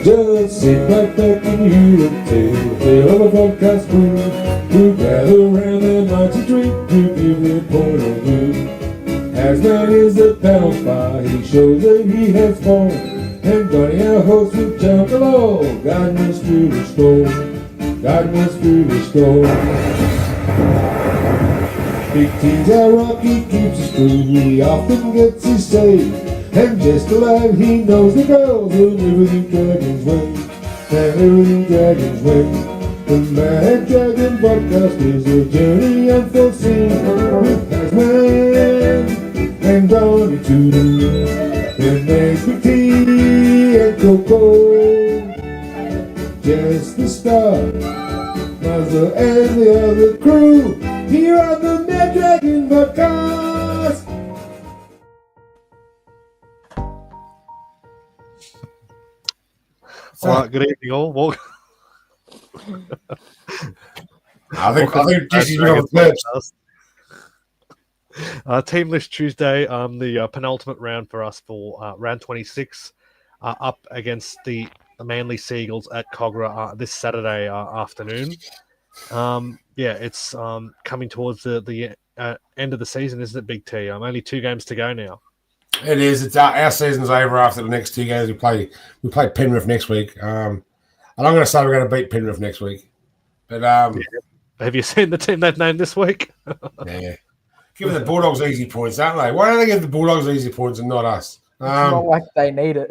Just sit right back and hear them tell the tale of a broadcast crew who gather around their mighty drink to give their point of view. As man is the panel fire, he shows that he has fun, and Donny our host will jump along, guiding us through the storm, guiding us through the storm. Big T's our rock, he keeps us true, he often gets his say, and just a lad, he knows the girls when everything dragons win, and everything dragons win. The Mad Dragon podcast is a journey unforeseen, with Tasman and Donny too, and there's Big T and Coco, just the start, Mazza and the other crew, here on the Mad Dragon podcast. All right, good evening all. I think Jesse's been on first. Team list Tuesday, the penultimate round for us for round 26, up against the Manly Sea Eagles at Kogarah this Saturday afternoon. It's coming towards the end of the season, isn't it, Big T? Only 2 games to go now. It is. It's our season's over after the next 2 games. We play Penrith next week. And I'm going to say we're going to beat Penrith next week. But Have you seen the team they've named this week? Yeah. Giving the Bulldogs easy points, aren't they? Why don't they give the Bulldogs easy points and not us? It's not like they need it.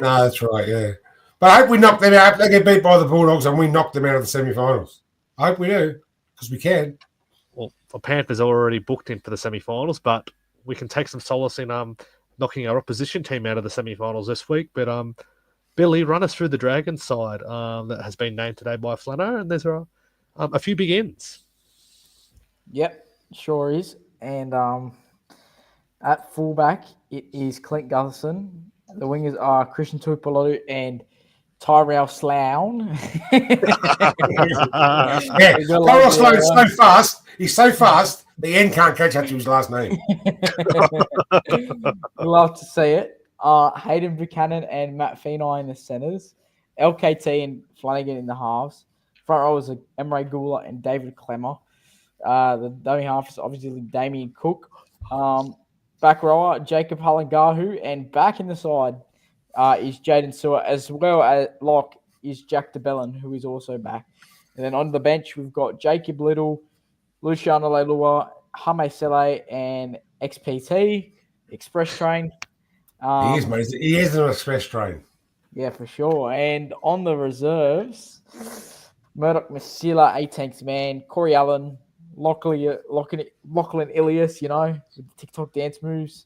No, that's right, yeah. But I hope we knock them out. They get beat by the Bulldogs and we knock them out of the semi-finals. I hope we do, because we can. Well, the Panthers are already booked in for the semi-finals, but we can take some solace in knocking our opposition team out of the semi-finals this week. But Billy, run us through the Dragons side that has been named today by Flano, and there's a few big ends. Yep, sure is. And at fullback, it is Clint Gutherson. The wingers are Christian Tuipulotu and Tyrell Sloan. Tyrell Sloan is so fast. He's so fast, the end can't catch up to his last name. Love to see it. Hayden Buchanan and Matt Feeney in the centres. LKT and Flanagan in the halves. Front rowers are Emre Gula and David Clemmer. The dummy half is obviously Damien Cook. Back rower, Jacob Halangahu. And back in the side is Jaden Sewer, as well as lock is Jack DeBellin, who is also back. And then on the bench, we've got Jacob Little, Luciano Leilua, Hame Sele, and XPT, Express Train. He is, mate. He is an express train. Yeah, for sure. And on the reserves, Murdoch Masila, 18th man, Corey Allen, Lachlan Ilias, with the TikTok dance moves.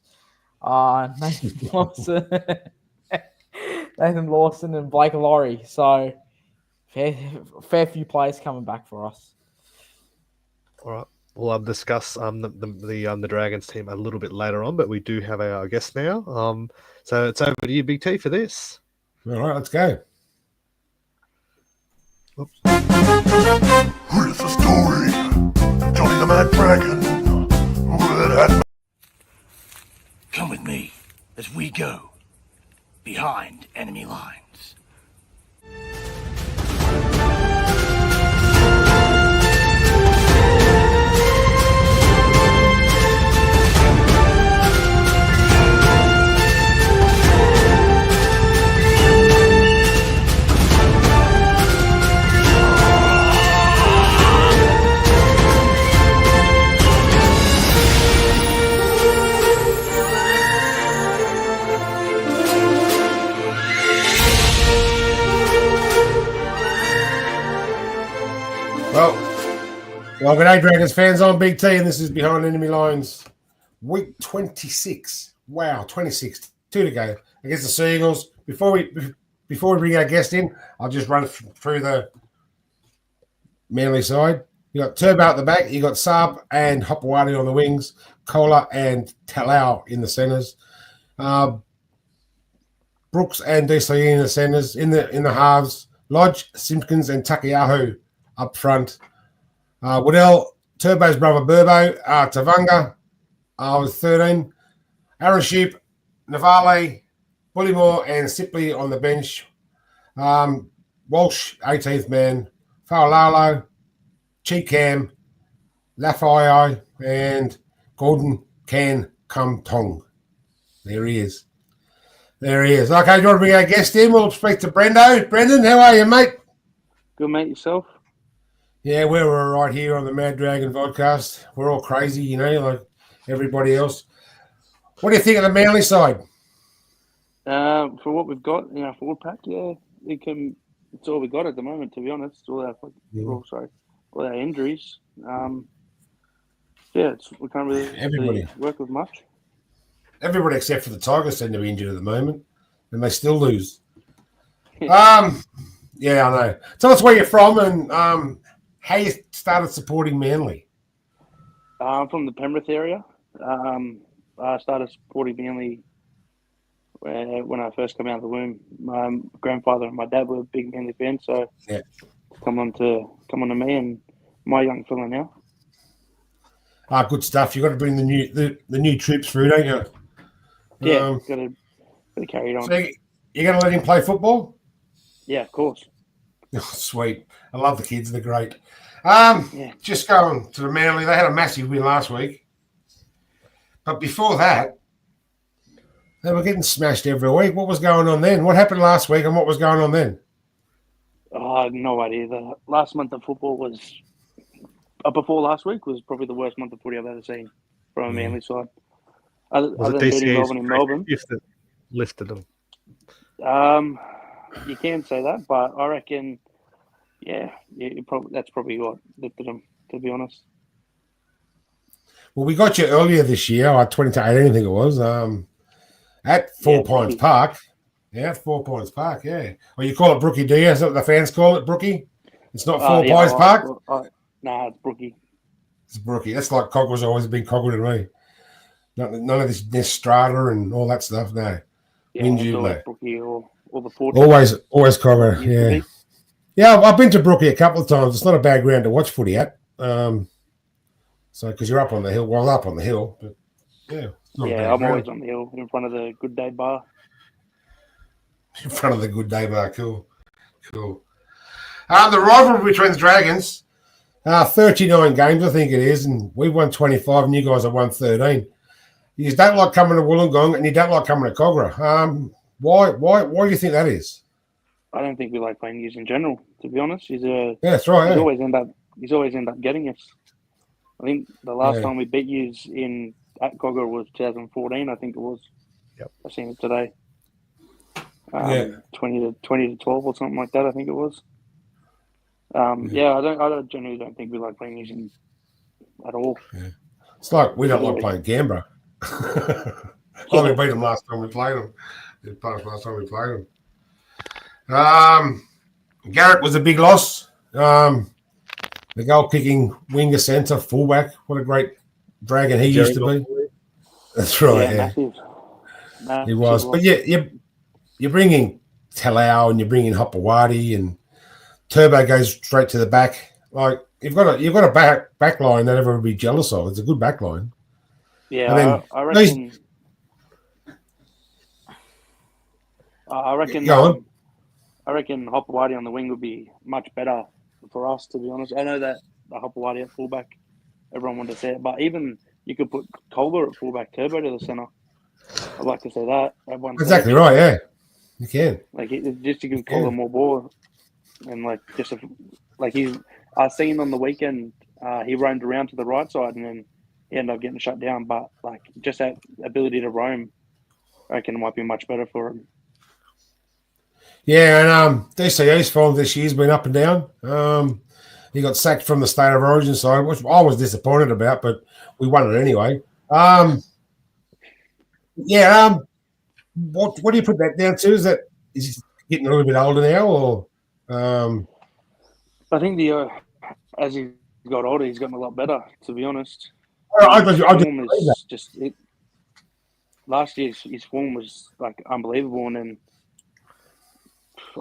Nathan Lawson and Blake Laurie. So fair few players coming back for us. All right. We'll discuss the Dragons team a little bit later on, but we do have our guest now. So it's over to you, Big T, for this. All right, let's go. Here's the story. Johnny the Mad Dragon. Come with me as we go behind enemy lines. Well, good day, Dragons fans. I'm Big T, and this is Behind Enemy Lines, week 26. Wow, 26. 2 to go against the Sea Eagles. Before we bring our guest in, I'll just run through the Manly side. You got Turbo at the back. You got Saab and Hopewadi on the wings. Kola and Talau in the centres. Brooks and DCE in the centres. In the halves, Lodge, Simpkins, and Takiyahu up front. Waddell, Turbo's brother Burbo, Tavanga was 13. Aaron Sheep, Navale, Bullymore, and Sipley on the bench. Walsh, 18th man, Faolalo, Cheekam, Lafai, and Gordon Can Come Tong. There he is. There he is. Okay, do you want to bring our guest in? We'll speak to Brendo. Brendan, how are you, mate? Good, mate. Yourself? Yeah, we're right here on the Mad Dragon podcast. We're all crazy, you know, like everybody else. What do you think of the Manly side? For what we've got in our forward pack, yeah, it's all we got at the moment, to be honest. All our injuries. We can't really work with much. Everybody except for the Tigers seem to be injured at the moment, and they still lose. Yeah, I know. Tell us where you're from and how you started supporting Manly. I'm from the Penrith area. I started supporting Manly when I first came out of the womb. My grandfather and my dad were big Manly fans, so come on to me and my young fella now. Good stuff. You've got to bring the new troops through, don't you? Yeah, got to carry it on. So you're going to let him play football? Yeah, of course. Oh, sweet. I love the kids. They're great. Just going to the Manly. They had a massive win last week. But before that, they were getting smashed every week. What was going on then? What happened last week and what was going on then? I have no idea. The last month of football was... before last week was probably the worst month of footy I've ever seen from a Manly side. Other than beating Melbourne in Melbourne. Lifted them. You can say that, but I reckon, that's probably what lifted them, to be honest. Well, we got you earlier this year, 2018, I think it was, at 4 Pines Park. Yeah, 4 Pines Park, yeah. Well, you call it Brookie, do you? Is that what the fans call it, Brookie? It's not 4 Pines Park? Nah, it's Brookie. It's Brookie. That's like Coco's always been Coco to me. None of this strata and all that stuff, no. Yeah, it's always Brookie or the 40. Always Coco, yeah. Yeah, I've been to Brookie a couple of times. It's not a bad ground to watch footy at. So, because you're up on the hill. Well, up on the hill, but yeah. I'm always on the hill in front of the Good Day Bar. In front of the Good Day Bar, cool. The rivalry between the Dragons, 39 games, I think it is, and we won 25, and you guys have won 13. You don't like coming to Wollongong, and you don't like coming to Kogarah. Why do you think that is? I don't think we like playing Hughes in general, to be honest. That's right. He's always end up getting us. I think the last time we beat Hughes at Kogarah was 2014. I think it was. Yep. I've seen it today. 20 to 12 or something like that. I think it was. I generally don't think we like playing Hughes at all. Yeah. It's like we don't like playing Canberra. We beat them last time we played them. Last time we played them. Garrett was a big loss. The goal-kicking winger centre, fullback. What a great dragon he used to be. That's right. Yeah. Massive. He was. But you're bringing Talau and you're bringing Hopewadi and Turbo goes straight to the back. Like you've got a back line that everyone would be jealous of. It's a good back line. Yeah, I reckon. I reckon Hopewadi on the wing would be much better for us, to be honest. I know that the Hopewadi at fullback, everyone wanted to say it, but even you could put Kogarah at fullback, Turbo to the centre. I'd like to say that. Exactly right, yeah. You can. Like just to give Kogarah more ball, and I seen on the weekend he roamed around to the right side and then he ended up getting shut down. But like just that ability to roam, I reckon it might be much better for him. Yeah, and DCE's form this year's been up and down. He got sacked from the State of Origin side, which I was disappointed about, but we won it anyway. What do you put that down to? Is he getting a little bit older now, or? I think as he got older, he's gotten a lot better. To be honest, last year his form was like unbelievable, and then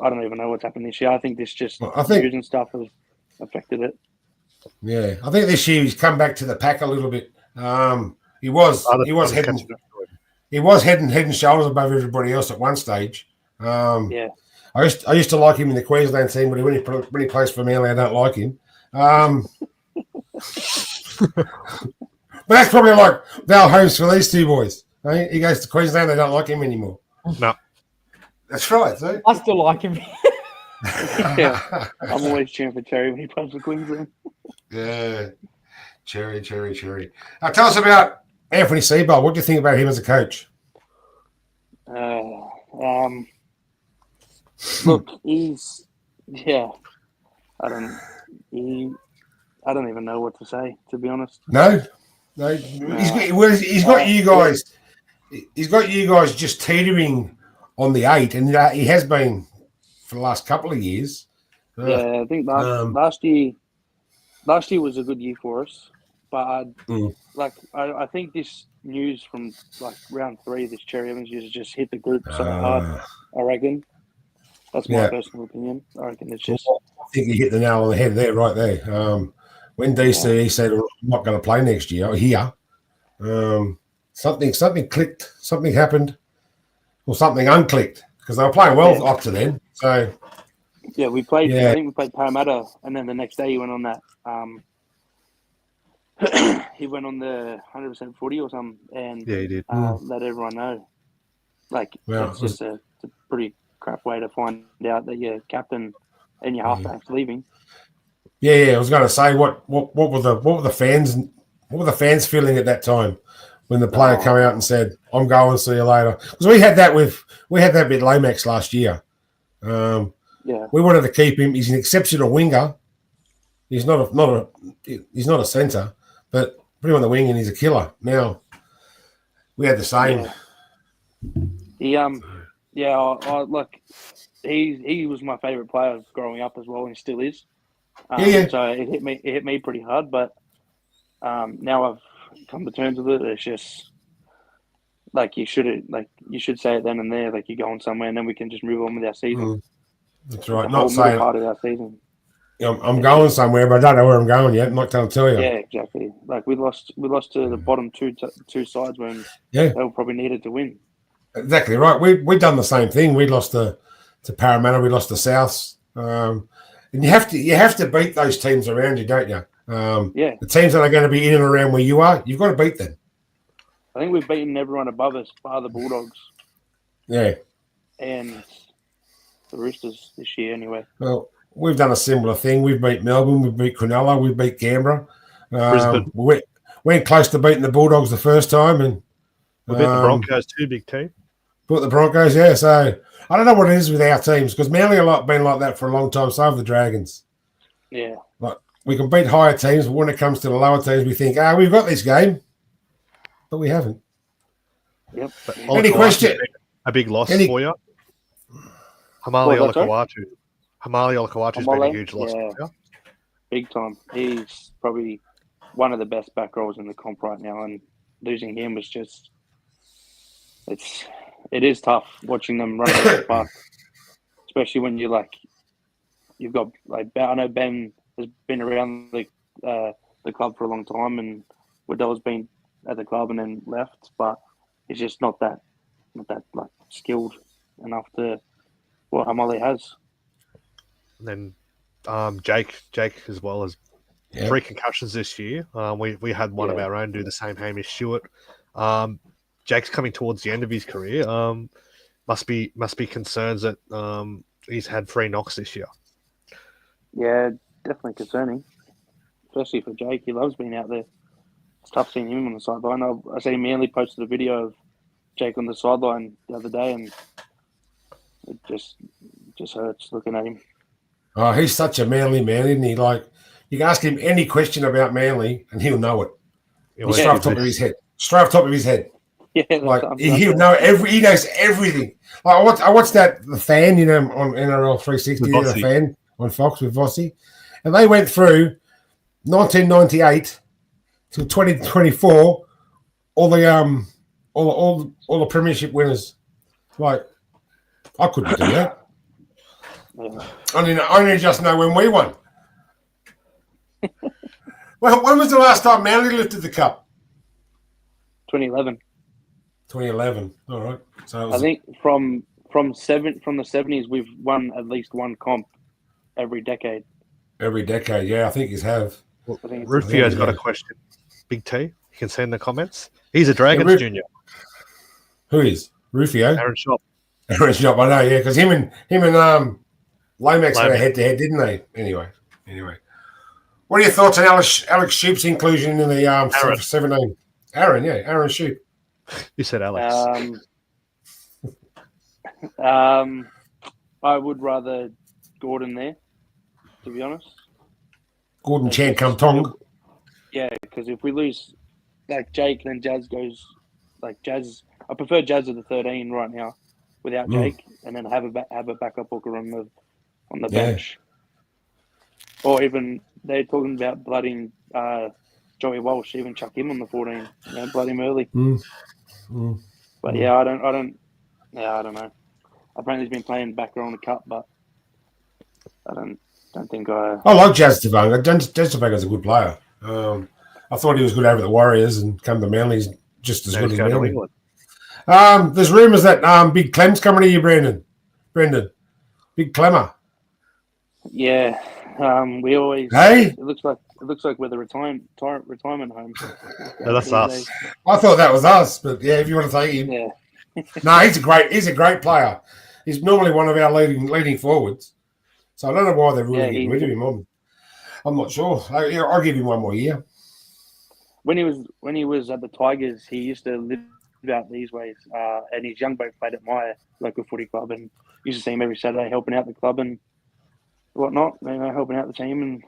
I don't even know what's happened this year. I think this news and stuff has affected it. Yeah, I think this year he's come back to the pack a little bit. He was head and shoulders above everybody else at one stage. I used to like him in the Queensland team, but when he plays for Manly, I don't like him. But that's probably like Val Holmes for these two boys. Right? He goes to Queensland, they don't like him anymore. No. That's right. So. I still like him. Yeah, I'm always cheering for Cherry when he plays for Queensland. Yeah, Cherry. Now tell us about Anthony Seabold. What do you think about him as a coach? Look, he's I don't even know what to say, to be honest. No. He's got you guys. He's got you guys just teetering on the 8, and he has been for the last couple of years. Yeah, I think last year was a good year for us, but I think this news from like round 3, this Cherry Evans news, just hit the group so hard. I reckon that's my personal opinion. I reckon it's just. I think you hit the nail on the head there, right there. When DCE said I'm not going to play next year here, something clicked, something happened, or something unclicked because they were playing well up to then. So. Yeah, we played. Yeah. I think we played Parramatta, and then the next day he went on that. He went on the 100% footy or something, and he did. Let everyone know. Like, it's just a pretty crap way to find out that your captain and your halfback's leaving. Yeah. I was going to say, what were the fans feeling at that time when the player came out and said, "I'm going, see you later"? Because we had that with Lomax last year. Yeah, we wanted to keep him. He's an exceptional winger. He's not a centre, but put him on the wing and he's a killer. Now we had the same. Yeah. I like he was my favourite player growing up as well, and he still is. So it hit me pretty hard, but now I've come to terms with it. It's just like you should say it then and there, like you're going somewhere, and then we can just move on with our season. That's right. Not saying part of our season. I'm going somewhere, but I don't know where I'm going yet. I'm not going to tell you. Yeah, exactly. Like we lost to the bottom two sides when they were probably needed to win. Exactly right. We done the same thing. We lost to Parramatta. We lost to Souths. And you have to beat those teams around you, don't you? The teams that are going to be in and around where you are, you've got to beat them. I think we've beaten everyone above us, bar the Bulldogs. Yeah. And the Roosters this year, anyway. Well, we've done a similar thing. We've beat Melbourne. We've beat Cronulla. We've beat Canberra. We went close to beating the Bulldogs the first time, and we beat the Broncos too, big team. Beat the Broncos, yeah. So I don't know what it is with our teams because Manly have been like that for a long time. So have the Dragons. Yeah. Like we can beat higher teams, but when it comes to the lower teams, we think, we've got this game, but we haven't. Yep. Any question? A big loss for you? Hamali Olakawatu's been a huge loss. Yeah. Big time. He's probably one of the best back rowers in the comp right now, and losing him was just it is tough watching them run around the park, especially when you've got I know Ben has been around the club for a long time, and Waddell's been at the club and then left, but he's just not that like skilled enough to what Hamali has. And then Jake as well as 3 concussions this year. We had one of our own do the same. Hamish Stewart. Jake's coming towards the end of his career. Must be concerns that he's had 3 knocks this year. Yeah, definitely concerning, especially for Jake. He loves being out there. It's tough seeing him on the sideline. I see Manly posted a video of Jake on the sideline the other day, and it just hurts looking at him. Oh, he's such a Manly man, isn't he? Like, you can ask him any question about Manly, and he'll know it. He's straight off top of his head. Straight off top of his head. Yeah, like he'll know he knows everything. Like I watched the fan, on NRL 360, the fan on Fox with Vossi, and they went through 1998 to 2024, all the premiership winners. Like, I couldn't do that. Yeah. I only just know when we won. Well, when was the last time Manly lifted the cup? 2011. 2011. All right. So I think from from the 70s, we've won at least one comp every decade. Every decade, yeah, I think he's have. Well, I think it's- Rufio's got a question. Big T, you can see in the comments. He's a Dragons junior. Who is Rufio? Aaron Shop. Aaron Shop, I know, yeah, because him and Lomax had a head-to-head, didn't they? Anyway. What are your thoughts on Alex Shoop's inclusion in the 17? Aaron, yeah, Aaron Shoop. You said Alex. I would rather Gordon there, to be honest. Gordon Chan come Tong. Yeah, because if we lose, like Jake, then Jazz goes, like Jazz. I prefer Jazz at the 13 right now, without Jake, and then have a backup hooker on the bench. Or even they're talking about blooding Joey Walsh, even chuck him on the 14, blood him early. But yeah, I don't know. Apparently he's been playing back around the cup, but I don't think I like Jazz Tavanga. Jazz Tavanga's a good player. I thought he was good over the Warriors and come to Manly. He's just as good as Manly. There's rumours that Big Clem's coming to you, Brendan. Big Clemmer. Yeah. We always. Hey? It looks like we're the retirement home. No, that's us. I thought that was us, but yeah, if you want to take him. Yeah. No, he's a great player. He's normally one of our leading forwards. So I don't know why they're really getting rid of him. I'm not sure. I'll give him one more year. When he was at the Tigers, he used to live out these ways, and his young bloke played at my local footy club, and used to see him every Saturday helping out the club and whatnot, helping out the team. And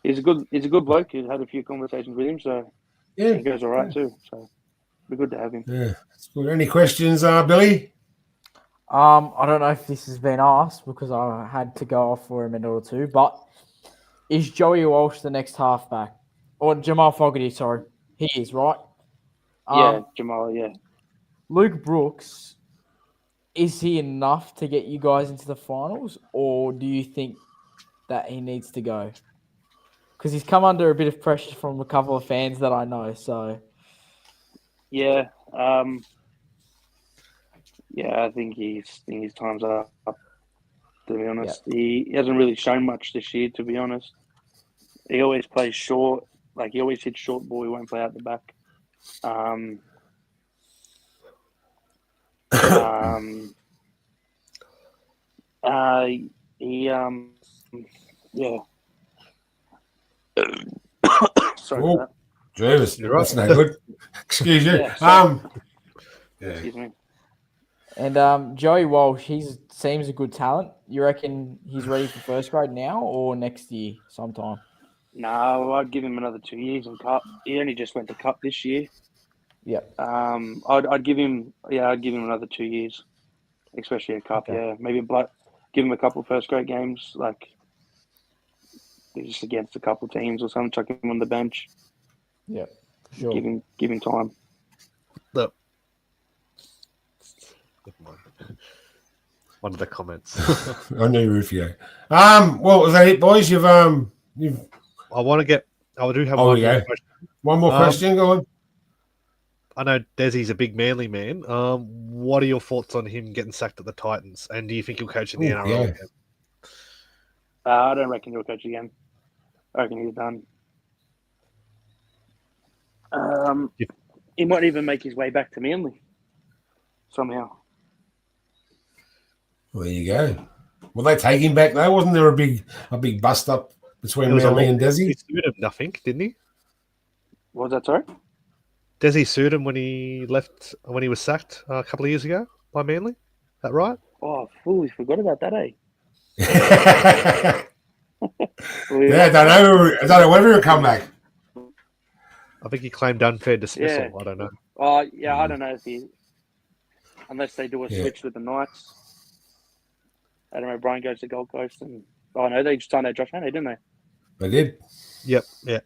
he's a good bloke. He's had a few conversations with him, so yeah, he goes all right too. So it'd be good to have him. Yeah, that's good. Any questions, Billy? I don't know if this has been asked because I had to go off for a minute or two, but is Joey Walsh the next halfback? Or Jamal Fogarty, sorry. He is, right? Yeah, Jamal, yeah. Luke Brooks, is he enough to get you guys into the finals, or do you think that he needs to go? Because he's come under a bit of pressure from a couple of fans that I know, so... Yeah, I think his time's up, to be honest. Yep. He hasn't really shown much this year, to be honest. He always plays short. Like, he always hits short ball. He won't play out the back. Yeah. Sorry about that. Jervis, that's no good. Excuse you. Excuse me. And Joey Walsh, he seems a good talent. You reckon he's ready for first grade now or next year sometime? No, I'd give him another 2 years in Cup. He only just went to Cup this year. Yeah. I'd give him another 2 years, especially a Cup. Okay. Yeah, maybe give him a couple of first grade games, like just against a couple of teams or something. Chuck him on the bench. Yeah, sure. Give him time. Look. One of the comments. I knew Rufio. Well, was that it, boys? You've I do have one more question. One more question, go on. I know Desi's a big Manly man. What are your thoughts on him getting sacked at the Titans? And do you think he'll coach in the NRL again? I don't reckon he'll coach again. I reckon he's done. He might even make his way back to Manly somehow. Well, there you go. Will they take him back though? Wasn't there a big bust up between Manly and Desi? He sued him, I think, didn't he? What was that, sorry? Desi sued him when he was sacked a couple of years ago by Manly. Is that right? Oh, I fully forgot about that, eh? Yeah, I don't know whether he'll come back. I think he claimed unfair dismissal. Yeah. I don't know. Oh, yeah, I don't know unless they do a switch with the Knights. I don't know. Brian goes to Gold Coast, and they just signed out Josh Hannay, didn't they? They did. Yep. Yeah.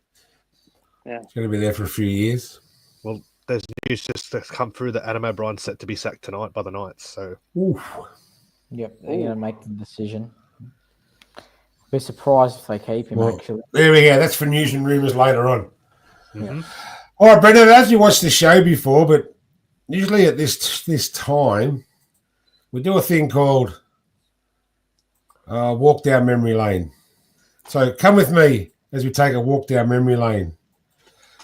Yeah. It's going to be there for a few years. Well, there's news just to come through that Adam O'Brien's set to be sacked tonight by the Knights. So. Oof. Yep, they're going to make the decision. Be surprised if they keep him. Actually, there we go. That's for news and rumours later on. Mm-hmm. All right, Brendan. As you watched the show before, but usually at this time, we do a thing called walk down memory lane. So come with me as we take a walk down memory lane.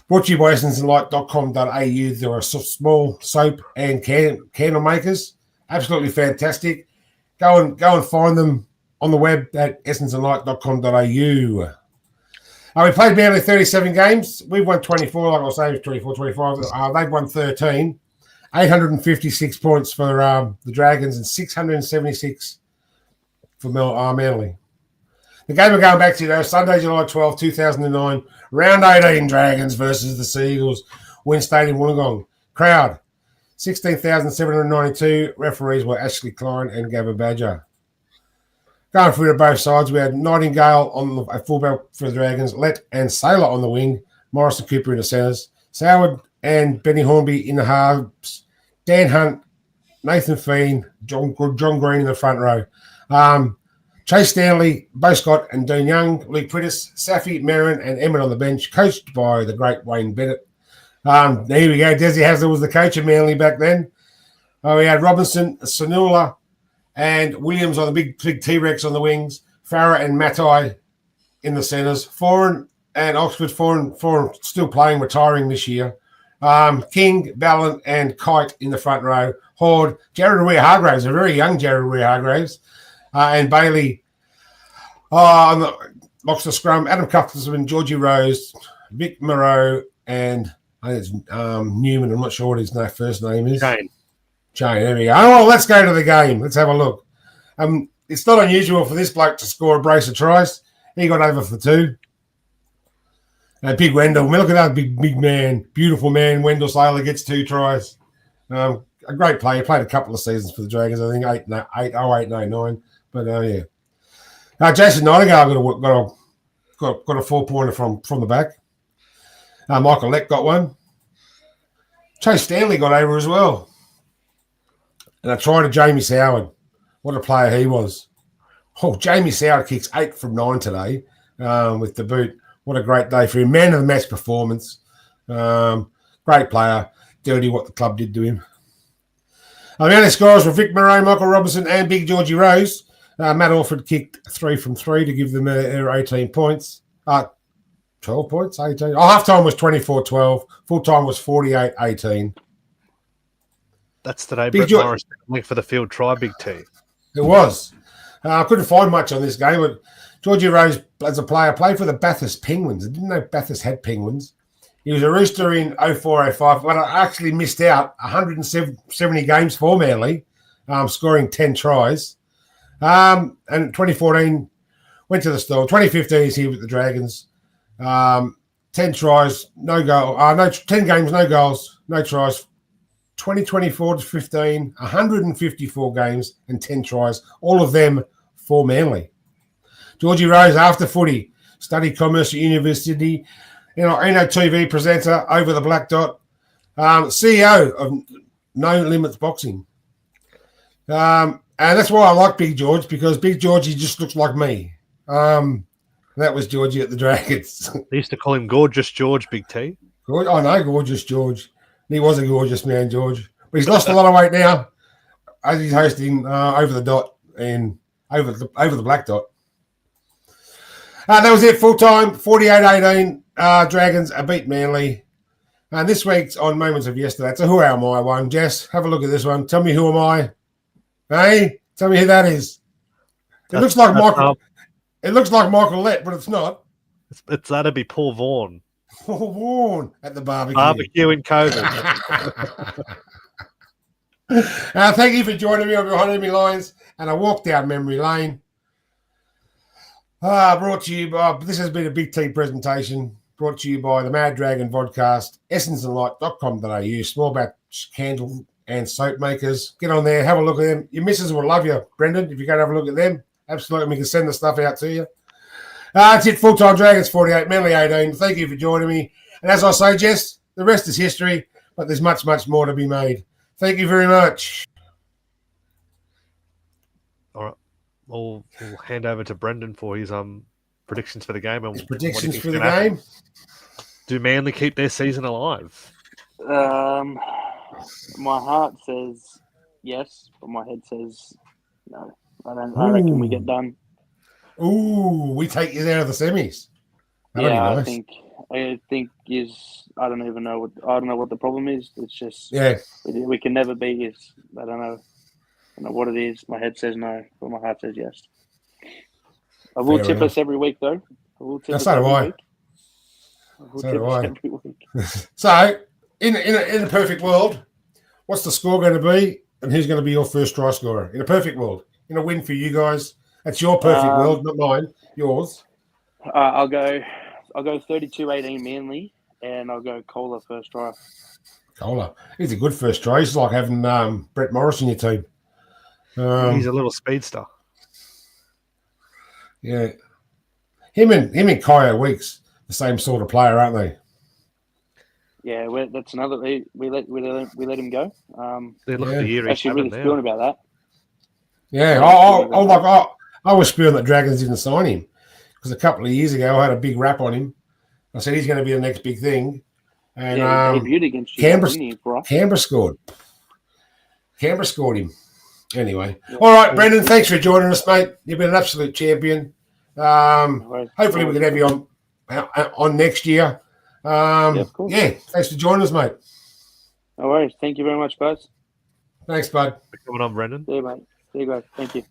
Brought to you by essensandlight.com.au. There are small soap and candle makers. Absolutely fantastic. Go and find them on the web at essensandlight.com.au. We played Manly 37 games. We've won 24, like I was saying, 24, 25. They've won 13. 856 points for the Dragons and 676 for Manly. The game we're going back to, though, Sunday, July 12, 2009, round 18 Dragons versus the Sea Eagles, Wynn Stadium, Wollongong. Crowd, 16,792. Referees were Ashley Klein and Gavin Badger. Going through to both sides, we had Nightingale on the fullback for the Dragons, Lett and Saylor on the wing, Morrison Cooper in the centres, Soward and Benny Hornby in the halves, Dan Hunt, Nathan Feen, John Green in the front row. Chase Stanley, Bo Scott and Dean Young, Luke Prittis, Safi, Merrin and Emmett on the bench, coached by the great Wayne Bennett. There we go. Desi Hasler was the coach of Manly back then. We had Robinson, Sanula and Williams on the big T-Rex on the wings, Farah and Matai in the centres, Foran and Oxford, Foran still playing, retiring this year. King, Ballon and Kite in the front row. Horde, Jared Weir-Hargraves, a very young Jared Weir-Hargraves. And Bailey on the locks the scrum. Adam Cuthbertson, Georgie Rose, Vic Moreau, and I think it's Newman. I'm not sure what his first name is. Shane, there we go. Oh, let's go to the game. Let's have a look. It's not unusual for this bloke to score a brace of tries. He got over for 2. Big Wendell. Look at that big man, beautiful man. Wendell Saylor gets 2 tries. A great player. Played a couple of seasons for the Dragons. I think 08 and 09. But yeah. Jason Nightingale got a 4-pointer from the back. Michael Lett got one. Chase Stanley got over as well. And I tried to Jamie Soward. What a player he was. Oh, Jamie Soward kicks 8 from 9 today with the boot. What a great day for him. Man of the match performance. Great player. Dirty what the club did to him. The only scorers were Vic Moreau, Michael Robinson and Big Georgie Rose. Matt Orford kicked 3 from 3 to give them 18 points. 12 points, 18. Half-time was 24-12. Full-time was 48-18. That's today, Brett Morris link for the field try, Big T. It was. I couldn't find much on this game, but Georgie Rose, as a player, played for the Bathurst Penguins. I didn't know Bathurst had Penguins. He was a Rooster in 04-05, but I actually missed out 170 games for Manly, scoring 10 tries. And 2014, went to the store. 2015, he's here with the Dragons. 10 tries, no goal. 10 games, no goals, no tries. 2024 to 15, 154 games and 10 tries, all of them for Manly. Georgie Rose, after footy, studied commerce at university, TV presenter, Over the Black Dot, CEO of No Limits Boxing. And that's why I like Big George, because Big George, he just looks like me. That was Georgie at the Dragons. They used to call him Gorgeous George, Big T. I know, Gorgeous George. He was a gorgeous man, George. But he's lost a lot of weight now as he's hosting Over the Dot and Over the Black Dot. That was it, full-time, 48-18. Dragons beat Manly. And this week's on Moments of Yesterday. It's a Who Am I one. Jess, have a look at this one. Tell me who am I? Hey, tell me who that is. It looks like Michael. It looks like Michael Lett, but it's not. It's that'd be Paul Vaughan. Paul Vaughan at the barbecue. Barbecue in COVID. Thank you for joining me on Behind Enemy Lines and a walk down memory lane. Brought to you by, this has been a Big T presentation, brought to you by the Mad Dragon Vodcast, essensandlight.com.au, small batch candle and soap makers. Get on there, have a look at them. Your missus will love you, Brendan, if you go and have a look at them. Absolutely, we can send the stuff out to you. That's it, full-time Dragons 48, Manly 18. Thank you for joining me. And as I say, Jess, the rest is history, but there's much, much more to be made. Thank you very much. All right. We'll hand over to Brendan for his predictions for the game. And his predictions for the game. Happen. Do Manly keep their season alive? My heart says yes, but my head says no. I don't. I reckon we get done. Ooh, we take you out of the semis. That'll Yeah, be nice. I think I don't even know what the problem is. It's just Yeah, we can never beat is. I don't know what it is. My head says no, but my heart says yes. I will Fair tip enough. us every week, though. I will tip us so do every I. week. I will So tip do us I. every week. So, in a perfect world, what's the score going to be, and who's going to be your first try scorer? In a perfect world, in a win for you guys. That's your perfect world, not mine. Yours. I'll go 32-18 Manly, and I'll go Kohler first try. Kohler. He's a good first try. He's like having Brett Morris in your team. He's a little speedster. Yeah. Him and Kyle Weeks, the same sort of player, aren't they? Yeah, that's another. We let him go. They look at Yeah. the year he's Actually, having really now. spewing about that. Yeah. I was spewing that Dragons didn't sign him because a couple of years ago I had a big rap on him. I said he's going to be the next big thing. And Yeah, he debuted against you, Canberra, didn't he, for us? Canberra scored. Canberra scored him. Anyway. Yeah. All right, Brendan, thanks for joining us, mate. You've been an absolute champion. Hopefully we can have you on next year. Of course. Yeah, thanks for joining us, mate. No worries. Thank you very much, guys. Thanks, bud. What's going on, Brendan? See you, mate. See you guys. Thank you.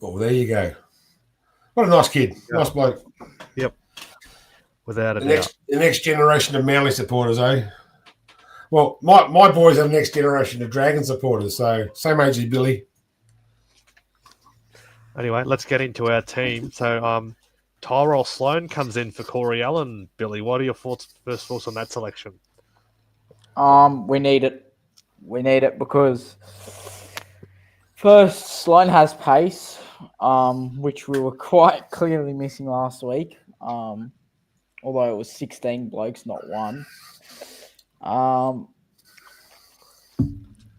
Oh, there you go. What a nice kid. Yep. Nice bloke. Yep. Without a doubt. The next generation of Manly supporters, eh? Well, my boys are the next generation of Dragon supporters, so same age as Billy. Anyway, let's get into our team. So, Tyrell Sloan comes in for Corey Allen. Billy, what are your first thoughts on that selection? We need it. We need it because first, Sloan has pace, which we were quite clearly missing last week. Although it was 16 blokes, not one. And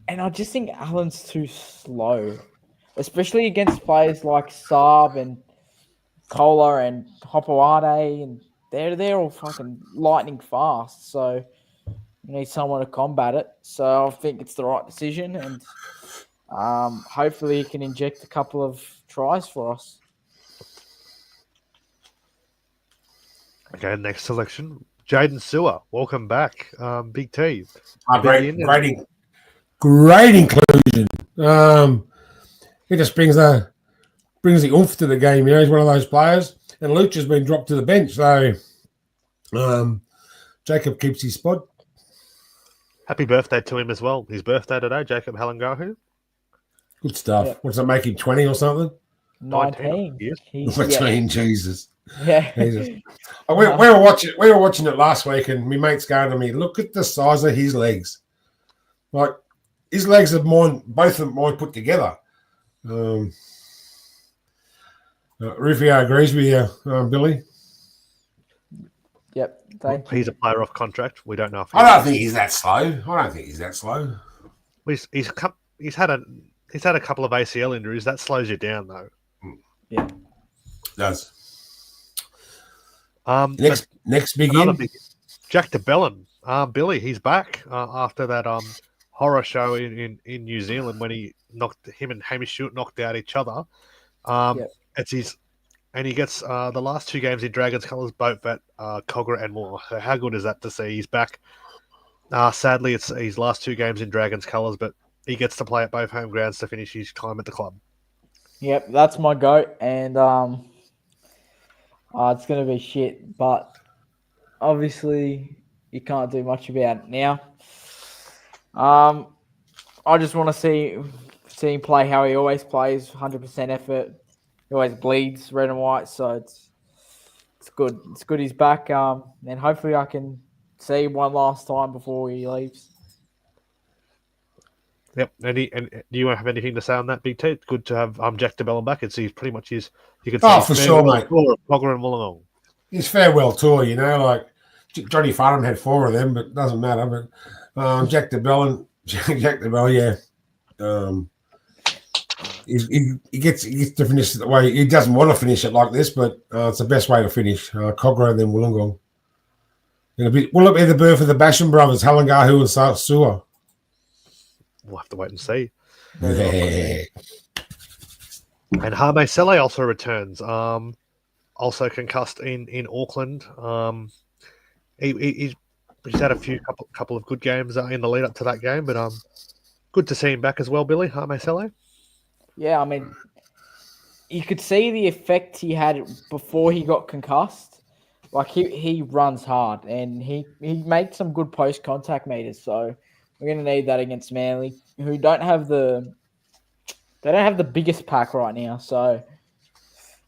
I just think Allen's too slow, especially against players like Saab and Kohler and Hopewade, and they're all fucking lightning fast. So you need someone to combat it. So I think it's the right decision, and hopefully he can inject a couple of tries for us. Okay, next selection. Jaden Sewer, welcome back. Big T. Great inclusion. He just brings the oomph to the game. You know, he's one of those players. And Luch has been dropped to the bench, so Jacob keeps his spot. Happy birthday to him as well. His birthday today, Jacob Halangahu. Good stuff. Yep. What does that make him, 20 or something? 19. Yes. 19, Jesus. Yeah. Jesus. We were watching it last week, and my mate's going to me, look at the size of his legs. Like, his legs are mine, both of mine put together. Rufio agrees with you, Billy. Yep. Thank you. He's a player off contract. We don't know if I don't think he's that slow. He's had a couple of ACL injuries. That slows you down, though. Yeah. It does. Next big Jack DeBellin. Billy, he's back after that horror show in New Zealand when him and Hamish Stewart knocked out each other. And he gets the last two games in Dragons colours, both at Kogarah and Moore. So how good is that to see? He's back. Sadly, it's his last two games in Dragons colours, but he gets to play at both home grounds to finish his time at the club. Yep, that's my goat, and it's going to be shit, but obviously you can't do much about it now. I just want to see him play how he always plays, 100% effort. He always bleeds red and white, so it's good. It's good he's back, and hopefully I can see him one last time before he leaves. Yep. And do you have anything to say on that, Big T? It's good to have Jack DeBellin back. He's pretty much you can say for sure, mate. Cogarah and Wollongong. His farewell tour, you know, like Johnny Farnham had 4 of them, but it doesn't matter. But Jack DeBellin, yeah. He gets to finish it the way he doesn't want to finish it like this, but it's the best way to finish. Cogarah and then Wollongong. Will it be the birth of the Basham brothers, Halangahu and Sewer? We'll have to wait and see. Yeah. And Harvey Sele also returns. Also concussed in Auckland. He's had a couple of good games in the lead up to that game, but good to see him back as well, Billy. Harvey Sele. Yeah, I mean, you could see the effect he had before he got concussed. Like he runs hard and he makes some good post contact meters. So we're gonna need that against Manly, who don't have the biggest pack right now. So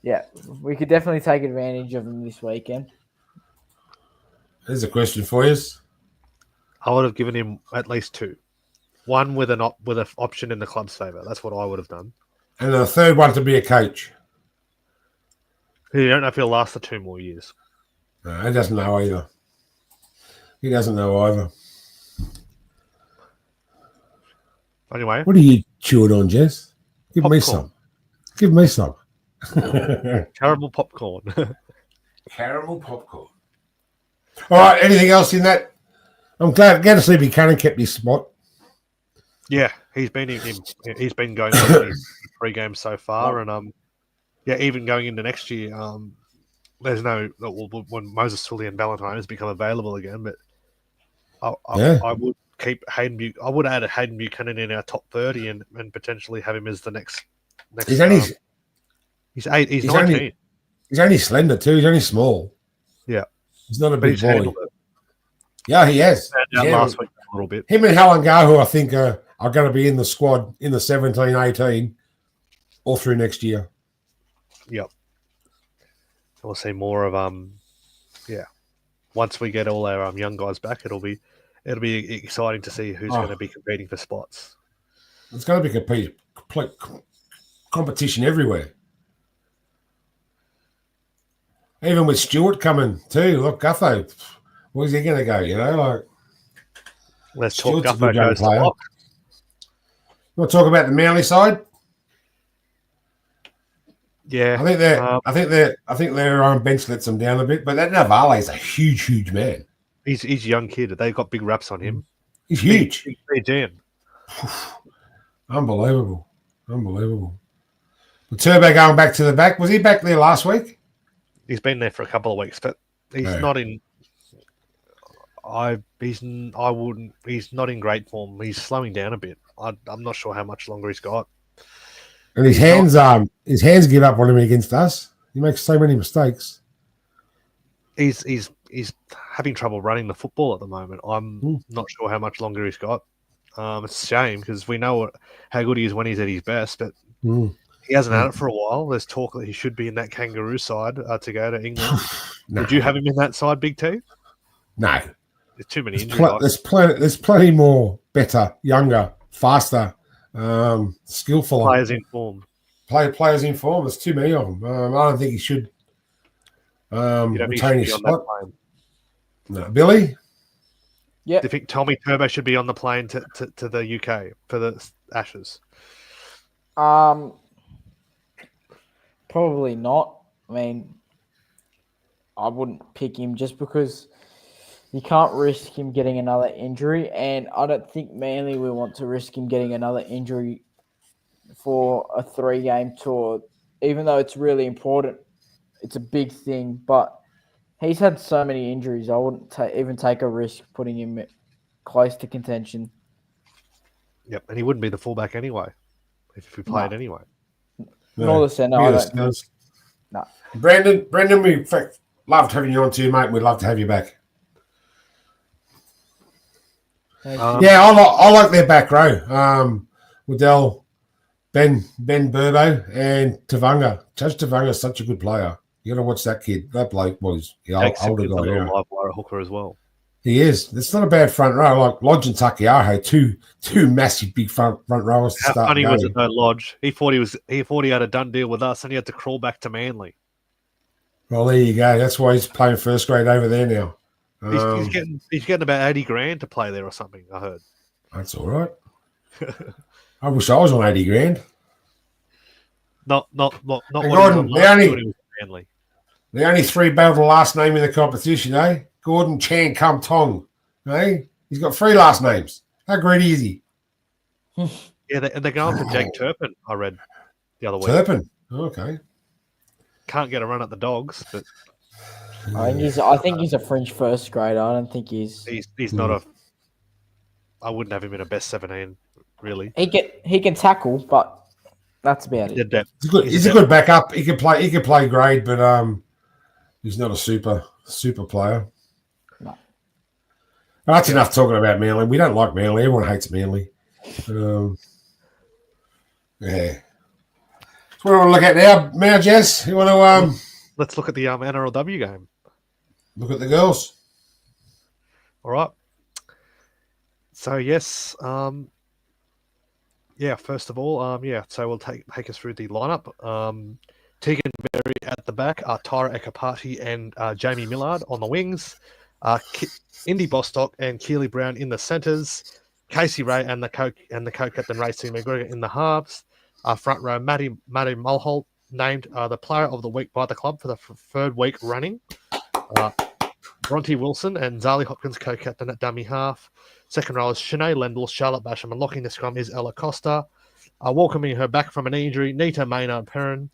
yeah, we could definitely take advantage of them this weekend. Here's a question for you. I would have given him at least 2. One with an option in the club's favour. That's what I would have done. And the third one to be a coach. You don't know if he'll last for 2 more years. No, he doesn't know either. He doesn't know either. Anyway. What are you chewing on, Jess? Give Popcorn. me some. Give me some. Caramel popcorn. Caramel popcorn. All right, anything else in that? I'm glad to see Buchanan kept his spot. Yeah, he's been going on his 3 games so far, and even going into next year, there's no when Moses Sully and Valentine has become available again, but I would keep Hayden. I would add Hayden Buchanan in our top 30 and potentially have him as the next. He's only he's 19. He's only slender too. He's only small. Yeah, he's not a but big he's boy. handled it. Yeah, he has. Last week a little bit. Him and Halangahu, I think, are going to be in the squad in the 17-18 all through next year. Yep. We'll see more of once we get all our young guys back, it'll be exciting to see who's going to be competing for spots. It's going to be complete competition everywhere. Even with Stewart coming too. Look, Gutho, where's he going to go? You know, like let's talk Stewart's a Gutho good young goes to player. lock. You want to talk about the Manly side? Yeah, I think their bench lets them down a bit, but that Navale is a huge man. He's a young kid. They've got big raps on him. He's huge. Big Dan. Unbelievable. The Turbo going back to the back. Was he back there last week? He's been there for a couple of weeks, but he's not in. He's not in great form. He's slowing down a bit. I'm not sure how much longer he's got. And his hands give up on him against us. He makes so many mistakes. He's having trouble running the football at the moment. I'm not sure how much longer he's got. It's a shame because we know how good he is when he's at his best, but he hasn't had it for a while. There's talk that he should be in that Kangaroo side to go to England. No. Would you have him in that side, Big T? No. There's too many injuries. There's plenty more better, younger, faster, skillful players in form. Players in form. There's too many of them. I don't think he should retain his spot. No. Billy? Yeah. Do you think Tommy Turbo should be on the plane to the UK for the Ashes? Probably not. I mean, I wouldn't pick him just because you can't risk him getting another injury, and I don't think Manly will want to risk him getting another injury for a 3-game tour, even though it's really important. It's a big thing, but he's had so many injuries. I wouldn't even take a risk putting him close to contention. Yep, and he wouldn't be the fullback anyway if we played anyway. Nor the centre. No. Brendan, we loved having you on too, mate. We'd love to have you back. I like their back row. Waddell, Ben Burbo, and Tavanga. Judge Tavanga is such a good player. You got to watch that kid. That bloke was the older guy. Live wire hooker as well. He is. It's not a bad front row. Like Lodge and Takiaho, two massive big front rowers to How start. funny going. was it though, Lodge? He thought he had a done deal with us, and he had to crawl back to Manly. Well, there you go. That's why he's playing first grade over there now. He's getting about $80,000 to play there or something. I heard. That's all right. I wish I was on 80 grand. Not Hey, what Gordon, he was on last year when he was at Manly. The only 3 battled the last name in the competition, eh? Gordon Chan Kum Tong. Hey, he's got 3 last names. How greedy is he? Yeah, they're going for Jake Turpin, I read the other week. Turpin. Okay. Can't get a run at the Dogs, but I think he's a fringe first grader. I don't think he's not a. I wouldn't have him in a best 17, really. he can tackle, but that's about it. He's a good backup. He can play grade, but he's not a super player. No. That's enough talking about Manly. We don't like Manly. Everyone hates Manly. Yeah. So what do you want to look at now, Jess? You want to Let's look at the NRLW game. look at the girls? All right. So yes, first of all, so we'll take us through the lineup. Tegan Berry at the back, Tyra Ekapati and Jamie Millard on the wings, Indy Bostock and Keely Brown in the centres, Casey Ray and the co-captain Racing McGregor in the halves. Front row, Maddie Mulholt named the player of the week by the club for the third week running. Bronte Wilson and Zali Hopkins co-captain at dummy half. Second row is Shanae Lendl, Charlotte Basham, and locking the scrum is Ella Costa. Welcoming her back from an injury, Nita Maynard-Perrin,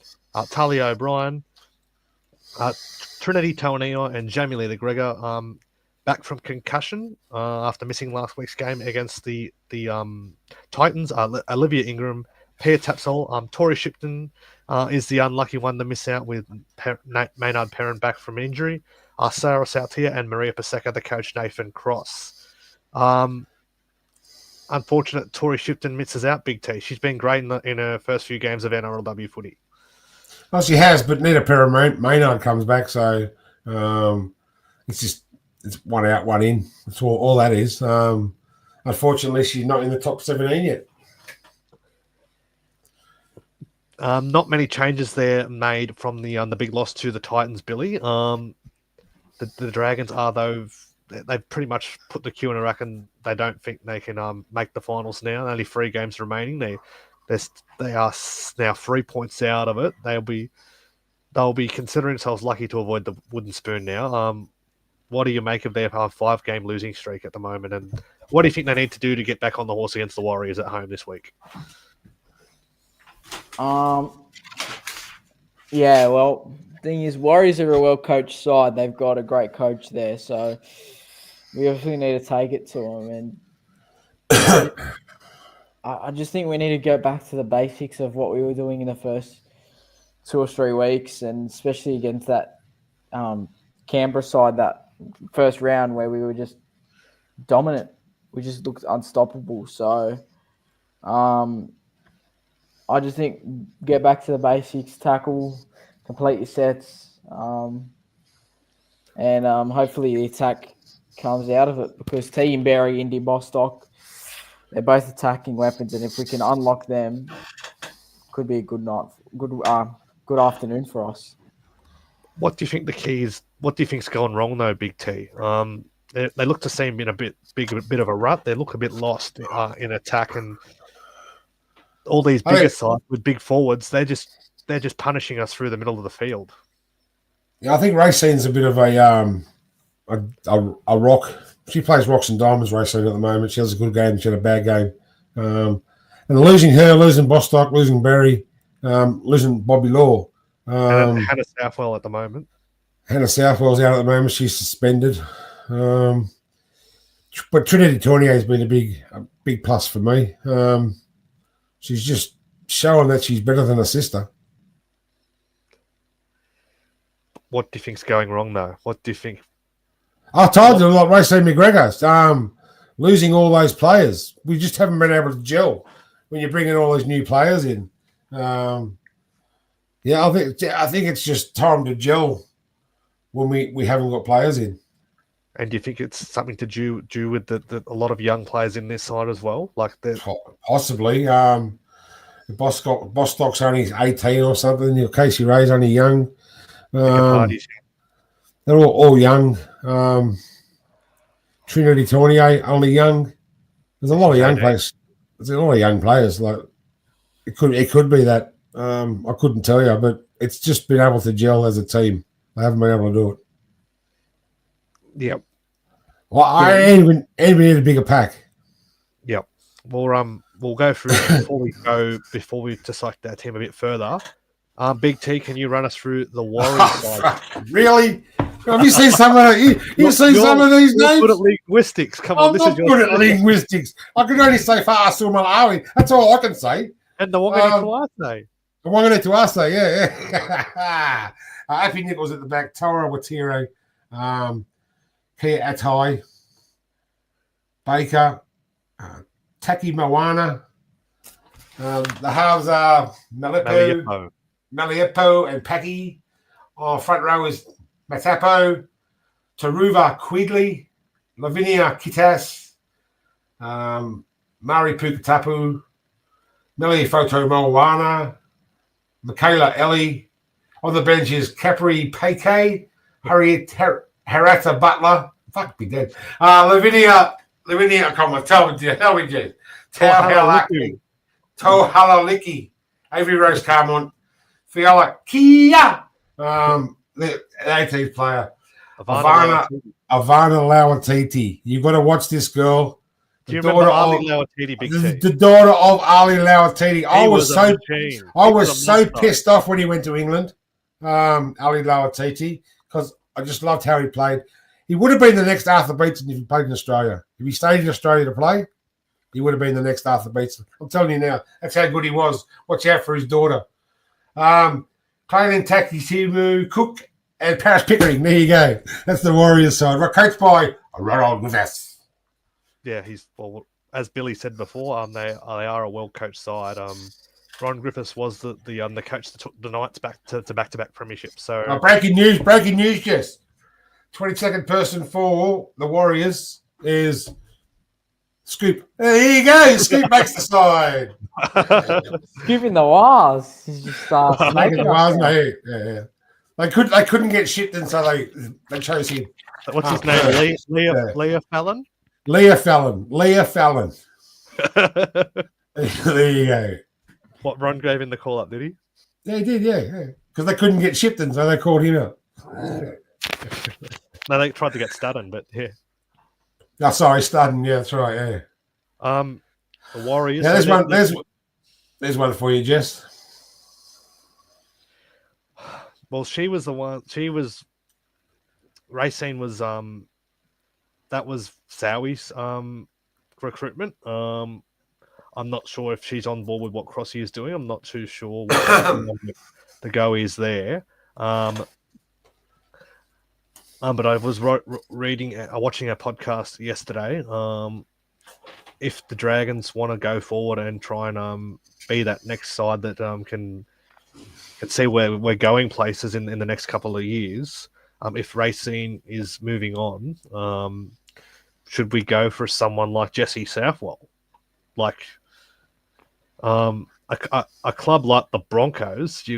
Talia O'Brien, Trinity Tawanio, and Jamie Lee Gregor back from concussion after missing last week's game against the Titans. Olivia Ingram, Pia Tapsell, Tori Shipton is the unlucky one to miss out with Maynard-Perrin back from injury. Sarah Sautia and Maria Paseka, the coach Nathan Cross. Unfortunate Tori Shipton misses out, Big T. She's been great in her first few games of NRLW footy. Well, she has, but Nita Perrin Maynard comes back, so it's one out, one in. That's all that is. Unfortunately, she's not in the top 17 yet. Not many changes there made from the big loss to the Titans, Billy. The Dragons are, though, they've pretty much put the queue in a rack and they don't think they can make the finals now. Only 3 games remaining. They are now 3 points out of it. They'll be considering themselves lucky to avoid the wooden spoon now. What do you make of their 5-game losing streak at the moment? And what do you think they need to do to get back on the horse against the Warriors at home this week? Yeah, well, thing is, Warriors are a well-coached side. They've got a great coach there, so we obviously need to take it to them. And I just think we need to go back to the basics of what we were doing in the first 2 or 3 weeks, and especially against that Canberra side, that first round where we were just dominant. We just looked unstoppable. So I just think get back to the basics, tackle, complete your sets, and hopefully the attack comes out of it, because Tegan Berry, Indy Bostock, they're both attacking weapons, and if we can unlock them, could be a good night, good afternoon for us. What do you think the key is? What do you think's gone wrong though, Big T? They look to seem in a bit of a rut. They look a bit lost in attack, and all these bigger sides with big forwards, they're just punishing us through the middle of the field. Yeah, I think Racine's a bit of a rock. She plays rocks and diamonds, Racine, at the moment. She has a good game, she had a bad game. And losing her, losing Bostock, losing Berry, losing Bobby Law. And Hannah Southwell at the moment. Hannah Southwell's out at the moment. She's suspended. But Trinity Tournier has been a big plus for me. She's just showing that she's better than her sister. What do you think's going wrong, though? What do you think? I told you, like Racine McGregor, losing all those players. We just haven't been able to gel when you're bringing all these new players in. I think it's just time to gel when we haven't got players in. And do you think it's something to do with a lot of young players in this side as well? Like possibly. Bostock's only 18 or something. Casey Ray's only young. They're all young. Trinity Tournier only young. There's a lot of young players. There's a lot of young players. Like it could be that. I couldn't tell you, but it's just been able to gel as a team. They haven't been able to do it. Yep. Well, I even need a bigger pack. Yep. We'll go through before we just select our team a bit further. Big T, can you run us through the Warriors side? Really? Have you seen some of some of these names? Good at linguistics. Come on, I'm not good at linguistics. I can only say Fa'asu Malawi. That's all I can say. And the Wangani Kawate. The Wangani Tuase, yeah. Happy Nichols at the back. Tora Watiro. Kia Atai. Baker. Taki Moana. The halves are Malipo, and Paki. Front row is Matapo, Taruva Quigley, Lavinia Kitas, Mari Pukatapu, Melly Photo Moana, Michaela Ellie. On the bench is Capri Peke, Harriet Harata Butler. Fuck, be dead. Lavinia, come on, tell me, Jay. Tohalaliki, Avery Rose Carmont, Fiala Kia, the 18th player, Ivana Lawatiti. You've got to watch this girl. Do you remember Ali Lawatiti, Big T? The daughter of Ali Lawatiti. I was so pissed off when he went to England, Ali Lawatiti, because I just loved how he played. He would have been the next Arthur Beetson if he played in Australia. If he stayed in Australia to play, he would have been the next Arthur Beetson. I'm telling you now, that's how good he was. Watch out for his daughter. Clayton Takitimu, Cook, and Paris Pickering. There you go. That's the Warriors side. Coached by Ronald Griffiths. Yeah, well, as Billy said before, they are a well-coached side. Ron Griffiths was the coach that took the Knights back to back-to-back premiership. So breaking news, Jess. 22nd person for the Warriors is Scoop. There you go. Scoop makes the side. Scooping the wires. He's just making the wires, mate. Yeah. They couldn't get shipped in, so they chose him. What's his name? Leah Fallon? Leah Fallon. There you go. What, Ron gave in the call-up, did he? Yeah, he did, yeah. Because they couldn't get shipped in, so they called him out. No, they tried to get Studden, but yeah. Oh, sorry, Studden. Yeah, that's right. Yeah. The Warriors. Yeah, there's one for you, Jess. Well, she was the one. Racine was that was Sowie's recruitment. I'm not sure if she's on board with what Crossy is doing. I'm not too sure what the go is there. But I was watching a podcast yesterday. If the Dragons want to go forward and try and be that next side that can see where we're going places in the next couple of years, if Racine is moving on, should we go for someone like Jesse Southwell? Like a club like the Broncos,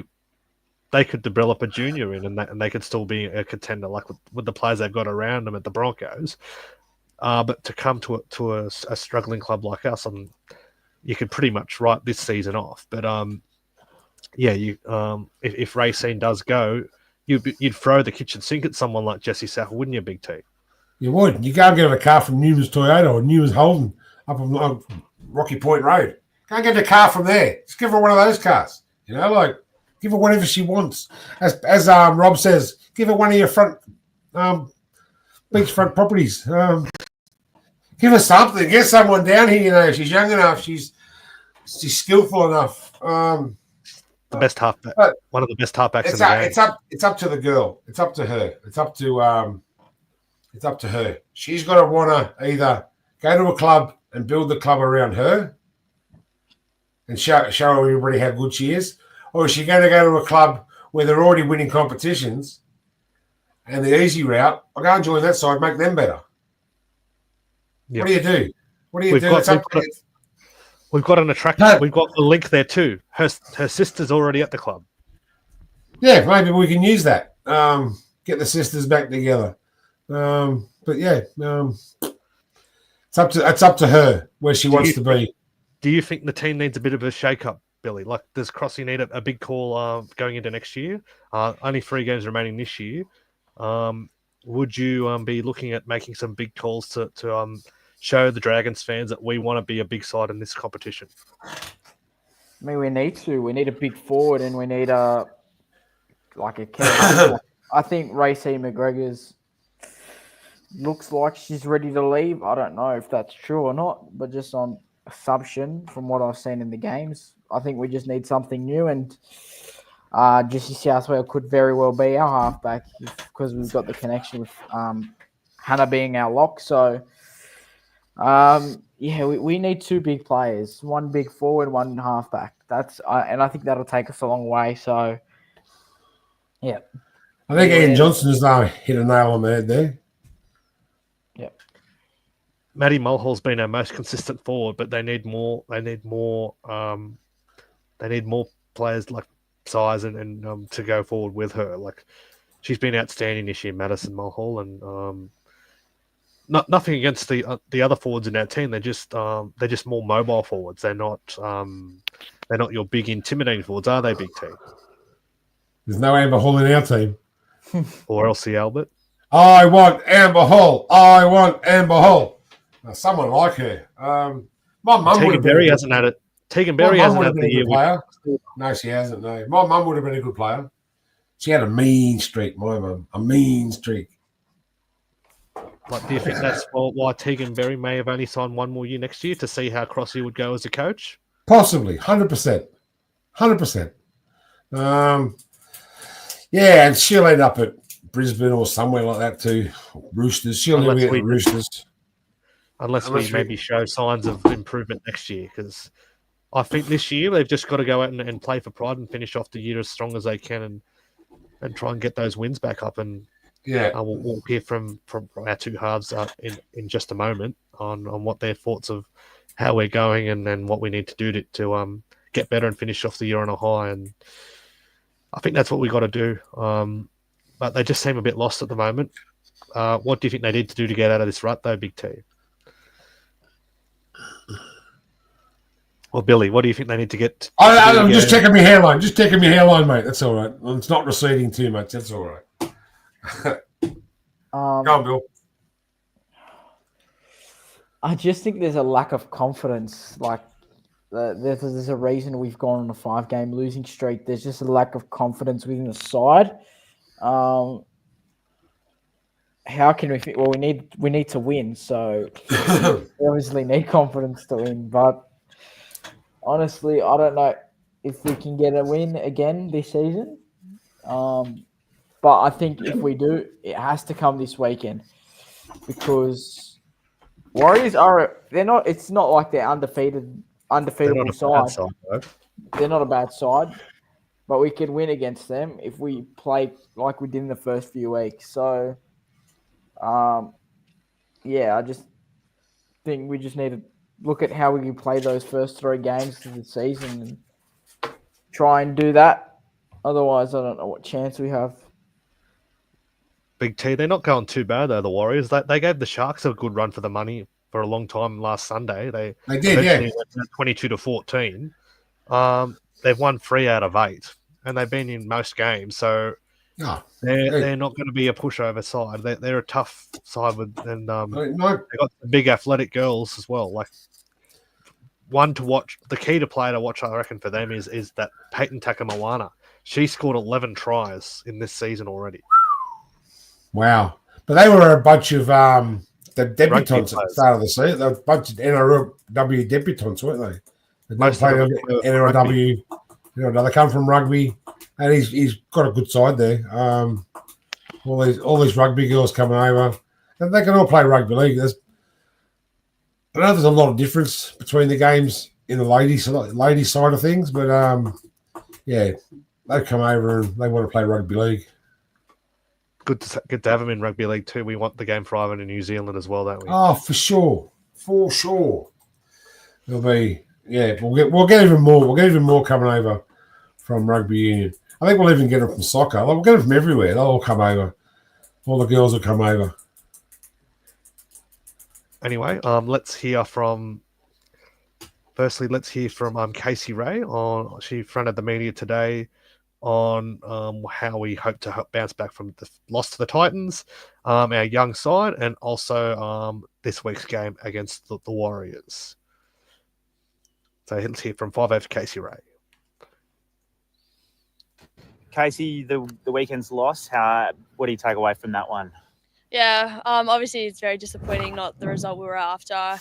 they could develop a junior in, and they could still be a contender, like with the players they've got around them at the Broncos. But to come to a struggling club like us, you could pretty much write this season off. But if Racine does go, you'd throw the kitchen sink at someone like Jesse South, wouldn't you, Big T? You would. You can't get a car from Newman's Toyota or Newman's Holden up on Rocky Point Road. Can't get a car from there. Just give her one of those cars. Give her whatever she wants. As Rob says, give her one of your front beachfront properties. Give her something. Get someone down here. She's young enough. She's skillful enough. The best halfback. One of the best halfbacks in the game. It's up to the girl. It's up to her. It's up to her. She's got to want to either go to a club and build the club around her and show everybody how good she is, or is she going to go to a club where they're already winning competitions and the easy route? I'll go and join that side, make them better. Yep. What do you do? We've got an attraction. We've got a link there too. Her sister's already at the club. Yeah, maybe we can use that. Get the sisters back together. But yeah, it's up to her where she wants to be. Do you think the team needs a bit of a shake-up, Billy? Like, does Crossy need a big call going into next year? Only 3 games remaining this year. would you be looking at making some big calls to show the Dragons fans that we want to be a big side in this competition? I mean, we need to. We need a big forward, and we need a key. I think Racy McGregor's looks like she's ready to leave. I don't know if that's true or not, but just on assumption from what I've seen in the games, I think we just need something new. And Jesse Southwell could very well be our halfback because we've got the connection with Hannah being our lock. So, we need two big players, one big forward, one halfback. And I think that'll take us a long way. So, yeah. I think Ian Johnson has now hit a nail on the head there. Yep. Maddie Mulhall's been our most consistent forward, but they need more. They need more players like size and to go forward with her. Like she's been outstanding this year, Madison Mulhall, and nothing against the other forwards in our team. They're just more mobile forwards. They're not your big intimidating forwards, are they, Big T? There's no Amber Hall in our team. Or Elsie Albert. I want Amber Hall. I want Amber Hall. Now, someone like her. My mum Tegan Berry hasn't had it. Tegan Berry hasn't had the year. No, she hasn't. No, my mum would have been a good player. She had a mean streak. My mum, a mean streak. Like, do you think that's why Tegan Berry may have only signed one more year next year to see how Crossy would go as a coach? Possibly, 100%, 100%. Yeah, and she'll end up at Brisbane or somewhere like that too. Roosters. She'll end up at Roosters. Unless we maybe show signs of improvement next year, because I think this year they've just got to go out and play for pride and finish off the year as strong as they can and try and get those wins back up. And yeah, we'll hear from our two halves in just a moment on what their thoughts of how we're going and what we need to do to get better and finish off the year on a high. And I think that's what we got to do. But they just seem a bit lost at the moment. What do you think they need to do to get out of this rut, though, Big T? Well, Billy, what do you think they need to get? I'm just checking my hairline. Just checking my hairline, mate. That's all right. It's not receding too much. That's all right. Go on, Bill. I just think there's a lack of confidence. Like, there's a reason we've gone on a 5-game losing streak. There's just a lack of confidence within the side. How can we? Well, we need to win. So we obviously need confidence to win. But honestly, I don't know if we can get a win again this season. But I think if we do, it has to come this weekend because Warriors they're not. It's not like they're undefeatable side. They're not a bad side. But we can win against them if we play like we did in the first few weeks. So, I just think we just need to look at how we can play those first 3 games of the season and try and do that. Otherwise, I don't know what chance we have. Big T, they're not going too bad, though, the Warriors. They gave the Sharks a good run for the money for a long time last Sunday. They did, yeah. Went 22-14. They've won 3 out of 8, and they've been in most games. So they're not going to be a pushover side. They're a tough side, and they've got big athletic girls as well. Like one to watch. The key to play to watch, I reckon, for them is that Peyton Takamawana. She scored 11 tries in this season already. Wow! But they were a bunch of the debutants at the start of the season. They were a bunch of NRLW debutants, weren't they? Most played NRLW. They come from rugby, and he's got a good side there. All these rugby girls coming over, and they can all play rugby league. I know there's a lot of difference between the games in the ladies side of things, but they come over and they want to play rugby league. Good to have them in rugby league too. We want the game for Ireland in New Zealand as well, don't we? Oh, for sure. There'll be. Yeah, we'll get even more. We'll get even more coming over from rugby union. I think we'll even get them from soccer. We'll get them from everywhere. They'll all come over. All the girls will come over. Anyway, let's hear from Casey Ray. She fronted the media today on how we hope to bounce back from the loss to the Titans, our young side, and also this week's game against the Warriors. So let's hear from 5F Casey Ray. Casey, the weekend's loss, what do you take away from that one? Yeah, obviously it's very disappointing, not the result we were after.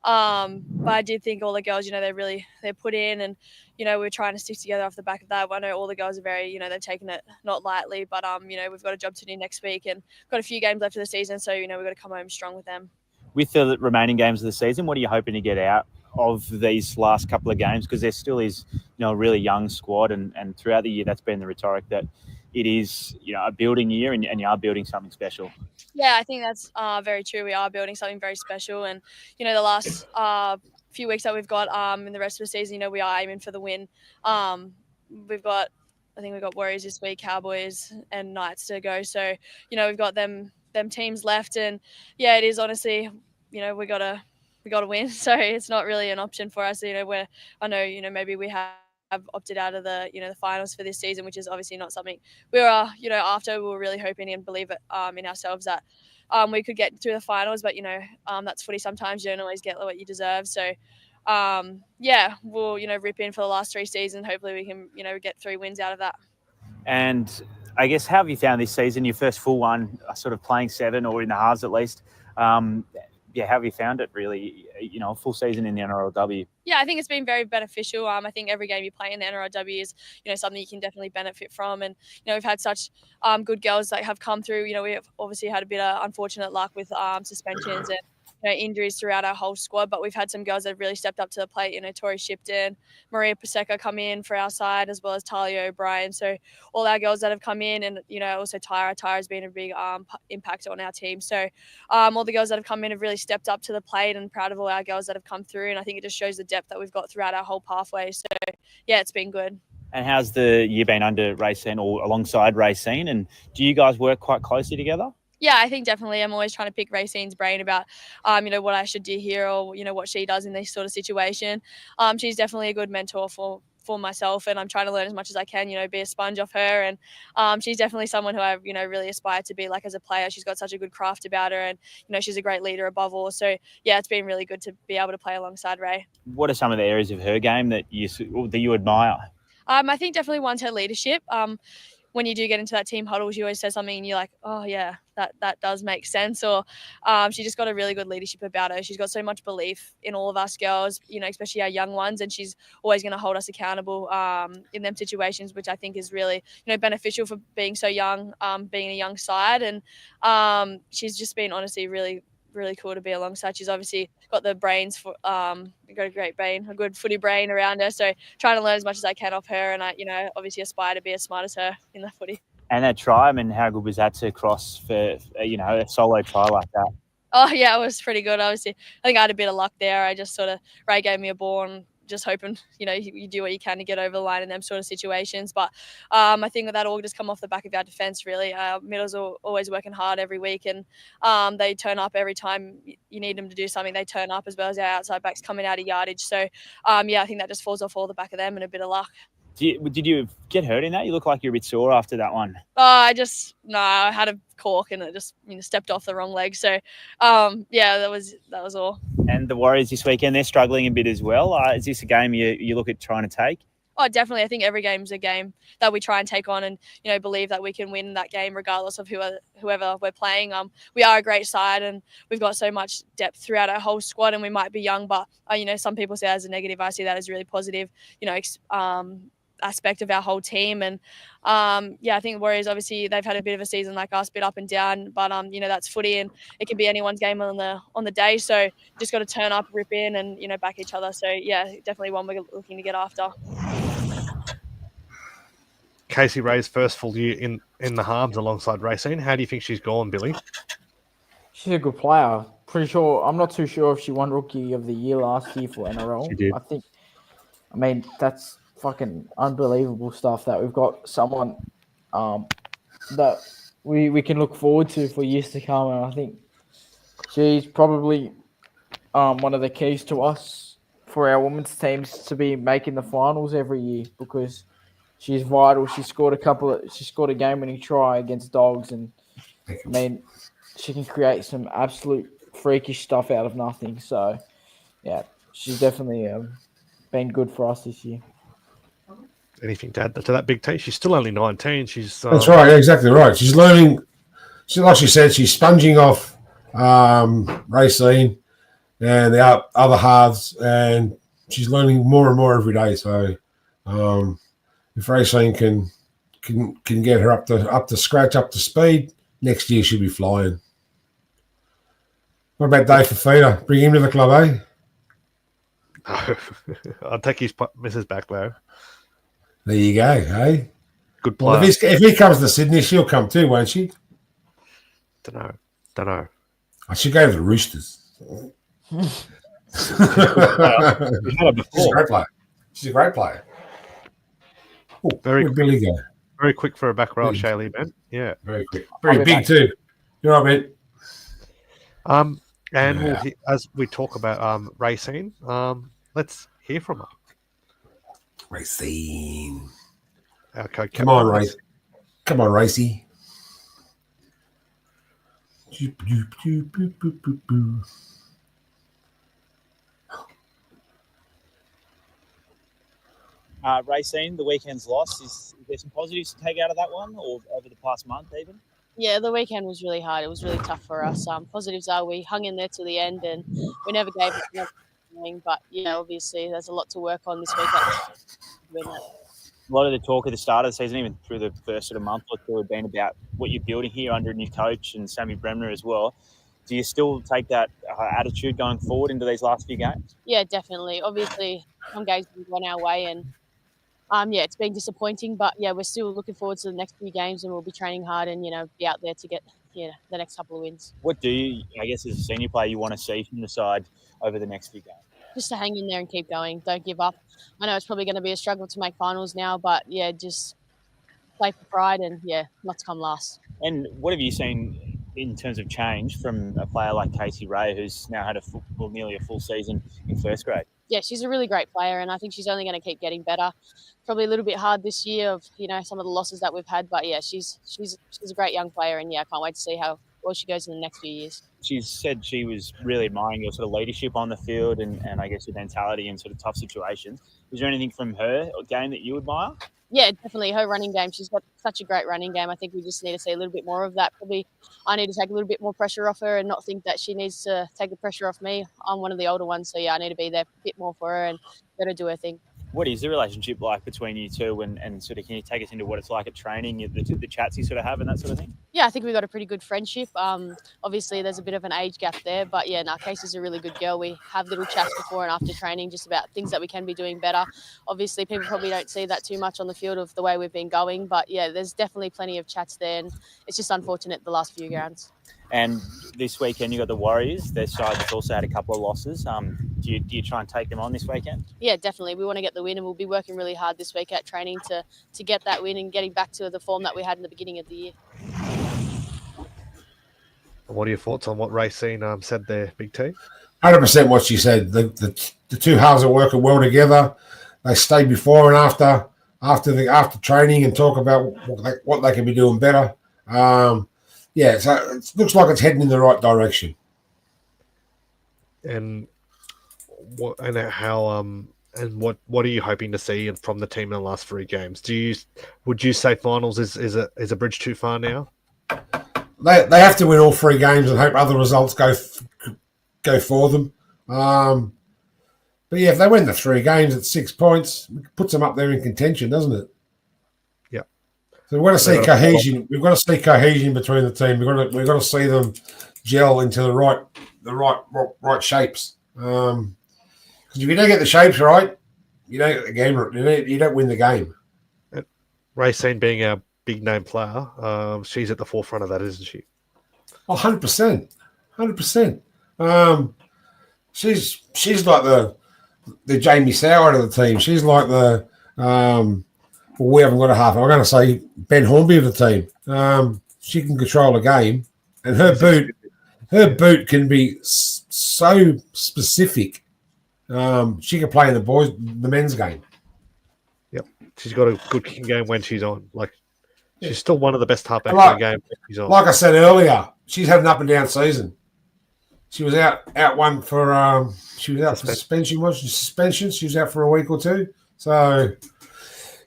But I did think all the girls, they put in, and we're trying to stick together off the back of that. I know all the girls are very, they've taken it not lightly, but we've got a job to do next week, and got a few games left of the season, so we've got to come home strong with them. With the remaining games of the season, what are you hoping to get out of these last couple of games? Because there still is, a really young squad, and throughout the year that's been the rhetoric that it is, a building year, and you are building something special. Yeah, I think that's very true. We are building something very special, and the last few weeks that we've got in the rest of the season, we are aiming for the win. I think we've got Warriors this week, Cowboys, and Knights to go. So we've got them teams left, and yeah, it is honestly, we gotta win. So it's not really an option for us. Where I know, maybe we have opted out of the the finals for this season, which is obviously not something we were after. We were really hoping and believe it in ourselves that we could get through the finals, but that's footy. Sometimes you don't always get what you deserve. So yeah, we'll rip in for the last 3 seasons. Hopefully we can get 3 wins out of that. And I guess, how have you found this season, your first full one, sort of playing 7 or in the halves at least? How have you found it, really, a full season in the NRLW? Yeah, I think it's been very beneficial. I think every game you play in the NRLW is, something you can definitely benefit from. And, we've had such good girls that have come through. We have obviously had a bit of unfortunate luck with suspensions and injuries throughout our whole squad, but we've had some girls that have really stepped up to the plate. Tori Shipton, Maria Paseka come in for our side, as well as Talia O'Brien. So all our girls that have come in, and also Tyra's been a big impact on our team. So all the girls that have come in have really stepped up to the plate, and proud of all our girls that have come through. And I think it just shows the depth that we've got throughout our whole pathway. So yeah, it's been good. And how's the year been under Racine, or alongside Racine? And do you guys work quite closely together? Yeah, I think definitely. I'm always trying to pick Racine's brain about, what I should do here, or, what she does in this sort of situation. She's definitely a good mentor for myself, and I'm trying to learn as much as I can, be a sponge off her. And she's definitely someone who I, really aspire to be like as a player. She's got such a good craft about her, and, she's a great leader above all. So, yeah, it's been really good to be able to play alongside Ray. What are some of the areas of her game that you admire? I think definitely one's her leadership. When you do get into that team huddle, she always says something and you're like, oh yeah, that does make sense. Or she just got a really good leadership about her. She's got so much belief in all of us girls, especially our young ones, and she's always going to hold us accountable in them situations, which I think is really, beneficial for being so young, being a young side. And she's just been honestly really cool to be alongside. She's obviously got the brains for got a great brain, a good footy brain around her. So trying to learn as much as I can off her, and I obviously aspire to be as smart as her in the footy. And that try, how good was that to cross for a solo try like that? Oh yeah, it was pretty good. Obviously, I think I had a bit of luck there. I just sort of Ray gave me a ball and just hoping, you do what you can to get over the line in them sort of situations. But I think that all just come off the back of our defence, really. Middles are always working hard every week, and they turn up every time you need them to do something. They turn up, as well as our outside backs coming out of yardage. So, I think that just falls off all the back of them and a bit of luck. Did you get hurt in that? You look like you're a bit sore after that one. I had a cork and it just stepped off the wrong leg. So, that was all. And the Warriors this weekend, they're struggling a bit as well. Is this a game you look at trying to take? Oh, definitely. I think every game's a game that we try and take on, and believe that we can win that game regardless of whoever we're playing. We are a great side, and we've got so much depth throughout our whole squad, and we might be young, but some people say that as a negative. I see that as really positive. Aspect of our whole team. And I think the Warriors, obviously they've had a bit of a season like us, bit up and down, but that's footy, and it can be anyone's game on the day. So just got to turn up, rip in, and back each other. So yeah, definitely one we're looking to get after. Casey Ray's first full year in the halves alongside Racine. How do you think she's gone, Billy? She's a good player. Pretty sure. I'm not too sure if she won Rookie of the Year last year for NRL. She did. That's fucking unbelievable stuff that we've got someone that we can look forward to for years to come. And I think she's probably one of the keys to us for our women's teams to be making the finals every year, because She's vital. She scored a game-winning try against Dogs, and I mean, she can create some absolute freakish stuff out of nothing. So, yeah, she's definitely been good for us this year. Anything to add to that, Big T? She's still only 19. She's That's right. Yeah, exactly right. She's learning. Like she said, she's sponging off Racine and the other halves, and she's learning more and more every day. So, if Racine can get her up to scratch, up to speed, next year she'll be flying. What about Dave Fafita? Bring him to the club, eh? I'll take his Mrs. back though. There you go, hey? Good player. Well, if he comes to Sydney, she'll come too, won't she? Don't know. I should go to the Roosters. She's a great player. She's a great player. Oh, Very where'd Billy go? Very quick for a back row, Shaylee, Ben. Yeah. Very quick. Very big too. You're right, Ben. And as we talk about Racine, let's hear from her. Racine. Okay, come on, Race. Come on, Racey. Racine, the weekend's loss. Is there some positives to take out of that one, or over the past month even? Yeah, the weekend was really hard. It was really tough for us. Positives are we hung in there till the end, and we never gave it enough. But obviously, there's a lot to work on this week. A lot of the talk at the start of the season, even through the first sort of month or two, had been about what you're building here under a new coach and Sammy Bremner as well. Do you still take that attitude going forward into these last few games? Yeah, definitely. Obviously, some games have gone our way, and it's been disappointing. But yeah, we're still looking forward to the next few games, and we'll be training hard and be out there to get the next couple of wins. What do you, I guess, as a senior player, you want to see from the side over the next few games? Just to hang in there and keep going. Don't give up. I know it's probably going to be a struggle to make finals now, but yeah, just play for pride and not to come last. And what have you seen in terms of change from a player like Casey Ray, who's now had nearly a full season in first grade? Yeah, she's a really great player, and I think she's only going to keep getting better. Probably a little bit hard this year of some of the losses that we've had, but yeah, she's a great young player, and I can't wait to see how well she goes in the next few years. She said she was really admiring your sort of leadership on the field and I guess your mentality in sort of tough situations. Is there anything from her game that you admire? Yeah, definitely. Her running game, she's got such a great running game. I think we just need to see a little bit more of that. Probably I need to take a little bit more pressure off her and not think that she needs to take the pressure off me. I'm one of the older ones, so I need to be there a bit more for her and let her do her thing. What is the relationship like between you two and sort of can you take us into what it's like at training, the chats you sort of have and that sort of thing? Yeah, I think we've got a pretty good friendship. Obviously, there's a bit of an age gap there, but Casey's a really good girl. We have little chats before and after training just about things that we can be doing better. Obviously, people probably don't see that too much on the field of the way we've been going, but there's definitely plenty of chats there, and it's just unfortunate the last few rounds. And this weekend, you got the Warriors. Their side has also had a couple of losses. Do you try and take them on this weekend? Yeah, definitely. We want to get the win, and we'll be working really hard this week at training to get that win and getting back to the form that we had in the beginning of the year. What are your thoughts on what Racine said there, Big T? 100% what she said. The two halves are working well together. They stay before and after training and talk about what they can be doing better. So it looks like it's heading in the right direction. And what are you hoping to see from the team in the last 3 games? Would you say finals is a bridge too far now? They have to win all 3 games and hope other results go for them. But if they win the 3 games at 6 points, it puts them up there in contention, doesn't it? Yeah. So we've got to see cohesion. We've got to see cohesion between the team. We've got to see them gel into the right shapes. Because if you don't get the shapes right, you don't get the game. You don't win the game. Racine being our big name player, she's at the forefront of that, isn't she? 100%. 100%. She's like the Jamie Soward of the team. She's like we haven't got a half. I'm going to say Ben Hornby of the team. She can control a game, and her boot can be so specific. She can play in the men's game. She's got a good kicking game when she's on. Like, she's still one of the best halfbacks Like- in the game when she's on. Like I said earlier, she's had an up and down season. She was out one for she was out for suspension. Was she suspension? She was out for a week or two. So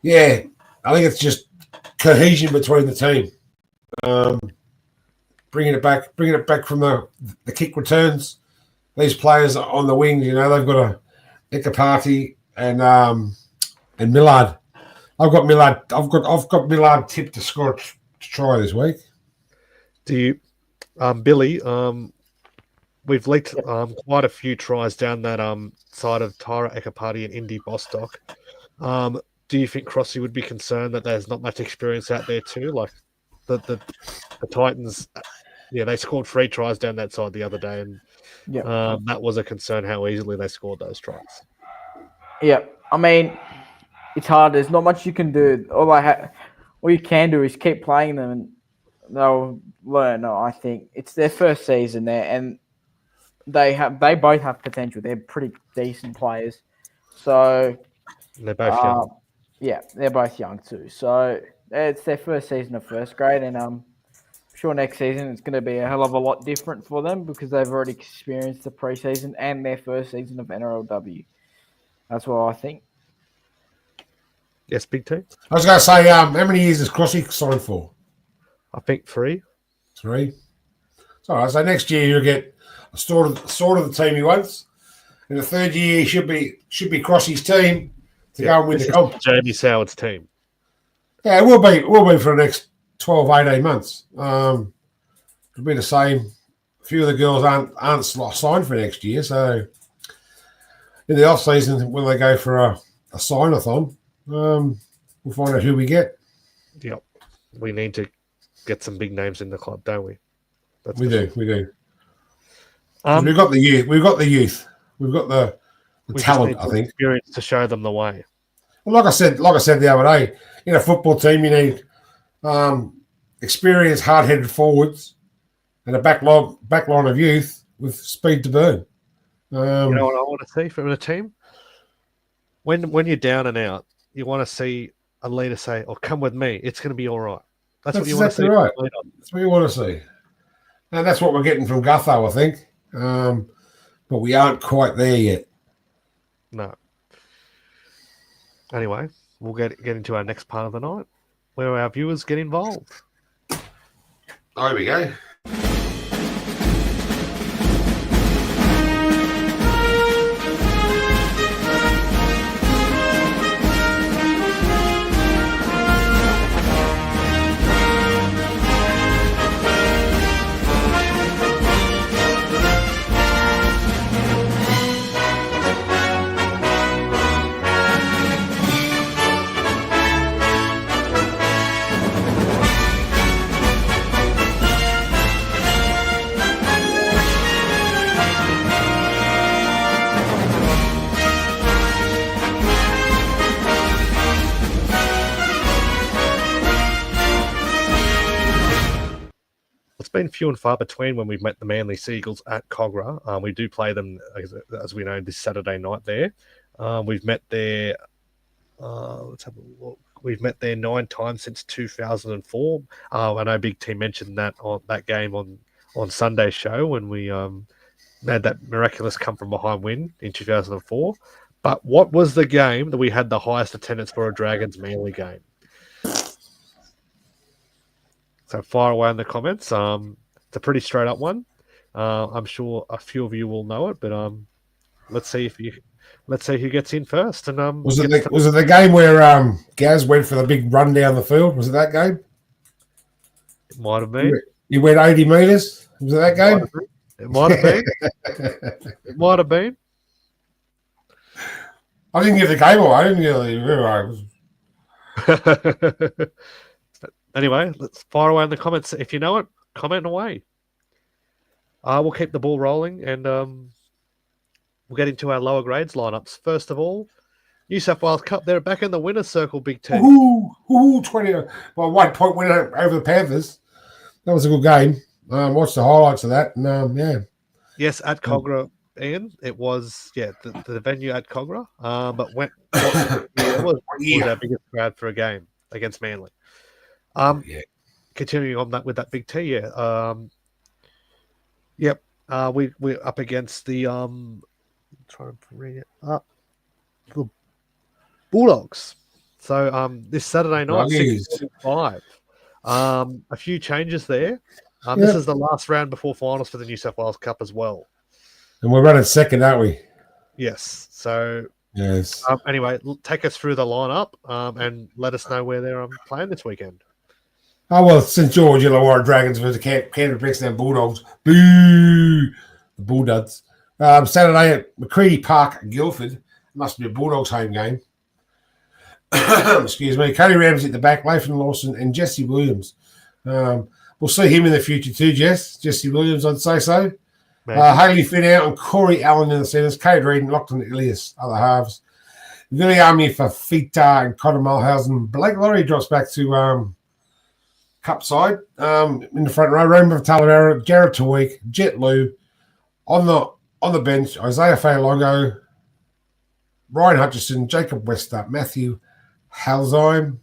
yeah, I think it's just cohesion between the team. Bringing it back from the kick returns. These players are on the wings, you know, they've got a Ekapati and Millard. I've got Millard tipped to score to try this week. Do you, Billy? We've leaked quite a few tries down that side of Tyra Ekapati and Indy Bostock. Do you think Crossy would be concerned that there's not much experience out there too? Like the Titans, yeah, they scored 3 tries down that side the other day, and that was a concern how easily they scored those tries. Yeah, I mean, it's hard. There's not much you can do. All you can do is keep playing them, and they'll learn. I think it's their first season there, and they both have potential. They're pretty decent players, so they're both young. Yeah, they're both young too. So it's their first season of first grade, and I'm sure next season it's going to be a hell of a lot different for them because they've already experienced the preseason and their first season of NRLW. That's what I think. Yes, Big T. I was going to say, how many years is Crossy signed for? I think 3. 3. So I say next year you'll get a sort of the team he wants. In the third year, he should be Crossy's team to go and win the comp. Jamie Soward's team. Yeah, it will be for the next 12, 18 months. It'll be the same. A few of the girls aren't signed for next year, so in the off season when they go for a sign-a-thon, we'll find out who we get. Yep, we need to get some big names in the club, don't we? We do. We've got the youth. We've got the talent. I think experience to show them the way. Well, like I said the other day, in a football team, you need experienced, hard-headed forwards and a back line of youth with speed to burn. You know what I want to see from a team? When you're down and out, you want to see a leader say, "Oh, come with me. It's going to be all right." That's what you want to see. Right. That's what you want to see. And that's what we're getting from Gutho, I think. But we aren't quite there yet. No. Anyway, we'll get into our next part of the night, where our viewers get involved. There we go. Been few and far between when we've met the Manly Sea Eagles at Kogarah. We do play them, as we know, this Saturday night there. We've met there, let's have a look. We've met there 9 times since 2004. I know Big T mentioned that on that game on Sunday's show when we had that miraculous come from behind win in 2004. But what was the game that we had the highest attendance for a Dragons Manly game? So fire away in the comments. It's a pretty straight up one. I'm sure a few of you will know it, but let's see who gets in first. And was it the game where Gaz went for the big run down the field? Was it that game? It might have been. You went 80 metres. Was it that game? It might have been. It might have been. I didn't give the game away. I didn't really. Anyway, let's fire away in the comments. If you know it, comment away. We'll keep the ball rolling and we'll get into our lower grades lineups. First of all, New South Wales Cup. They're back in the winner's circle, Big T. 20 by 1 point win over the Panthers. That was a good game. Watched the highlights of that. And, yeah. Yes, at Kogarah, Ian. It was, the venue at Kogarah. But was our biggest crowd for a game against Manly. Continuing on that with that big T, yep. We're up against the trying to bring it up, the Bulldogs. So this Saturday night, 6:45. A few changes there. This is the last round before finals for the New South Wales Cup as well. And we're running second, aren't we? Yes. So yes. Anyway, take us through the lineup and let us know where they're playing this weekend. Oh, well, St. George, Illawarra Dragons versus the Canterbury Bankstown Bulldogs. Boo! The Bulldogs. Saturday at Macready Park, Guildford. Must be a Bulldogs home game. Excuse me. Cody Ramsey at the back, Lathan Lawson and Jesse Williams. We'll see him in the future too, Jesse Williams, I'd say so. Haley Finn out and Corey Allen in the centres. Cade Reed and Lockton Ilias, other halves. Billy Army for Fita and Connor Mulhausen. Blake Laurie drops back to Cup side in the front row. Rainbow Talavera, Jared Taweek, Jet Lou. On the bench, Isaiah Failongo, Ryan Hutchison, Jacob Wester, Matthew Halzheim,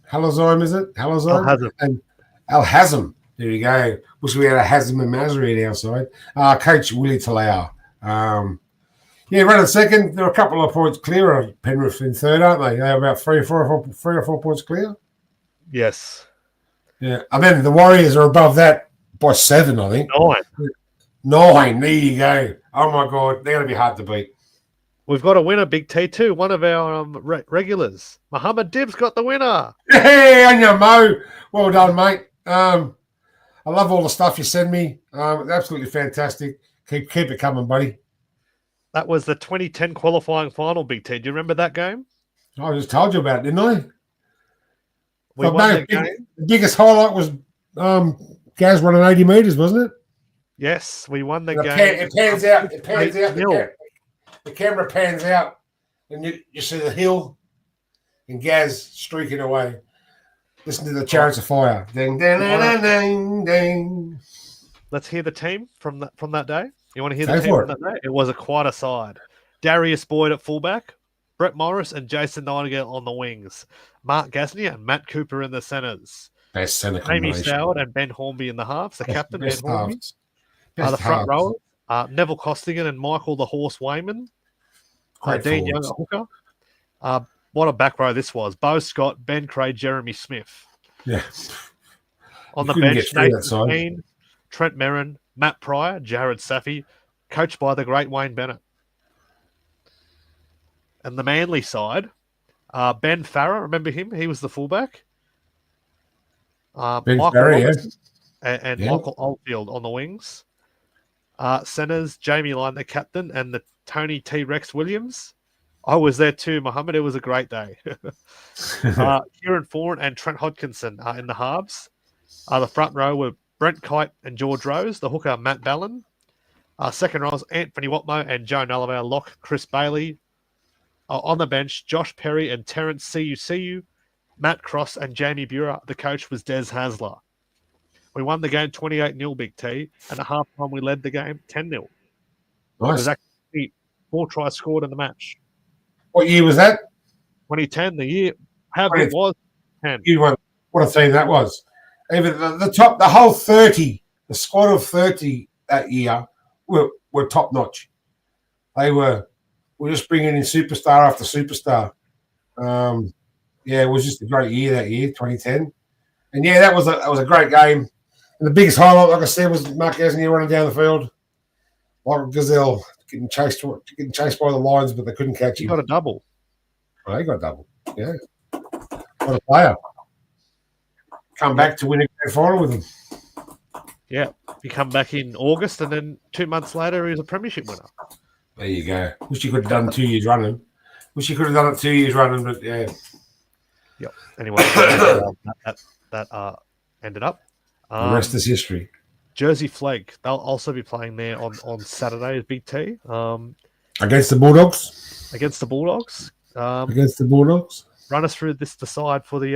is it? Halzheim? And Al Hazem. There you go. Wish we had a Hazem and Masri at our side. Coach Willie Talau. Running second. They're a couple of points clear of Penrith in third, aren't they? They're about three or four points clear. Yes. Yeah. I mean, the Warriors are above that by 7, I think. 9. There you go. Oh, my God. They're going to be hard to beat. We've got a winner, Big T, too. One of our regulars. Muhammad Dibs got the winner. Hey, I know, Mo. Well done, mate. I love all the stuff you send me. Absolutely fantastic. Keep it coming, buddy. That was the 2010 qualifying final, Big T. Do you remember that game? I just told you about it, didn't I? We won the game. The biggest highlight was Gaz running 80 metres, wasn't it? Yes, we won the game. It pans out. The camera pans out, and you see the hill and Gaz streaking away. Listen to the Chariots of Fire. Ding, ding, ding, ding, ding. Let's hear the team from that day. You want to hear the team from that day? It was quite a side. Darius Boyd at fullback, Brett Morris and Jason Nightingale on the wings, Mark Gasnier and Matt Cooper in the centres. Best centre Amy combination. Stoward and Ben Hornby in the halves. The captain, Ben Hornby. The front rowers, Neville Costigan and Michael the Horse Wayman. Dean Young at hooker. What a back row this was. Bo Scott, Ben Craig, Jeremy Smith. Yeah. On the bench, Nathan Keane, Trent Merrin, Matt Pryor, Jared Saffy, coached by the great Wayne Bennett. And the Manly side, Ben Farrer, remember him? He was the fullback. Michael Farrer, and Michael Oldfield on the wings. Centers, Jamie Lyon, the captain, and the Tony T. Rex Williams. I was there too, Mohammed. It was a great day. Kieran Foran and Trent Hodkinson in the halves. The front row were Brent Kite and George Rose. The hooker, Matt Ballin. Second rows, Anthony Watmo and Joe Nullavow. Lock, Chris Bailey. On the bench, Josh Perry and Terrence CUCU. Matt Cross and Jamie Burer. The coach was Des Hasler. We won the game 28-0, Big T, and at halftime we led the game 10-0. Nice. It was actually 4 tries scored in the match. What year was that? 2010, the year. However it was, 10. What a team that was. Even the whole 30, the squad of 30 that year were top notch. They were just bringing in superstar after superstar. It was just a great year that year, 2010. And that was a great game. And the biggest highlight, like I said, was Mark Gasnier running down the field like a gazelle, getting chased by the Lions, but they couldn't catch him. He got a double. Oh, he got a double. Yeah. What a player. Come back to win a grand final with him. Yeah. He come back in August, and then 2 months later, he was a premiership winner. There you go. Wish you could have done 2 years running. Wish you could have done it 2 years running, but yeah. Yep. Anyway, that ended up. The rest is history. Jersey Flegg. They'll also be playing there on Saturday as Big T. Against the Bulldogs? Against the Bulldogs. Against the Bulldogs? Run us through the side for the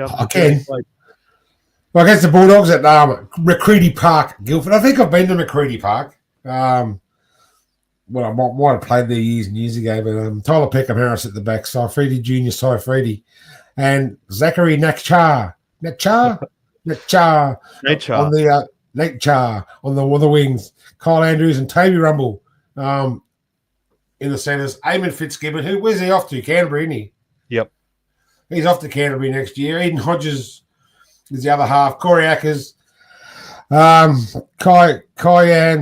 against the Bulldogs at Macready Park, Guildford. I think I've been to Macready Park. I might have played there years and years ago, but Tyler Peckham Harris at the back, Saifidi Junior Saifidi, and Zachary Nakchar on Nature. the Nakchar on the wings. Kyle Andrews and Toby Rumble in the centres. Eamon Fitzgibbon, where's he off to? Canterbury, isn't he? Yep. He's off to Canterbury next year. Eden Hodges is the other half. Corey Ackers, Kyan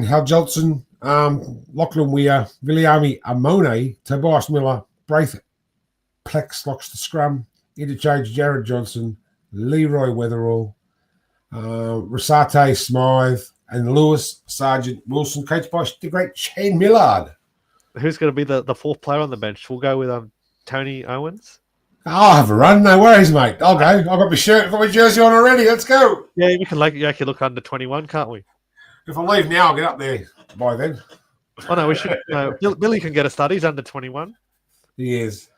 Haljolson, Lachlan Weir, Viliami Amone, Tobias Miller, Braith Plex locks the scrum. Interchange Jared Johnson, Leroy Weatherall, Rasate Smythe, and Lewis Sargent Wilson, coached by the great Shane Millard. Who's going to be the fourth player on the bench? We'll go with Tony Owens. I'll have a run. No worries, mate. I'll go. I've got my shirt, got my jersey on already. Let's go. Yeah, we can actually look under 21, can't we? If I leave now, I'll get up there by then. Oh no, we should. No, Billy can get a start. He's under 21. He is.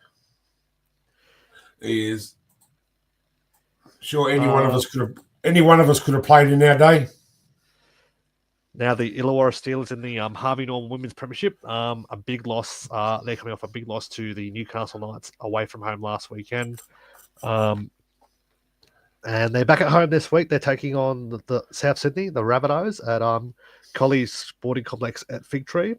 Sure, any one of us could have played in our day. Now the Illawarra Steelers in the Harvey Norman Women's Premiership. A big loss. They're coming off a big loss to the Newcastle Knights away from home last weekend. And they're back at home this week. They're taking on the South Sydney, the Rabbitohs, at Colley's Sporting Complex at Fig Tree.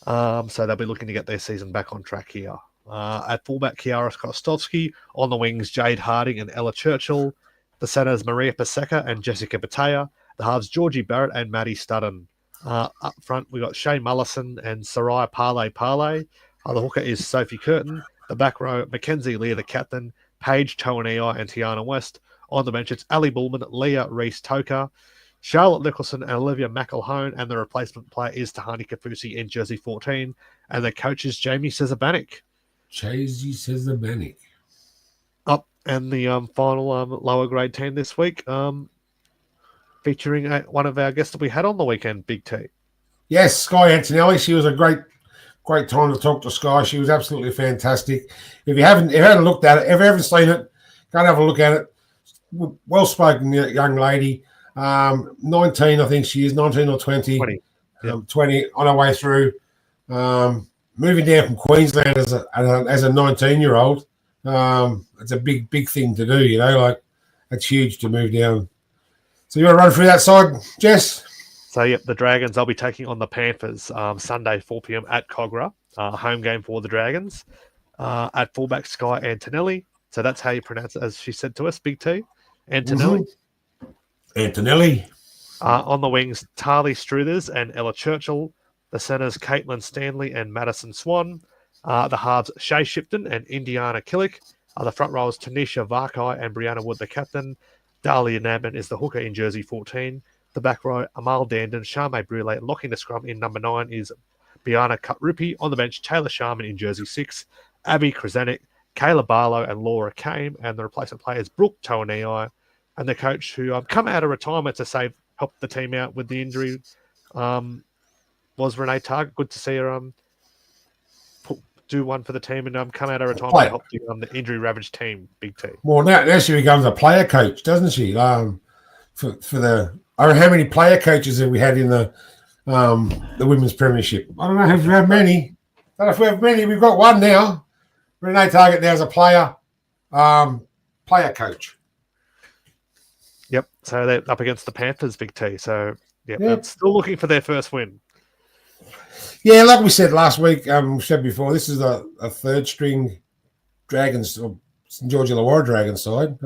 So they'll be looking to get their season back on track here. At fullback, Kiara Kostovsky. On the wings, Jade Harding and Ella Churchill. The centres, Maria Paseka and Jessica Bataya. The halves, Georgie Barrett and Maddie Studden. Up front, we got Shane Mullison and Soraya Pale. The hooker is Sophie Curtin. The back row, Mackenzie Leah, the captain. Paige Toanei and Tiana West. On the bench, it's Ali Bullman, Leah Reese-Toker, Charlotte Nicholson and Olivia McElhone. And the replacement player is Tahani Kafusi in jersey 14. And the coach is Jamie Cesabanik. Up and the final lower grade team this week, featuring one of our guests that we had on the weekend, Big T. Yes, Sky Antonelli. She was a great time to talk to Sky. She was absolutely fantastic. If you haven't looked at it, if you haven't seen it, go and have a look at it. Well spoken young lady. 19, I think she is 19 or 20. 20. Yep. 20 on her way through. Moving down from Queensland as a 19-year-old, it's a big thing to do. Like it's huge to move down. So you want to run through that side, Jess? So yep, the Dragons. I'll be taking on the Panthers Sunday 4 p.m. at Kogarah. Home game for the Dragons. At fullback, Sky Antonelli. So that's how you pronounce it, as she said to us, Big T. Antonelli. Mm-hmm. Antonelli. On the wings, Tarly Struthers and Ella Churchill. The centres, Caitlin Stanley and Madison Swan. The halves, Shay Shipton and Indiana Killick. The front rows, Tanisha Varkai and Brianna Wood, the captain. Dahlia Nabman is the hooker in jersey 14. The back row, Amal Dandon, Charmaine Brule. Locking the scrum in number 9 is Biana Kutrupi. On the bench, Taylor Sharman in jersey 6. Abby Krasanik, Kayla Barlow and Laura Kame. And the replacement players, Brooke Toanei. And the coach who come out of retirement to help the team out with the injury was Renee Target. Good to see her do one for the team and come out of retirement to help the injury-ravaged team, Big T. Well, now she becomes a player coach, doesn't she? For the I don't know how many player coaches have we had in the women's premiership. I don't know if we have many. I don't know if we have many. We've got one now. Renee Target now as a player coach. Yep. So they're up against the Panthers, Big T. So yep. Still looking for their first win. Yeah, like we said last week, we said before, this is a third string Dragons or St George Illawarra Dragons side.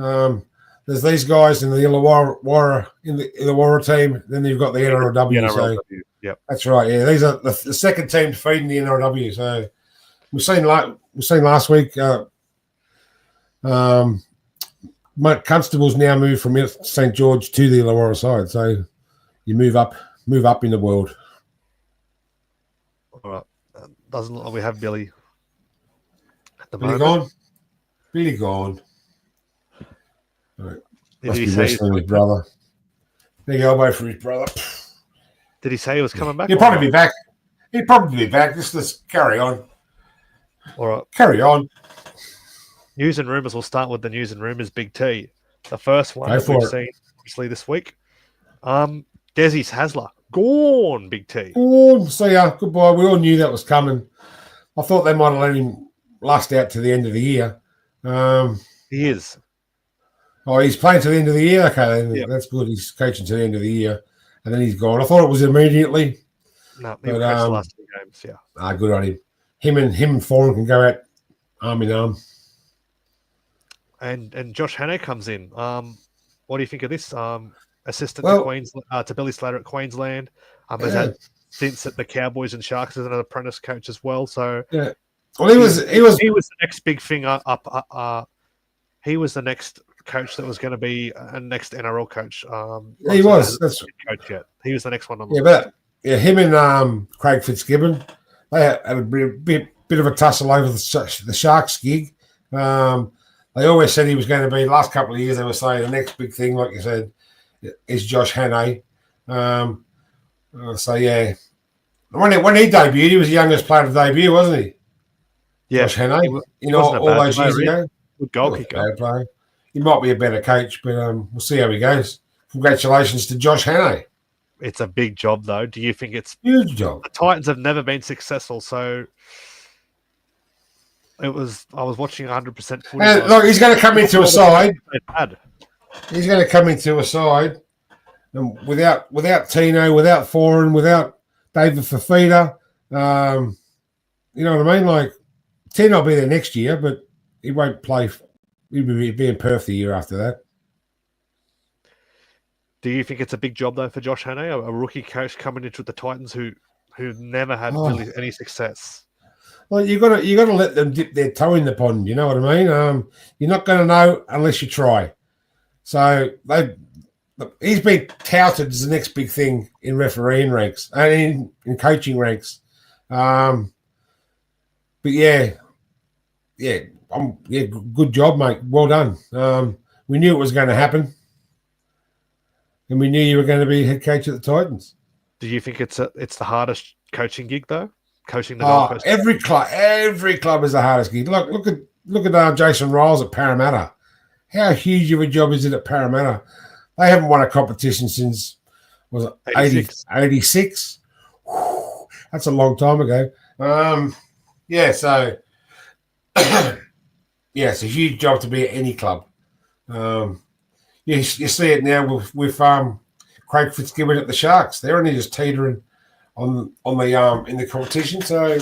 There's these guys in the Illawarra team. Then you've got the NRLW. So yep, that's right. Yeah, these are the second team to feed in the NRLW. So we've seen last week. Constables now move from St George to the Illawarra side. So you move up in the world. All right. Doesn't look like we have Billy at the Billy moment. Billy gone. All right. Did he be say wrestling his brother. Big elbow for his brother. Did he say he was coming back? He'll probably be back. He'll probably be back. Let's carry on. All right. Carry on. News and rumours. We'll start with the news and rumours, Big T. The first one that we've seen, obviously, this week. Desi's Hasler. Gone, Big T. Oh, see ya. Goodbye. We all knew that was coming. I thought they might have let him last out to the end of the year. He is. Oh, he's playing to the end of the year. Okay, then Yep. that's good. He's coaching to the end of the year, and then he's gone. I thought it was immediately. No, he But, coached the last 2 games. Yeah. Good on him. Him and Foran can go out arm in arm. And Josh Hannay comes in. What do you think of this? Assistant Well- to Queensland, to Billy Slater at Queensland. Has Yeah. had stints at the Cowboys and Sharks as an apprentice coach as well. So Yeah. Well, he was the next big thing up. He was the next coach that was going to be a next NRL coach. He was. That's coach yet. He was the next one on the yeah, list. but him and Craig Fitzgibbon, they had a bit of a tussle over the Sharks gig. They always said he was going to be. Last couple of years, they were saying the next big thing, like you said, is Josh Hannay. So yeah, when he debuted, he was the youngest player to debut, wasn't he? Yeah, Josh Hannay. he wasn't a All bad those player, years really. ago. Good Not a goalkeeper. bad player. He might be a better coach, but we'll see how he goes. Congratulations to Josh Hannay. It's a big job, though. Do you think it's Huge job. the Titans have never been successful? So I was watching 100% footy. And look, he's going to come into a side. they've had. He's going to come into a side, and without Tino, without Foran, without David Fafita. You know what I mean? Like Tino will be there next year, but he won't play. He'll be in Perth the year after that. Do you think it's a big job though for Josh Hannay, a rookie coach coming into the Titans who never had really any success? Well, you got to let them dip their toe in the pond. You know what I mean? You're not going to know unless you try. So he's been touted as the next big thing in refereeing ranks and in coaching ranks. But yeah, good job, mate. Well done. We knew it was going to happen, and we knew you were going to be head coach at the Titans. Do you think it's the hardest coaching gig though? Coaching the Gold Coast? Every club is the hardest gig. Look at Jason Riles at Parramatta. How huge of a job is it at Parramatta? They haven't won a competition since, was it 86? That's a long time ago. So it's a huge job to be at any club. You see it now with Craig Fitzgibbon at the Sharks. They're only just teetering on the in the competition. So,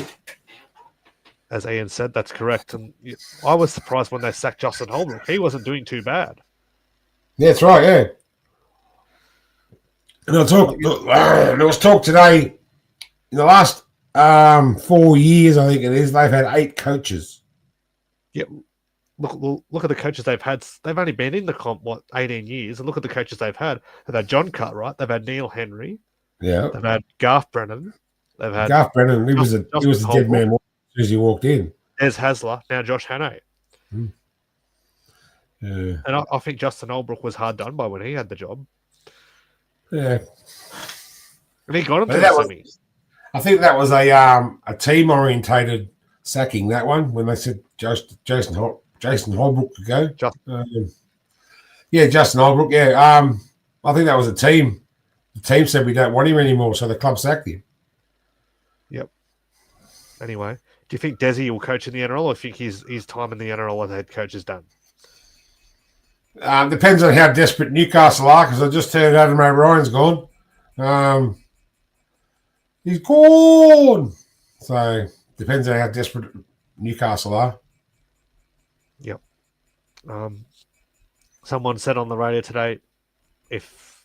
as Ian said, that's correct. And I was surprised when they sacked Justin Holbrook. He wasn't doing too bad. Yeah, that's right. Yeah, and there was talk today. In the last 4 years, I think it is, they've had 8 coaches. Yeah. Look at the coaches they've had. They've only been in the comp 18 years, and look at the coaches they've had. They've had John Cartwright. They've had Neil Henry. Yeah, they've had Garth Brennan. They've had Garth Brennan. He was a dead man as soon as he walked in. Des Hasler. Now Josh Hannay. Yeah. And I think Justin Holbrook was hard done by when he had the job. Yeah, and he got him to the semis. I think that was a team orientated sacking. That one when they said Jason Holbrook could go. Justin Holbrook. Yeah, I think that was a team. The team said we don't want him anymore, so the club sacked him. Yep. Anyway, do you think Desi will coach in the NRL, or think his time in the NRL as head coach is done? Depends on how desperate Newcastle are, because I just heard Adam O'Brien's gone. He's gone. So depends on how desperate Newcastle are. Yep. Someone said on the radio today, if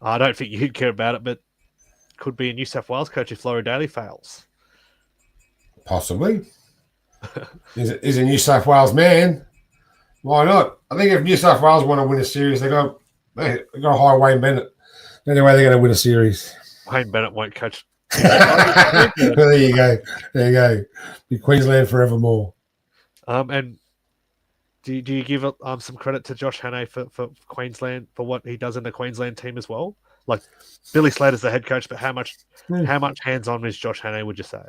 I don't think you'd care about it, but could be a New South Wales coach if Laurie Daly fails. Possibly. He's a New South Wales man. Why not? I think if New South Wales want to win a series, they got to hire Wayne Bennett. Anyway, they're going to win a series. Wayne Bennett won't coach. There you go. Be Queensland forevermore. And do you give some credit to Josh Hannay for Queensland for what he does in the Queensland team as well? Like Billy Slater's the head coach, but how much hands-on is Josh Hannay, would you say?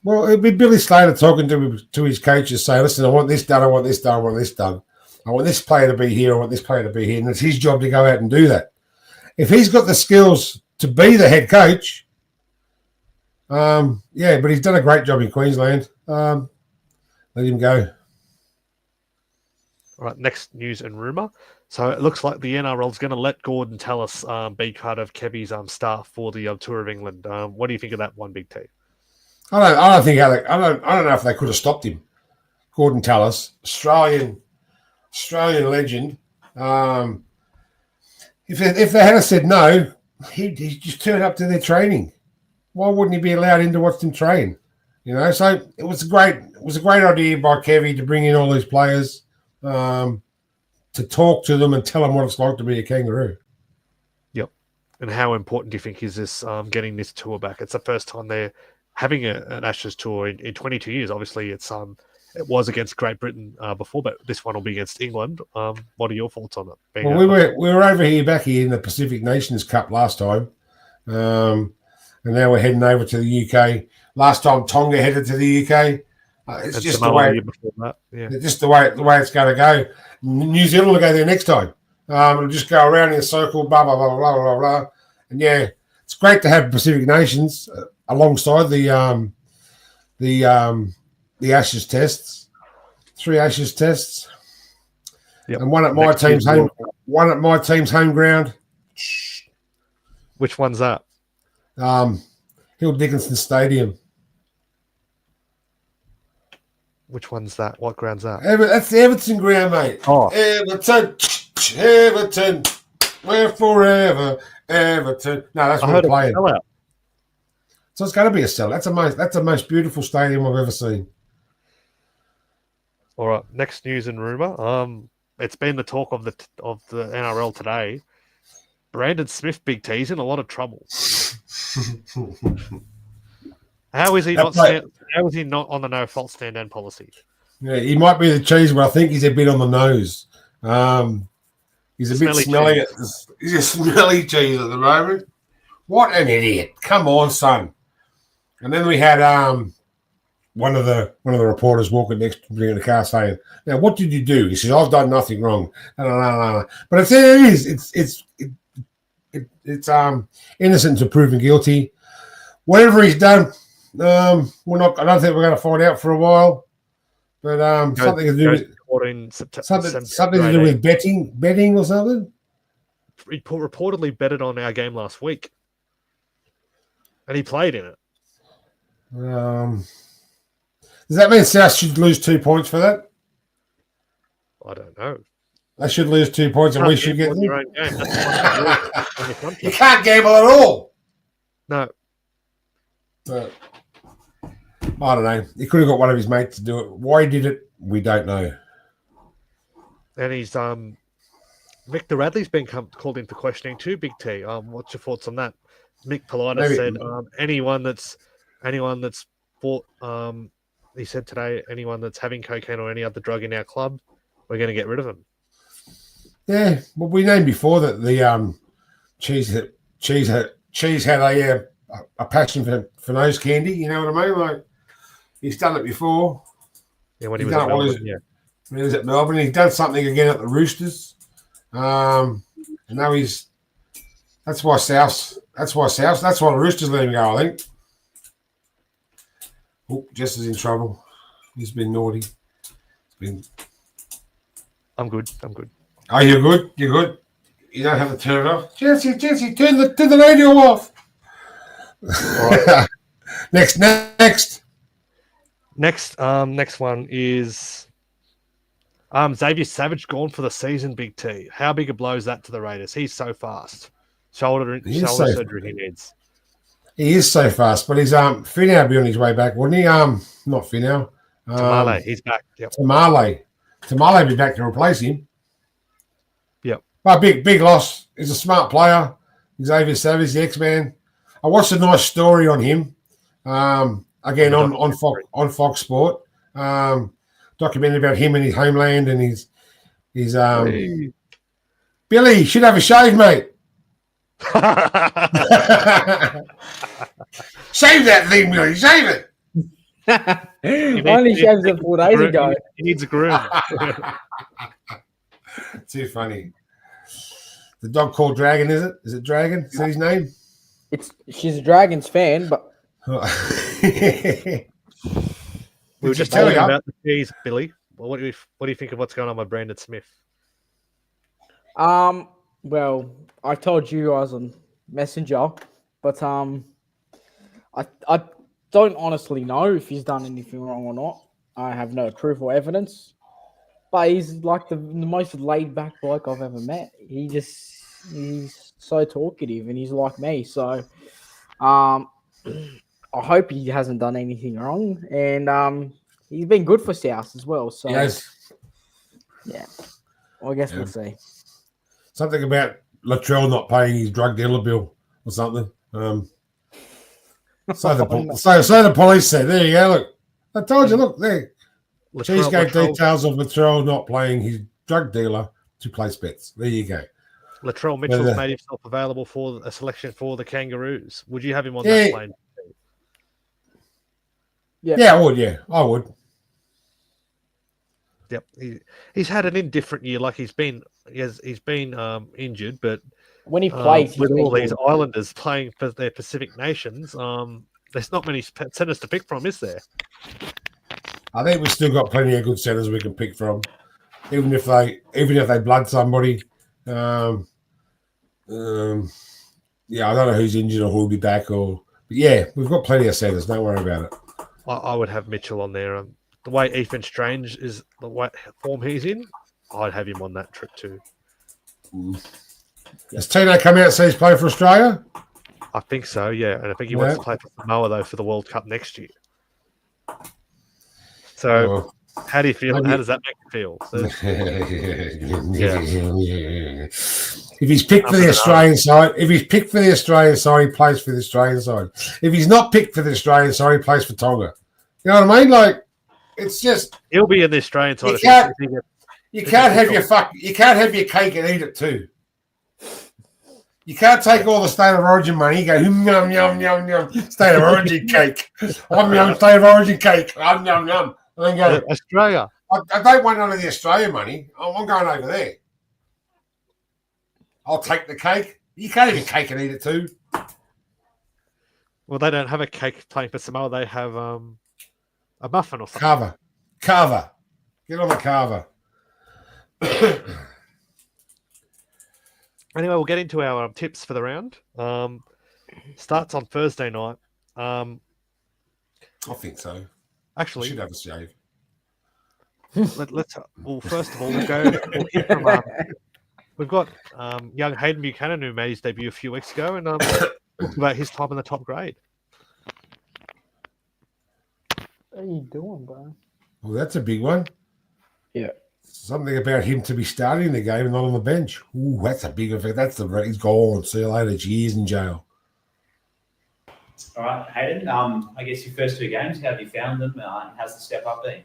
Well, it'd be Billy Slater talking to his coaches, saying, "Listen, I want this done. I want this done. I want this done. I want this player to be here. I want this player to be here." And it's his job to go out and do that. If he's got the skills to be the head coach, but he's done a great job in Queensland. Let him go. All right, next news and rumour. So it looks like the NRL is going to let Gordon Tallis be part of Kevy's staff for the Tour of England. What do you think of that one, Big T? I don't think how they, I don't know if they could have stopped him. Gordon Tallis, Australian legend. If they had said no, he just turned up to their training. Why wouldn't he be allowed in to watch them train? You know, so it was a great idea by Kevy to bring in all these players, to talk to them and tell them what it's like to be a kangaroo. Yep. And how important do you think is this getting this tour back? It's the first time they're having an Ashes tour in 22 years. Obviously, it was against Great Britain before, but this one will be against England. What are your thoughts on it? Well, we were over back here in the Pacific Nations Cup last time, and now we're heading over to the UK. Last time Tonga headed to the UK. It's just the way. Before that. Yeah. Just the way it's going to go. New Zealand will go there next time. It'll just go around in a circle, blah blah blah blah blah blah. And yeah, it's great to have Pacific Nations alongside the Ashes tests, 3 Ashes tests, yep. And one at my team's home ground. Which one's that? Hill Dickinson Stadium. Which one's that? What ground's that? That's the Everton ground, mate. Oh, Everton, we're forever Everton. No, that's what we're playing. So it's going to be a sellout. That's the most beautiful stadium I've ever seen. All right, next news and rumor. It's been the talk of the NRL today. Brandon Smith, Big T's in a lot of trouble. How is he not on the no fault stand down policy? Yeah, he might be the cheese, but I think he's a bit on the nose. He's a bit smelly. He's a smelly cheese at the moment. What an idiot! Come on, son. And then we had one of the reporters walking next to me in the car saying, "Now, what did you do?" He says, "I've done nothing wrong." No. But it's innocent to proven guilty. Whatever he's done, I don't think we're going to find out for a while. But something to do with betting or something. He reportedly betted on our game last week, and he played in it. Does that mean South should lose 2 points for that? I don't know. They should lose 2 points, and we should get them. Your own game. You can't gamble at all. No. But, I don't know. He could have got one of his mates to do it. Why he did it, we don't know. And he's Victor Radley's been called in for questioning too. Big T. What's your thoughts on that? Mick Politis said anyone that's bought. He said today anyone that's having cocaine or any other drug in our club, we're going to get rid of them. Yeah, well, we named before that the cheese had a passion for nose candy. You know what I mean? Like he's done it before. Yeah, when he was at Melbourne. When he was at Melbourne, he's done something again at the Roosters. And now that's why the Roosters let him go, I think. Oh, Jess is in trouble. He's been naughty. I'm good. Oh, you're good? You're good? You don't have to turn it off? Jesse, turn the radio off. All right. Next one is Xavier Savage gone for the season, Big T. How big a blow is that to the Raiders? He's so fast. Shoulder surgery he needs. He is so fast, but he's Finau be on his way back, wouldn't he? Not Finau. Tamale, he's back. Yep. Tamale be back to replace him. Yep. But big loss. He's a smart player. Xavier Savage, the X-Man. I watched a nice story on him. Again on Fox Sport. Documentary about him and his homeland and his Billy, you should have a shave, mate. Shave that thing, Billy. Shave it. Only shaved it 4 days ago. He needs a groom. Too funny. The dog called Dragon, is it? Is it Dragon? Is that his name? She's a Dragons fan, but we were just telling you about the cheese, Billy. what do you think of what's going on with Brandon Smith? Well, I told you guys on Messenger, but I don't honestly know if he's done anything wrong or not. I have no proof or evidence. But he's like the most laid back bloke I've ever met. He's so talkative and he's like me. So I hope he hasn't done anything wrong. And he's been good for South as well. So Yes. yeah. Well, I guess we'll see. Something about Latrell not paying his drug dealer bill or something. So the police said, there you go, look. I told you, look, there. Cheese gave details of Latrell not paying his drug dealer to place bets. There you go. Latrell Mitchell's made himself available for a selection for the Kangaroos. Would you have him on that plane? Yeah, I would. Yeah, I would. Yep, he's had an indifferent year. Like he's been injured, but when he plays, with all these Islanders playing for their Pacific nations, there's not many centers to pick from, is there? I think we've still got plenty of good centers we can pick from, even if they blood somebody. Yeah, I don't know who's injured or who'll be back, but yeah, we've got plenty of centers. Don't worry about it. I would have Mitchell on there. The way Ethan Strange is, the way form he's in, I'd have him on that trip too. Has Tino come out and said he's playing for Australia? I think so, yeah. And I think he wants to play for Samoa, though, for the World Cup next year. So, how do you feel? How does that make you feel? If he's picked for the Australian side, he plays for the Australian side. If he's not picked for the Australian side, he plays for Tonga. You know what I mean? Like, it's just he'll be in the Australian side. You can't have your cake and eat it too. You can't take all the state of origin money. You go yum yum yum yum state of origin cake. Yum state of origin cake. Yum yum. And then go Australia. I don't want none of the Australian money. I'm going over there. I'll take the cake. You can't have your cake and eat it too. Well, they don't have a cake playing for Samoa. They have a muffin or something. Carver. Get on the carver. Anyway, we'll get into our tips for the round. Starts on Thursday night. I think so. Actually, we should have a shave. Let's. Well, first of all, we'll keep from. We've got young Hayden Buchanan who made his debut a few weeks ago, and talk about his time in the top grade. What are you doing, bro? Well, that's a big one. Yeah. Something about him to be starting the game and not on the bench. Ooh, that's a big effect. He's gone. See you later. Years in jail. All right, Hayden. I guess your first two games, how have you found them? How's the step up been?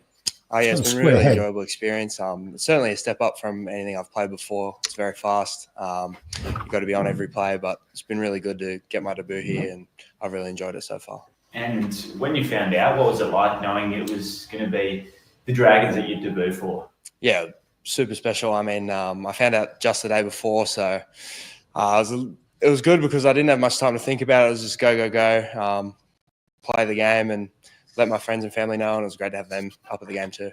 Oh, yeah, it's been a really enjoyable experience. It's certainly a step up from anything I've played before. It's very fast. You've got to be on every play, but it's been really good to get my debut here, and I've really enjoyed it so far. And when you found out, what was it like knowing it was going to be the Dragons that you'd debut for? Yeah, super special. I mean, I found out just the day before, so it was good because I didn't have much time to think about it. It was just go, play the game and let my friends and family know, and it was great to have them up at the game too.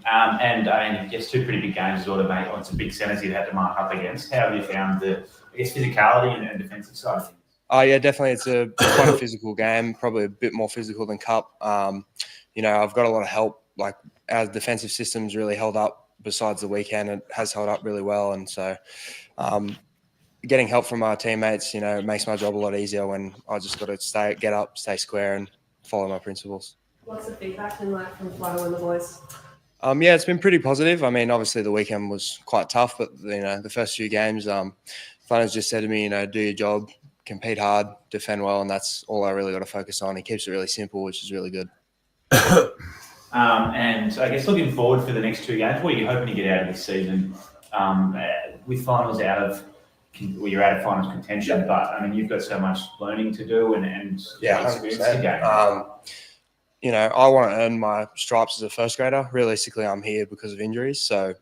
And I mean, just two pretty big games as well to make on some big centres you had to mark up against. How have you found the, physicality and defensive side of things? Oh, yeah, definitely. It's quite a physical game, probably a bit more physical than Cup. I've got a lot of help. Like, our defensive system's really held up besides the weekend. It has held up really well. And so getting help from our teammates, it makes my job a lot easier when I just got to get up, stay square and follow my principles. What's the feedback been like from Flegg and the boys? Yeah, it's been pretty positive. I mean, obviously the weekend was quite tough, but, the first few games, Flanner's just said to me, do your job, compete hard, defend well, and that's all I really got to focus on. He keeps it really simple, which is really good. And I guess looking forward for the next two games, what are you hoping to get out of this season? With finals you're out of finals contention, but I mean, you've got so much learning to do and experience to gain. I want to earn my stripes as a first grader. Realistically, I'm here because of injuries, so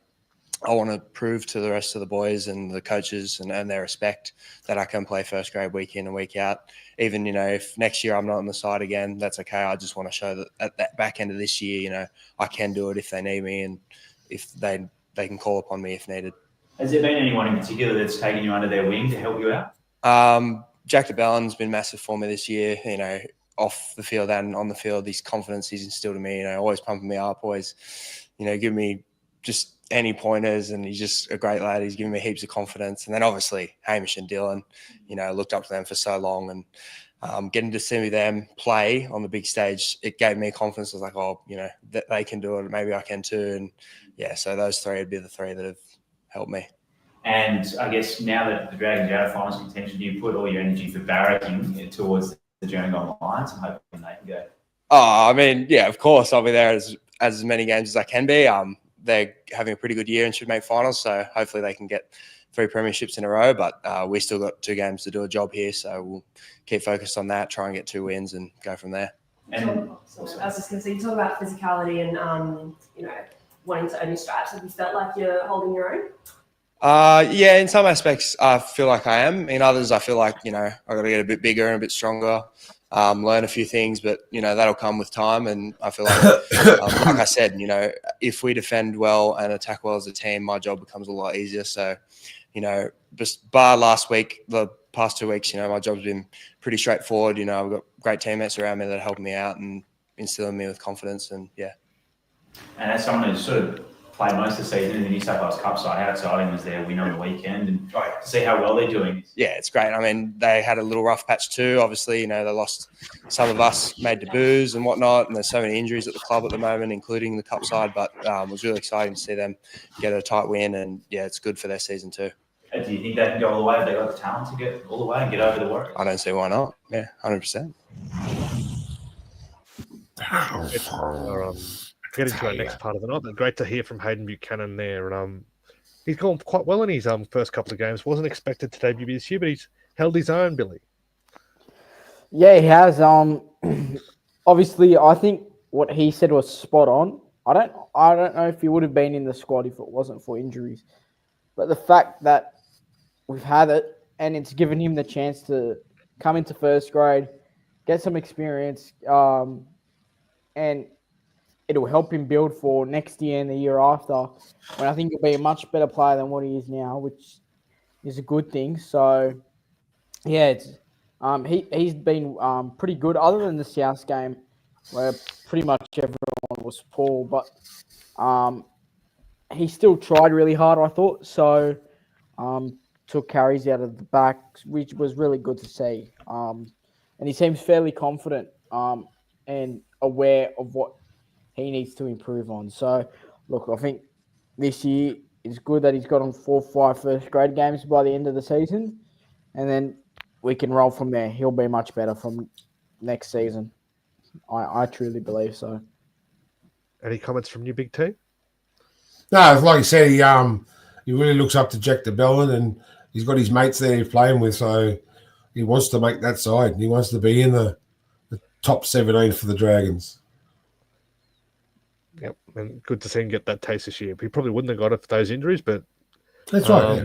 I want to prove to the rest of the boys and the coaches and their respect that I can play first grade week in and week out. Even, if next year I'm not on the side again, that's okay. I just want to show that at that back end of this year, I can do it if they need me and if they can call upon me if needed. Has there been anyone in particular that's taken you under their wing to help you out? Jack DeBellin's been massive for me this year, off the field and on the field. His confidence he's instilled in me, always pumping me up, always, giving me just any pointers, and he's just a great lad. He's given me heaps of confidence. And then obviously Hamish and Dylan, looked up to them for so long, and getting to see them play on the big stage, it gave me confidence. I was like, that they can do it, maybe I can too. And yeah, so those three would be the three that have helped me. And I guess now that the Dragons are out of finals contention, do you put all your energy for barracking towards the Jernong Lions and hoping they can go? Oh, I mean, yeah, of course I'll be there as many games as I can be. They're having a pretty good year and should make finals, so hopefully they can get 3 premierships in a row. But we still got 2 games to do a job here, so we'll keep focused on that, try and get 2 wins and go from there. And I was just going to say, you talk about physicality and wanting to earn your stripes. Have you felt like you're holding your own? Yeah, in some aspects I feel like I am. In others I feel like I got to get a bit bigger and a bit stronger. Learn a few things, but that'll come with time. And I feel like, like I said, if we defend well and attack well as a team, my job becomes a lot easier. So, just bar last week, the past 2 weeks, my job's been pretty straightforward. I've got great teammates around me that help me out and instilling me with confidence. And yeah. And as someone who's sort of played most of the season in the New South Wales Cup side, how exciting was their win on the weekend, and to see how well they're doing? Yeah, it's great. I mean, they had a little rough patch too. Obviously, they lost some of us, made debuts and whatnot, and there's so many injuries at the club at the moment, including the Cup side. But it was really exciting to see them get a tight win, and yeah, it's good for their season too. Do you think they can go all the way? Have they got the talent to get all the way and get over the Warriors? I don't see why not. Yeah, 100%. Getting to our next part of the night, but great to hear from Hayden Buchanan there. And he's gone quite well in his first couple of games. Wasn't expected to debut this year, but he's held his own, Billy. Yeah, he has. Obviously, I think what he said was spot on. I don't know if he would have been in the squad if it wasn't for injuries, but the fact that we've had it and it's given him the chance to come into first grade, get some experience, and it'll help him build for next year and the year after, when I think he'll be a much better player than what he is now, which is a good thing. So, yeah, it's he's been pretty good, other than the South game, where pretty much everyone was poor. But he still tried really hard, I thought. So, took carries out of the back, which was really good to see. And he seems fairly confident and aware of what he needs to improve on. So, look, I think this year it's good that he's got on 4 or 5 first grade games by the end of the season, and then we can roll from there. He'll be much better from next season. I truly believe so. Any comments from you, Big T? No, like you said, he really looks up to Jack DeBellin, and he's got his mates there he's playing with, so he wants to make that side. He wants to be in the top 17 for the Dragons. Yep, and good to see him get that taste this year. He probably wouldn't have got it for those injuries, but that's right. Yeah.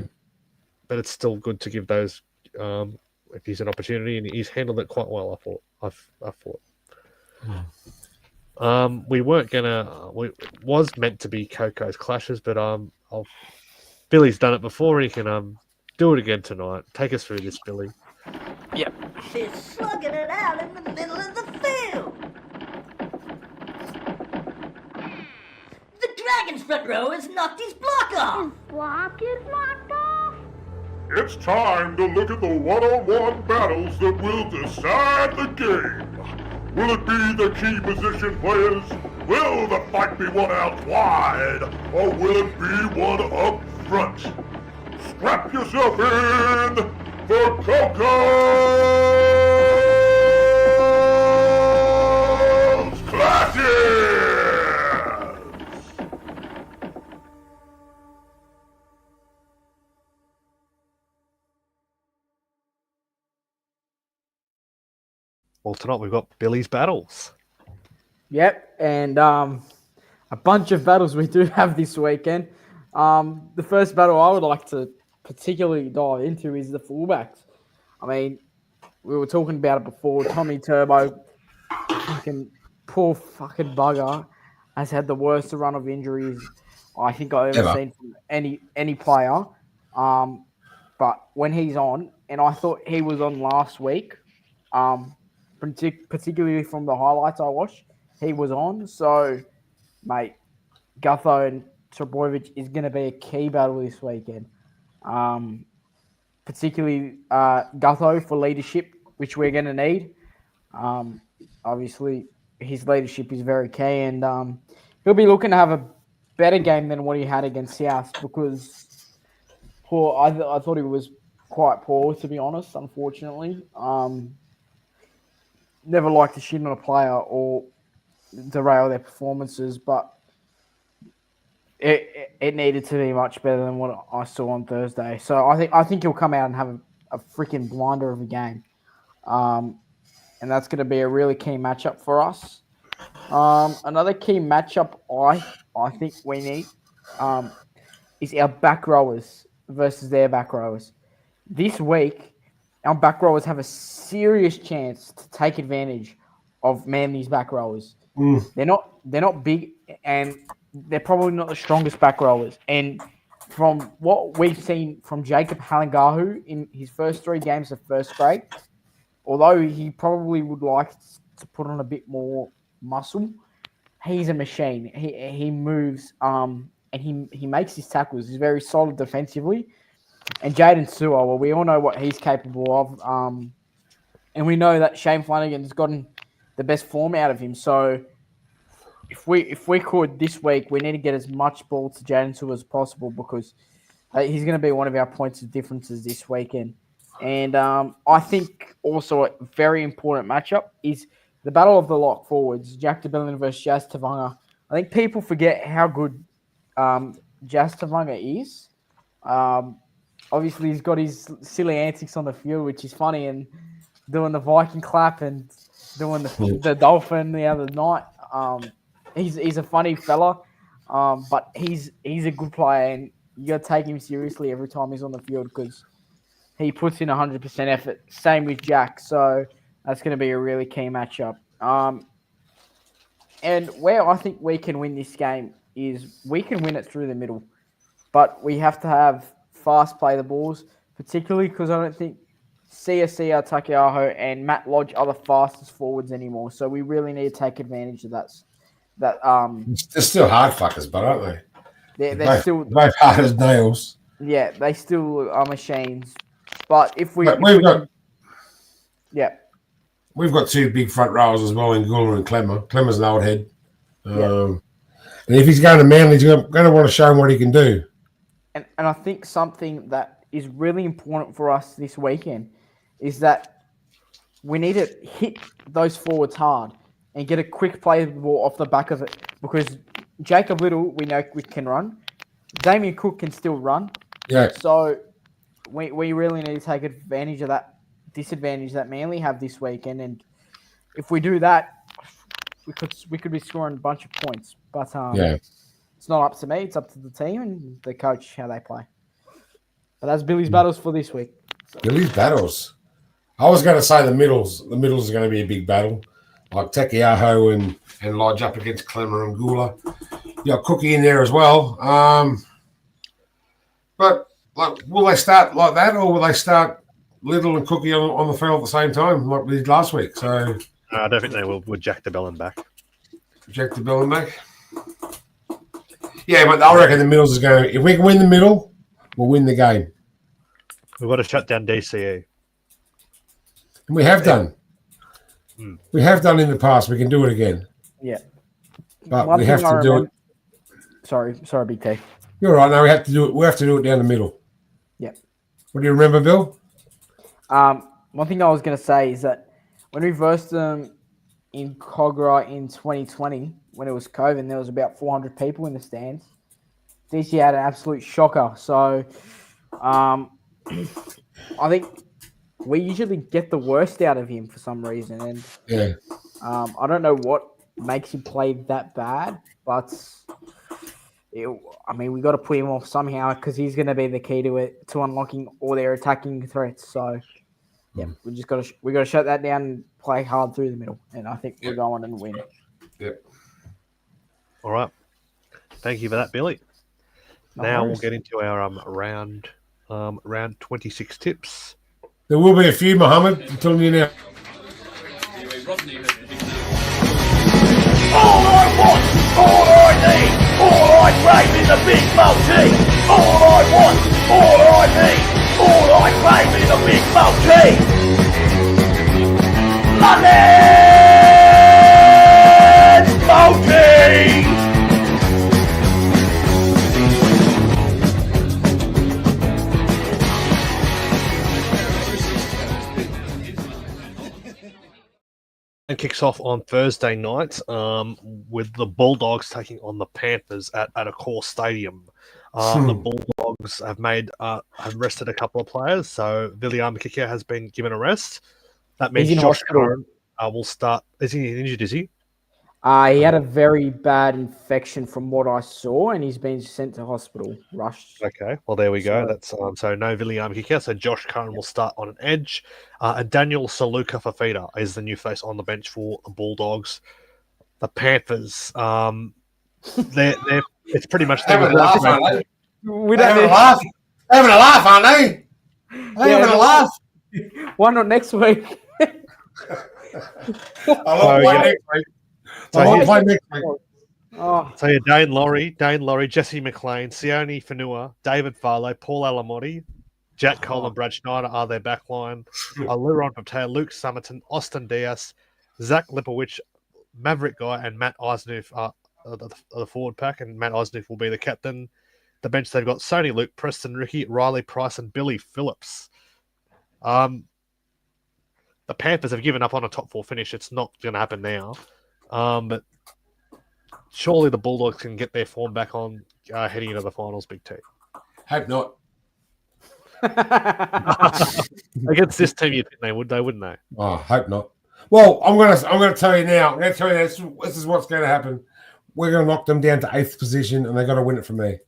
But it's still good to give those if he's an opportunity, and he's handled it quite well. I thought. We weren't gonna. We was meant to be Coco's clashes, but Billy's done it before. He can do it again tonight. Take us through this, Billy. Yep. She's slugging it out in the middle of the field. The Dragon's front row has knocked his block off. His block is knocked off? It's time to look at the one-on-one battles that will decide the game. Will it be the key position players? Will the fight be won out wide? Or will it be one up front? Strap yourself in for Coco's Clashes! Well, tonight we've got Billy's battles. Yep, and a bunch of battles we do have this weekend. The first battle I would like to particularly dive into is the fullbacks. I mean, we were talking about it before. Tommy Turbo, fucking poor fucking bugger, has had the worst run of injuries I think I've ever seen from any player. But when he's on, and I thought he was on last week, particularly from the highlights I watched, he was on. So, mate, Gutho and Trbojevic is going to be a key battle this weekend. Particularly Gutho for leadership, which we're going to need. Obviously, his leadership is very key, and he'll be looking to have a better game than what he had against South because I thought he was quite poor, to be honest, unfortunately. Never like to shit on a player or derail their performances, but it needed to be much better than what I saw on Thursday. So I think he'll come out and have a freaking blinder of a game. And that's going to be a really key matchup for us. Another key matchup I think we need is our back rowers versus their back rowers. This week, our back rowers have a serious chance to take advantage of Manly's back rowers. They're not big, and they're probably not the strongest back rowers. And from what we've seen from Jacob Halangahu in his first 3 games of first grade, although he probably would like to put on a bit more muscle, he's a machine. He moves and he makes his tackles. He's very solid defensively. And Jaden Sewer, well, we all know what he's capable of. And we know that Shane Flanagan's gotten the best form out of him. So if we could this week, we need to get as much ball to Jaden Sewer as possible because he's going to be one of our points of differences this weekend. And I think also a very important matchup is the battle of the lock forwards, Jack DeBellin versus Jazz Tavanga. I think people forget how good Jazz Tavanga is. Obviously, he's got his silly antics on the field, which is funny, and doing the Viking clap and doing the dolphin the other night. He's a funny fella, but he's a good player, and you got to take him seriously every time he's on the field because he puts in 100% effort. Same with Jack, so that's going to be a really key matchup. And where I think we can win this game is we can win it through the middle, but we have to have fast play the balls, particularly because I don't think Sia Takeaho and Matt Lodge are the fastest forwards anymore. So we really need to take advantage of that. They're still hard fuckers, but aren't they? They're still both hard as nails. Yeah, they still are machines. But we've got 2 big front rowers as well in Gula and Clemmer. Clemmer's an old head. And if he's going to Manly, he's going to want to show him what he can do. And I think something that is really important for us this weekend is that we need to hit those forwards hard and get a quick play ball off the back of it because Jacob Little, we know we can run. Damien Cook can still run. Yeah. So we really need to take advantage of that disadvantage that Manly have this weekend. And if we do that, we could be scoring a bunch of points. But it's not up to me. It's up to the team and the coach how they play. But that's Billy's battles for this week. So. Billy's battles. I was going to say the middles. The middles are going to be a big battle. Like Tekiaho and Lodge up against Clemmer and Gula. You got Cookie in there as well. But will they start like that or will they start Little and Cookie on the field at the same time like we did last week? So I don't think they will with Jack DeBellin back. Jack DeBellin back? Yeah, but I reckon the middles is going to... If we can win the middle, we'll win the game. We've got to shut down DCE. And we have done. We have done in the past. We can do it again. Yeah. But we have to do it. Sorry, Big T. You're right. No, we have to do it. We have to do it down the middle. Yeah. What do you remember, Bill? One thing I was going to say is that when we versed them in Kogarah in 2020, when it was COVID, there was about 400 people in the stands. DC had an absolute shocker. So I think we usually get the worst out of him for some reason. And I don't know what makes him play that bad, but we got to put him off somehow because he's going to be the key to it, to unlocking all their attacking threats. So, yeah, we got to shut that down and play hard through the middle, and I think we'll go on and win. Yep. All right. Thank you for that, Billy. No now worries. we'll get into our round 26 tips. There will be a few, Mohammed. I'm telling you now. All I want, all I need, all I crave is a big multi. All I want, all I need, all I crave is a big multi. London's multi. And kicks off on Thursday night with the Bulldogs taking on the Panthers at Accor Stadium. The Bulldogs have rested a couple of players, so William Kikau has been given a rest. That means He's in Josh hospital. Curran will start. Is he injured? Is he? He had a very bad infection from what I saw, and he's been sent to hospital. Rushed. Okay, well there we go. So- That's so no William Kikau. So Josh Curran will start on an edge, and Daniel Saluka Fafita is the new face on the bench for the Bulldogs. The Panthers, they're it's pretty much Having a laugh, aren't they? We They're don't having a laugh. Having a laugh, aren't they? They're having a laugh. Why not next week? I love playing next week. I love playing next week. Oh, So yeah, Dane Laurie, Jesse McLean, Sione Fanua, David Farlow, Paul Alamotti, Jack Cole and Brad Schneider are their backline. Liron Patel, Luke Summerton, Austin Diaz, Zach Lipowicz, Maverick Guy, and Matt Eisenhuth are the forward pack, and Matt Eisenhuth will be the captain. The bench they've got Sony Luke, Preston Ricky, Riley Price, and Billy Phillips. The Panthers have given up on a top four finish. It's not going to happen now. But surely the Bulldogs can get their form back on heading into the finals, Big T. Hope not. Against this team, you'd think they would, wouldn't they? Oh, hope not. Well, I'm gonna tell you now. I'm gonna tell you this is what's going to happen. We're going to knock them down to 8th position, and they got to win it from me.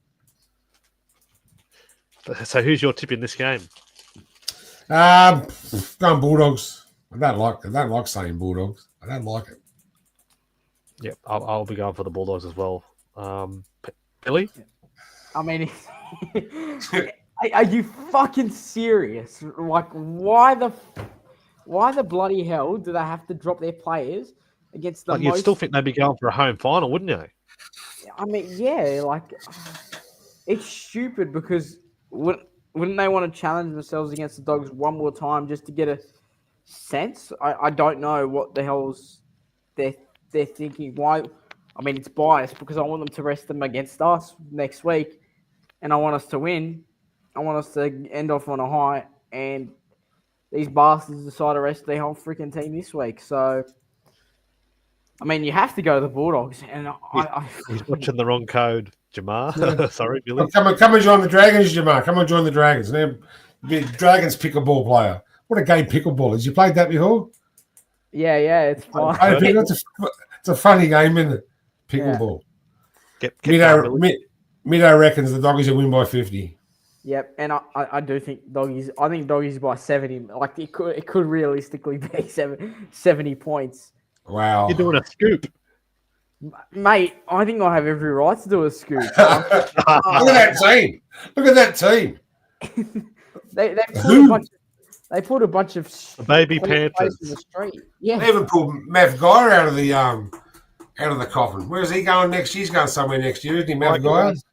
So who's your tip in this game? Going Bulldogs. I don't like saying Bulldogs. I don't like it. Yep, I'll be going for the Bulldogs as well. Billy? I mean, are you fucking serious? Like, why the bloody hell do they have to drop their players against the You'd still think they'd be going for a home final, wouldn't you? I mean, yeah, like, it's stupid because wouldn't they want to challenge themselves against the Dogs one more time just to get a sense? I don't know what the hell's they're thinking. Why? I mean, it's biased because I want them to rest them against us next week, and I want us to win. I want us to end off on a high, and these bastards decide to rest their whole freaking team this week. So, I mean, you have to go to the Bulldogs, and He's watching the wrong code, Jamar. Yeah. Sorry, Billy. Come and join the Dragons, Jamar. Come and join the Dragons. Now, be a Dragons pickleball player. What a game pickleball is. You played that before? yeah, it's fine. It's a funny game, isn't it? Pickleball. Get Middo reckons the Doggies will win by 50. Yep, and I do think Doggies. I think Doggies by 70. Like it could realistically be 70 points. Wow. You're doing a scoop. Mate, I think I have every right to do a scoop. Look at that team. Look at that team. They put a bunch of The baby players Panthers. in the street. Yeah, They even pulled Mav Guy out of the coffin. Where's he going next year? He's going somewhere next year, isn't he, Mav Guy? He's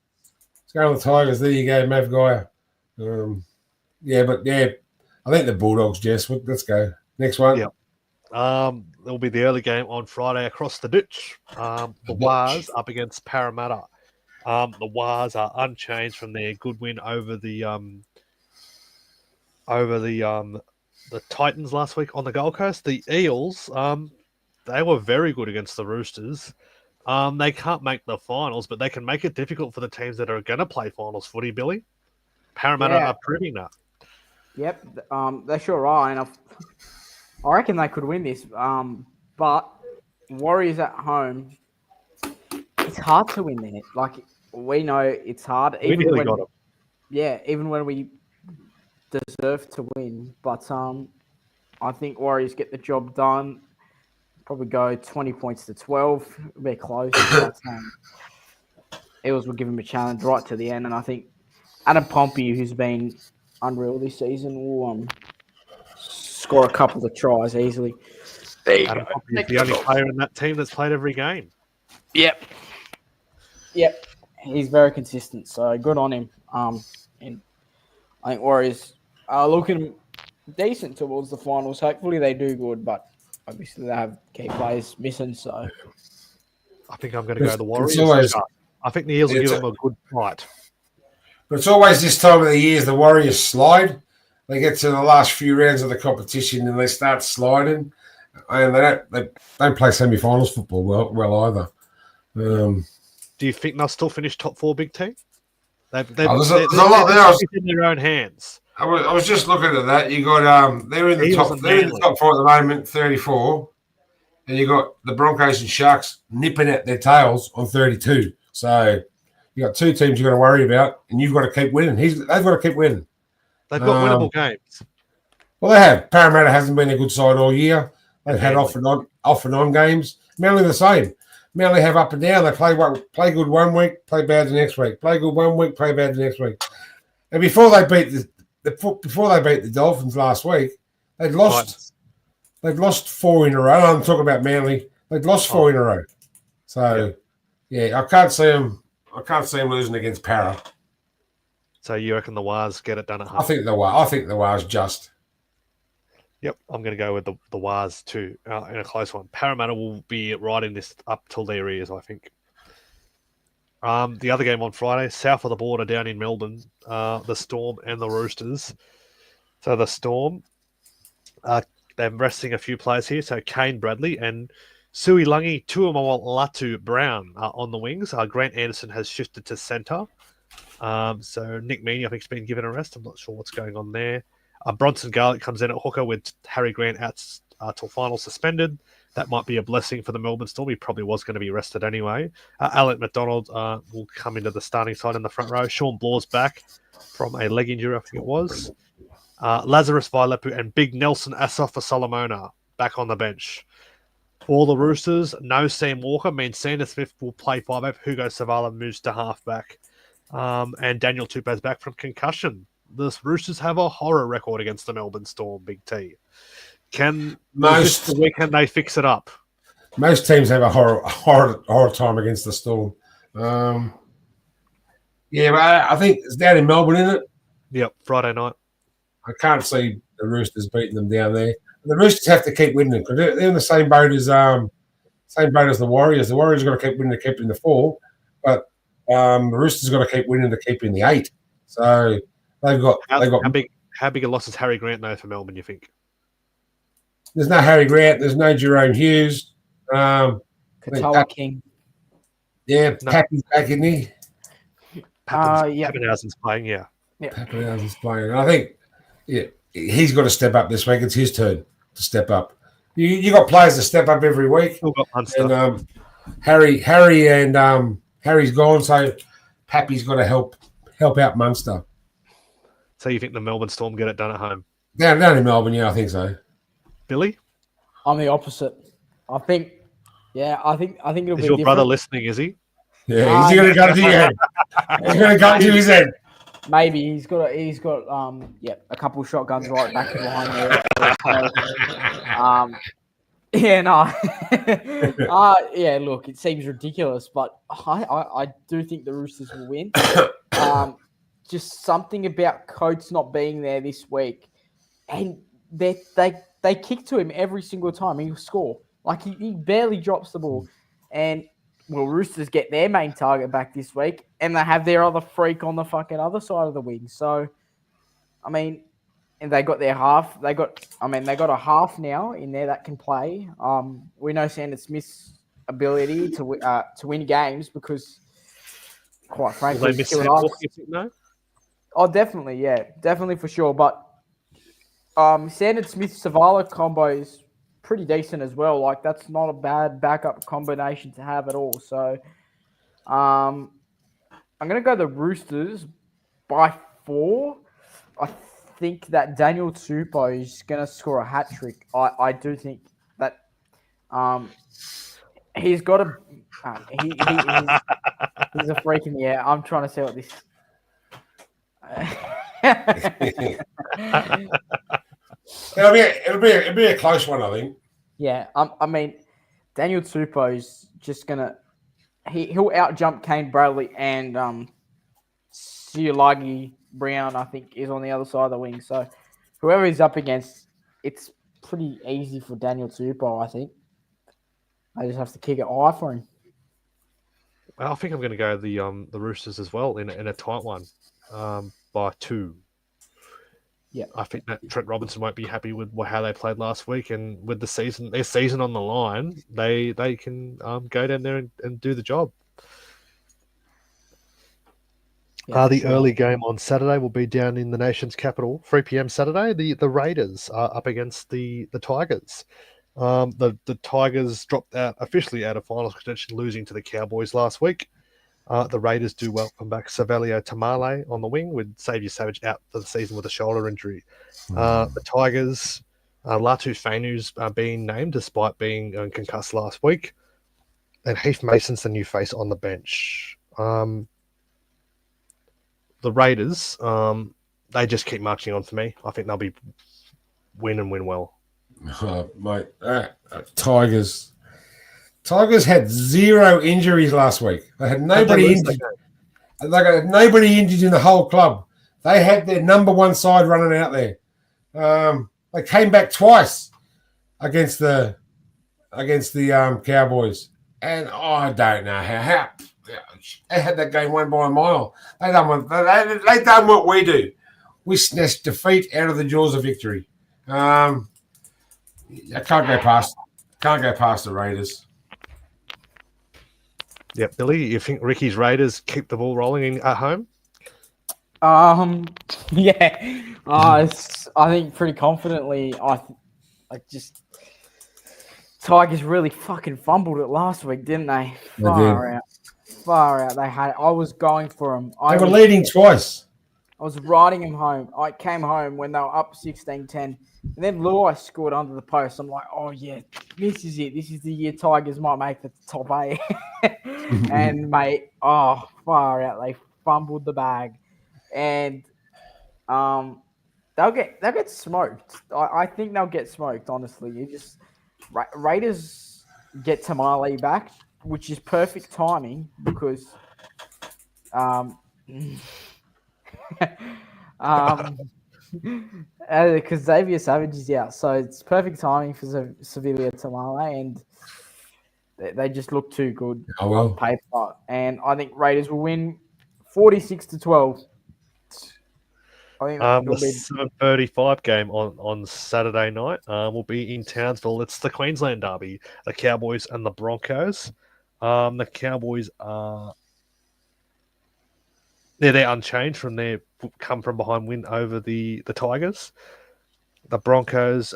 going to the Tigers. There you go, Mav Guy. I think the Bulldogs, Jess. Let's go. Next one. Yep. There'll be the early game on Friday across the ditch. The Wars up against Parramatta. The Wars are unchanged from their good win over the Titans last week on the Gold Coast. The Eels, they were very good against the Roosters. They can't make the finals, but they can make it difficult for the teams that are going to play finals footy, Billy. Parramatta are proving that. Yep, they sure are, and I reckon they could win this. But Warriors at home, it's hard to win there. Like we know it's hard. We nearly got 'em. Yeah, even when we deserve to win. But I think Warriors get the job done. Probably go 20 points to 12. They're close. But, Eagles will give him a challenge right to the end. And I think Adam Pompey, who's been unreal this season, will score a couple of tries easily. Adam Pompey is the only player in that team that's played every game. Yep. He's very consistent, so good on him. And I think Warriors are looking decent towards the finals. Hopefully they do good, but obviously they have key players missing. So I think I'm going to go the Warriors. I think the Eels will give them a good fight. But it's always this time of the year the Warriors slide. They get to the last few rounds of the competition and they start sliding. And they don't play semi-finals football well either. Do you think they'll still finish top 4 Big T? They're there's a lot there. In their own hands. I was just looking at that. You got they're in the top 4 at the moment, 34, and you got the Broncos and Sharks nipping at their tails on 32. So you got 2 teams you got to worry about, and you've got to keep winning. They've got to keep winning. They've got winnable games. Well, they have. Parramatta hasn't been a good side all year. They've had off and on games. Manly the same. Manly have up and down. They play good one week, play bad the next week. Play good one week, play bad the next week. And before they beat the Dolphins last week, they'd lost 4 in a row. I'm talking about Manly. They'd lost 4 in a row. So I can't see them. I can't see them losing against Para. So you reckon the Wars get it done at home? I think the Wars just. Yep, I'm going to go with the Wars too in a close one. Parramatta will be riding this up till their ears, I think. The other game on Friday, south of the border down in Melbourne, the Storm and the Roosters. So the Storm, they're resting a few players here. So Kane Bradley and Sui Langi Tuamawalatu Brown are on the wings. Grant Anderson has shifted to centre. So Nick Meaney, I think, has been given a rest. I'm not sure what's going on there. Bronson Garlick comes in at hooker with Harry Grant out till final suspended. That might be a blessing for the Melbourne Storm. He probably was going to be rested anyway. Alec McDonald will come into the starting side in the front row. Sean Blaw's back from a leg injury, I think it was. Lazarus Vailepu and Big Nelson Asafa Solomona back on the bench. For the Roosters, no Sam Walker means Sanders Smith will play 5'8". Hugo Savala moves to halfback. And Daniel Tupou's back from concussion. The Roosters have a horror record against the Melbourne Storm, Big T. Can the weekend they fix it up? Most teams have a horror time against the Storm. But I think it's down in Melbourne, isn't it? Yep, Friday night. I can't see the Roosters beating them down there. The Roosters have to keep winning because they're in the same boat as the Warriors. The Warriors got to keep winning to keep in the 4, but the Roosters got to keep winning to keep in the 8. So they've got how big a loss is Harry Grant though for Melbourne, you think? There's no Harry Grant, there's no Jerome Hughes. Katoa King. Yeah, Pappy's back, isn't he? Pappenhausen's playing, yeah. Pappenhausen's playing. I think he's got to step up this week. It's his turn to step up. You got players to step up every week. Still got Munster. And Harry's gone, so Pappy's got to help out Munster. So you think the Melbourne Storm get it done at home? Down in Melbourne, yeah, I think so. Billy? I'm the opposite. I think it'll be Is your brother listening, is he? Yeah, is he going to go to your head? He's going to go to his head. Maybe he's got a couple of shotguns right back behind there. Look, it seems ridiculous, but I do think the Roosters will win. Just something about Coates not being there this week, and they kick to him every single time. He'll score. Like he barely drops the ball, and Roosters get their main target back this week, and they have their other freak on the fucking other side of the wing. So, I mean, and they got their half. They got a half now in there that can play. We know Sanders Smith's ability to win games because, quite frankly, he's killing us. No? Oh, definitely, yeah, definitely for sure. But Sanders Smith-Savala combo is pretty decent as well. Like, that's not a bad backup combination to have at all. So, I'm going to go the Roosters by 4. I think that Daniel Tupou is going to score a hat trick. I do think that he's got a he's a freak in the air. I'm trying to see what this. It'll be a close one, I think. Yeah, I mean, Daniel Tupou's just gonna he'll out jump Kane Bradley and Siulagi Brown. I think is on the other side of the wing. So whoever he's up against, it's pretty easy for Daniel Tupou. I think I just have to kick it high for him. I think I'm going to go the Roosters as well in a tight one by 2. Yeah, I think that Trent Robinson won't be happy with how they played last week, and with their season on the line, they can go down there and do the job. Yeah, The sure. early game on Saturday will be down in the nation's capital, 3 p.m. Saturday. The Raiders are up against the Tigers. The Tigers dropped officially out of finals contention, losing to the Cowboys last week. The Raiders do welcome back Savelio Tamale on the wing, with Xavier Savage out for the season with a shoulder injury. The Tigers, Latu Fanu's being named despite being concussed last week, and Heath Mason's the new face on the bench. The Raiders, they just keep marching on for me. I think they'll be win well. Mate, Tigers had 0 injuries last week. They had nobody injured. They got nobody injured in the whole club. They had their number one side running out there. They came back twice against the Cowboys, and I don't know how they had that game won by a mile. They done what we do. We snatched defeat out of the jaws of victory. I can't go past the Raiders. Yeah, Billy, you think Ricky's Raiders keep the ball rolling at home? Yeah. I think pretty confidently. Tigers really fucking fumbled it last week, didn't they? Far out. They had. I was going for them. They were leading twice. I was riding them home. I came home when they were up 16-10. And then Luai scored under the post. I'm like, oh, yeah, this is it. This is the year Tigers might make the top 8. And, mate, far out. They fumbled the bag. And they'll get smoked. I think they'll get smoked, honestly. Raiders get Tamale back, which is perfect timing because because Xavier Savage is out, so it's perfect timing for Sevilla Tamale, and they just look too good on paper. And I think Raiders will win 46-12. I think the 7:35 game on Saturday night will be in Townsville. It's the Queensland derby, the Cowboys and the Broncos. The Cowboys are they're unchanged from their come from behind win over the Tigers. The Broncos,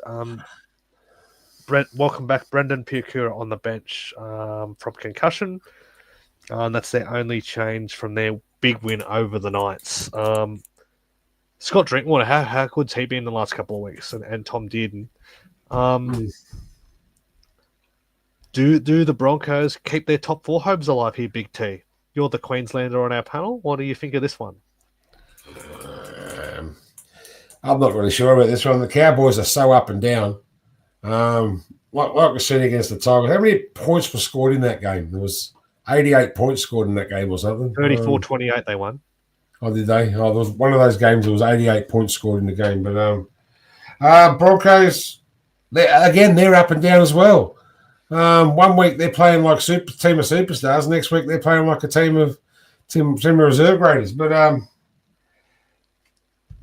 welcome back Brendan Piakura on the bench from concussion. That's their only change from their big win over the Knights. Scott Drinkwater, how good's he been in the last couple of weeks? And Tom Dearden. Do the Broncos keep their top 4 hopes alive here, Big T? You're the Queenslander on our panel. What do you think of this one? I'm not really sure about this one. The Cowboys are so up and down. Like we're seeing against the Tigers. How many points were scored in that game? There was 88 points scored in that game or something. 34-28 they won. Oh, did they? Oh, there was one of those games. There was 88 points scored in the game. But Broncos, they're up and down as well. 1 week they're playing like team of superstars. Next week they're playing like a team of reserve graders. But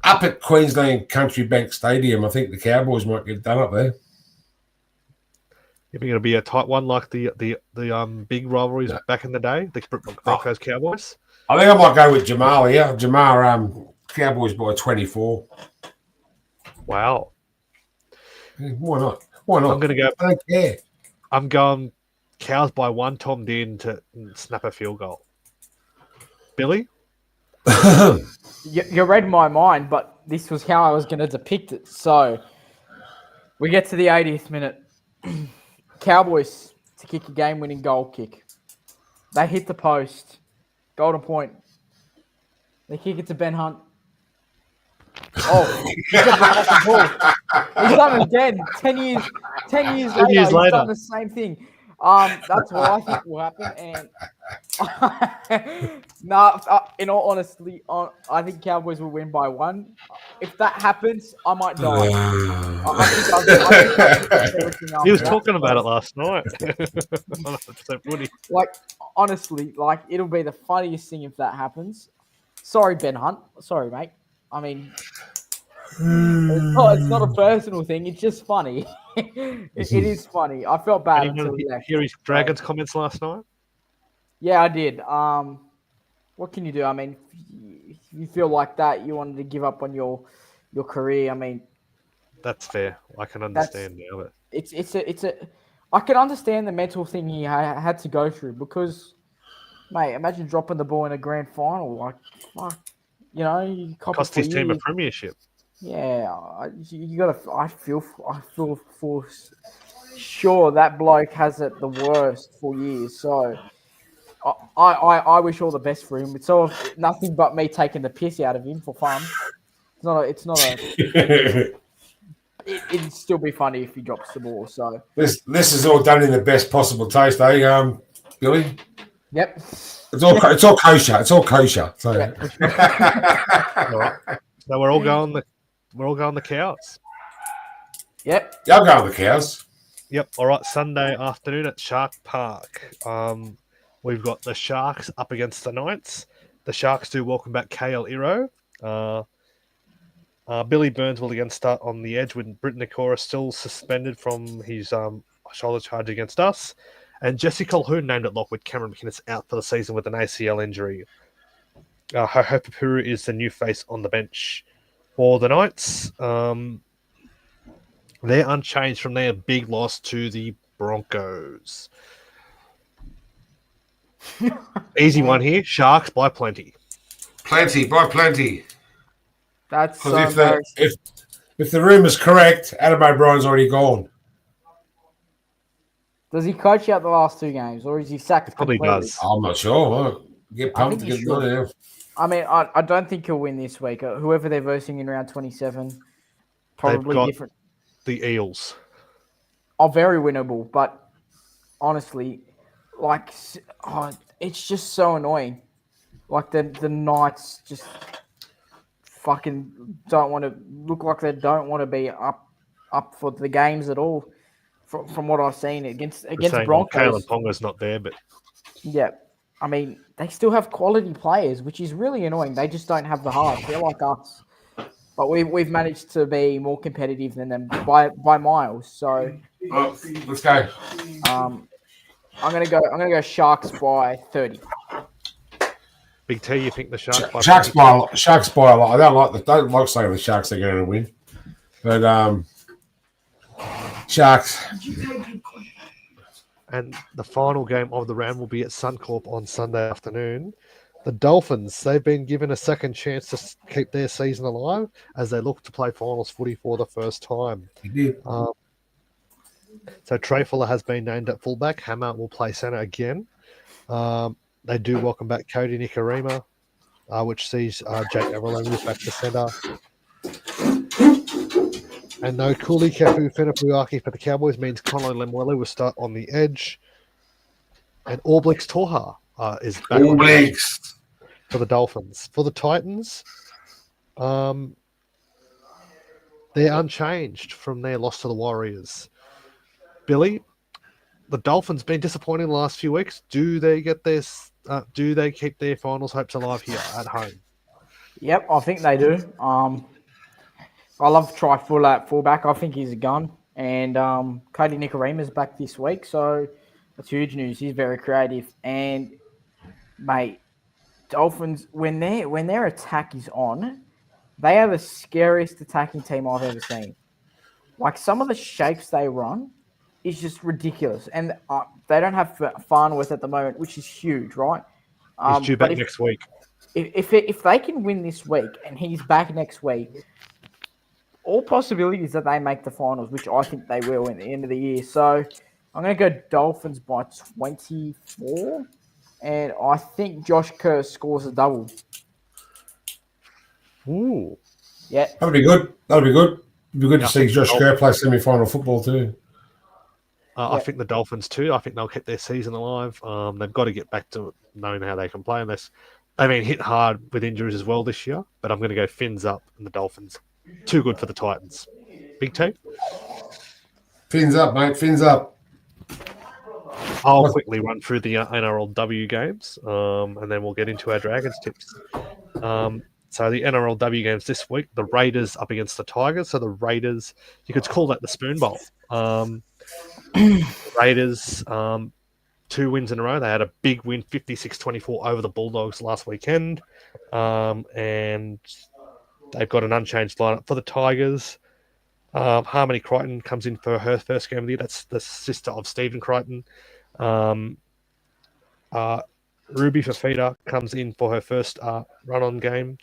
up at Queensland Country Bank Stadium, I think the Cowboys might get done up there. You think it'll be a tight one like the big rivalries back in the day, the Broncos Cowboys? I think I might go with Jamal here. Jamal, Cowboys by 24. Wow. Why not? Why not? I'm going to go. I don't care. I'm going Cows by 1. Tom Dearden to snap a field goal. Billy? You read my mind, but this was how I was going to depict it. So we get to the 80th minute. Cowboys to kick a game-winning goal kick. They hit the post. Golden point. They kick it to Ben Hunt. Oh, he's got the fucking ball. He's done it again. 10 years later, he's done the same thing. That's what I think will happen. And in all honesty, I think Cowboys will win by 1. If that happens, I might die. He was talking about it last night. Like, honestly, like, it'll be the funniest thing if that happens. Sorry, Ben Hunt. Sorry, mate. I mean, it's not a personal thing. It's just funny. It is funny. I felt bad until he left. Hear his Dragons comments last night? Yeah, I did. What can you do? I mean, if you feel like that, you wanted to give up on your career. I mean, that's fair. I can understand now. But it's a. I can understand the mental thing he had to go through because, mate, imagine dropping the ball in a grand final. Like, fuck, you know, you cost his team a premiership. Yeah, you gotta. I feel for sure that bloke has it the worst for years. So I wish all the best for him. It's all nothing but me taking the piss out of him for fun. It's not a. It'd still be funny if he drops the ball. So this is all done in the best possible taste, eh, Billy? Yep. It's all kosher. It's all kosher. So, all right. So we're all going the Cows. Yep. Yeah, I'm going the Cows. Yep. All right. Sunday afternoon at Shark Park. We've got the Sharks up against the Knights. The Sharks do welcome back KL Iro. Billy Burns will again start on the edge with Britton Nikora still suspended from his shoulder charge against us. And Jesse Colquhoun named at lock with Cameron McInnes out for the season with an ACL injury. Hohopapuru is the new face on the bench for the Knights. They're unchanged from their big loss to the Broncos. Easy one here. Sharks by plenty. Plenty by plenty. That's if the rumour's correct, Adam O'Brien's already gone. Does he coach out the last 2 games, or is he sacked? Probably completely? does. I'm not sure. I'll get pumped to get money out. I mean, I don't think he'll win this week. Whoever they're versing in round 27, probably different. The Eels are very winnable, but honestly, like, it's just so annoying. Like the Knights just fucking don't want to look like they don't want to be up for the games at all. From what I've seen against Broncos, Kalen Ponga's not there, but yeah, I mean they still have quality players, which is really annoying. They just don't have the heart. They're like us, but we've managed to be more competitive than them by miles. So let's go. I'm gonna go Sharks by 30. Big T, you think the Sharks? Sharks by a lot. I don't like saying the Sharks are going to win, but Sharks. And the final game of the round will be at Suncorp on Sunday afternoon. The Dolphins, they've been given a second chance to keep their season alive as they look to play finals footy for the first time. So Trey Fuller has been named at fullback. Hammer will play centre again. They do welcome back Cody Nikorima, which sees Jake Everland move back to centre. And no Kuli Kepu Whenupuyaki for the Cowboys means Conor Lemuelu will start on the edge. And All Blacks Toha is back All Blacks for the Dolphins. For the Titans, they're unchanged from their loss to the Warriors. Billy, the Dolphins been disappointing the last few weeks. Do they get this? Do they keep their finals hopes alive here at home? Yep, I think they do. I love Try Fuller at fullback. I think he's a gun. And Cody Nikorima's back this week, so that's huge news. He's very creative. And mate, Dolphins, when their attack is on, they are the scariest attacking team I've ever seen. Like some of the shapes they run is just ridiculous, and they don't have fun with at the moment, which is huge, right? He's due back next week. if they can win this week and he's back next week, all possibilities that they make the finals, which I think they will at the end of the year. So I'm going to go Dolphins by 24, and I think Josh Kerr scores a double. Ooh. Yeah. That'll be good. It'd be good to I see think Josh the Kerr play semi-final football too. I think the Dolphins too. I think they'll keep their season alive. They've got to get back to knowing how they can play. Unless they've been hit hard with injuries as well this year. But I'm going to go Fins up and the Dolphins. Too good for the Titans. Big T. Fins up, mate. Fins up. I'll quickly run through the NRLW games, and then we'll get into our Dragons tips. So the NRLW games this week, the Raiders up against the Tigers. So the Raiders, you could call that the Spoon Bowl. Raiders, 2 wins in a row. They had a big win, 56-24 over the Bulldogs last weekend. And they've got an unchanged lineup for the Tigers. Harmony Crichton comes in for her first game of the year. That's the sister of Stephen Crichton. Ruby Fafita comes in for her first run-on game.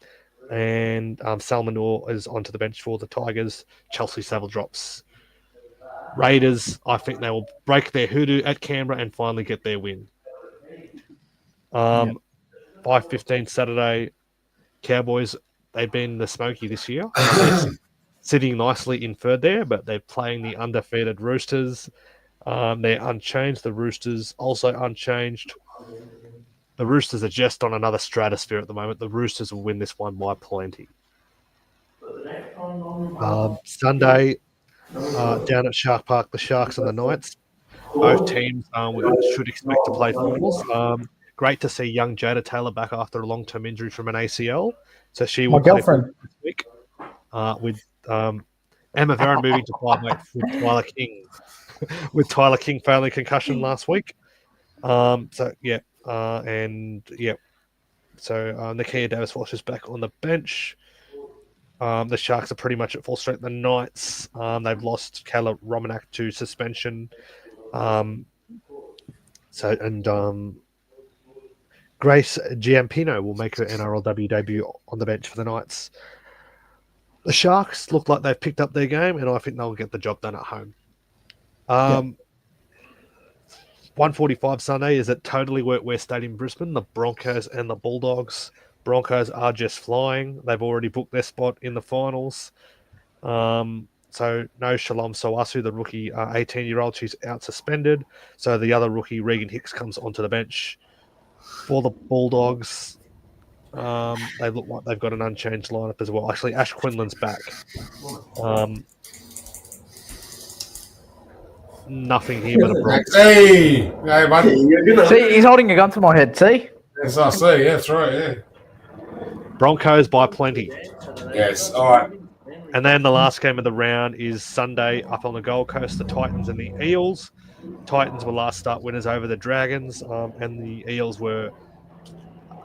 And Salmanor is onto the bench for the Tigers. Chelsea Saville drops. Raiders, I think they will break their hoodoo at Canberra and finally get their win. 5:15 Saturday, Cowboys, they've been the smoky this year. Sitting nicely in third there, but they're playing the undefeated Roosters. They're unchanged. The Roosters also unchanged. The Roosters are just on another stratosphere at the moment. The Roosters will win this one by plenty. Sunday, down at Shark Park, the Sharks and the Knights. Both teams we should expect to play finals. Great to see young Jada Taylor back after a long-term injury from an ACL. So she will play this week with Emma Verron moving to 5 with Tyler King. With Tyler King failing concussion last week. So Nakia Davis-Walsh is back on the bench. The Sharks are pretty much at full strength. The Knights, they've lost Kayla Romanak to suspension. Grace Giampino will make her NRLW debut on the bench for the Knights. The Sharks look like they've picked up their game, and I think they'll get the job done at home. 1:45 Sunday is at Totally Workwear Stadium, Brisbane. The Broncos and the Bulldogs. Broncos are just flying. They've already booked their spot in the finals. So no Shalom Soasu, the rookie 18-year-old. She's out suspended. So the other rookie, Regan Hicks, comes onto the bench for the Bulldogs. They look like they've got an unchanged lineup as well. Actually, Ash Quinlan's back. Nothing here but a Bronx. Hey, buddy. See, he's holding a gun to my head. See? Yes, I see. Yeah, that's right. Yeah. Broncos by plenty. Yes. All right. And then the last game of the round is Sunday up on the Gold Coast, the Titans and the Eels. Titans were last start winners over the Dragons, and the Eels were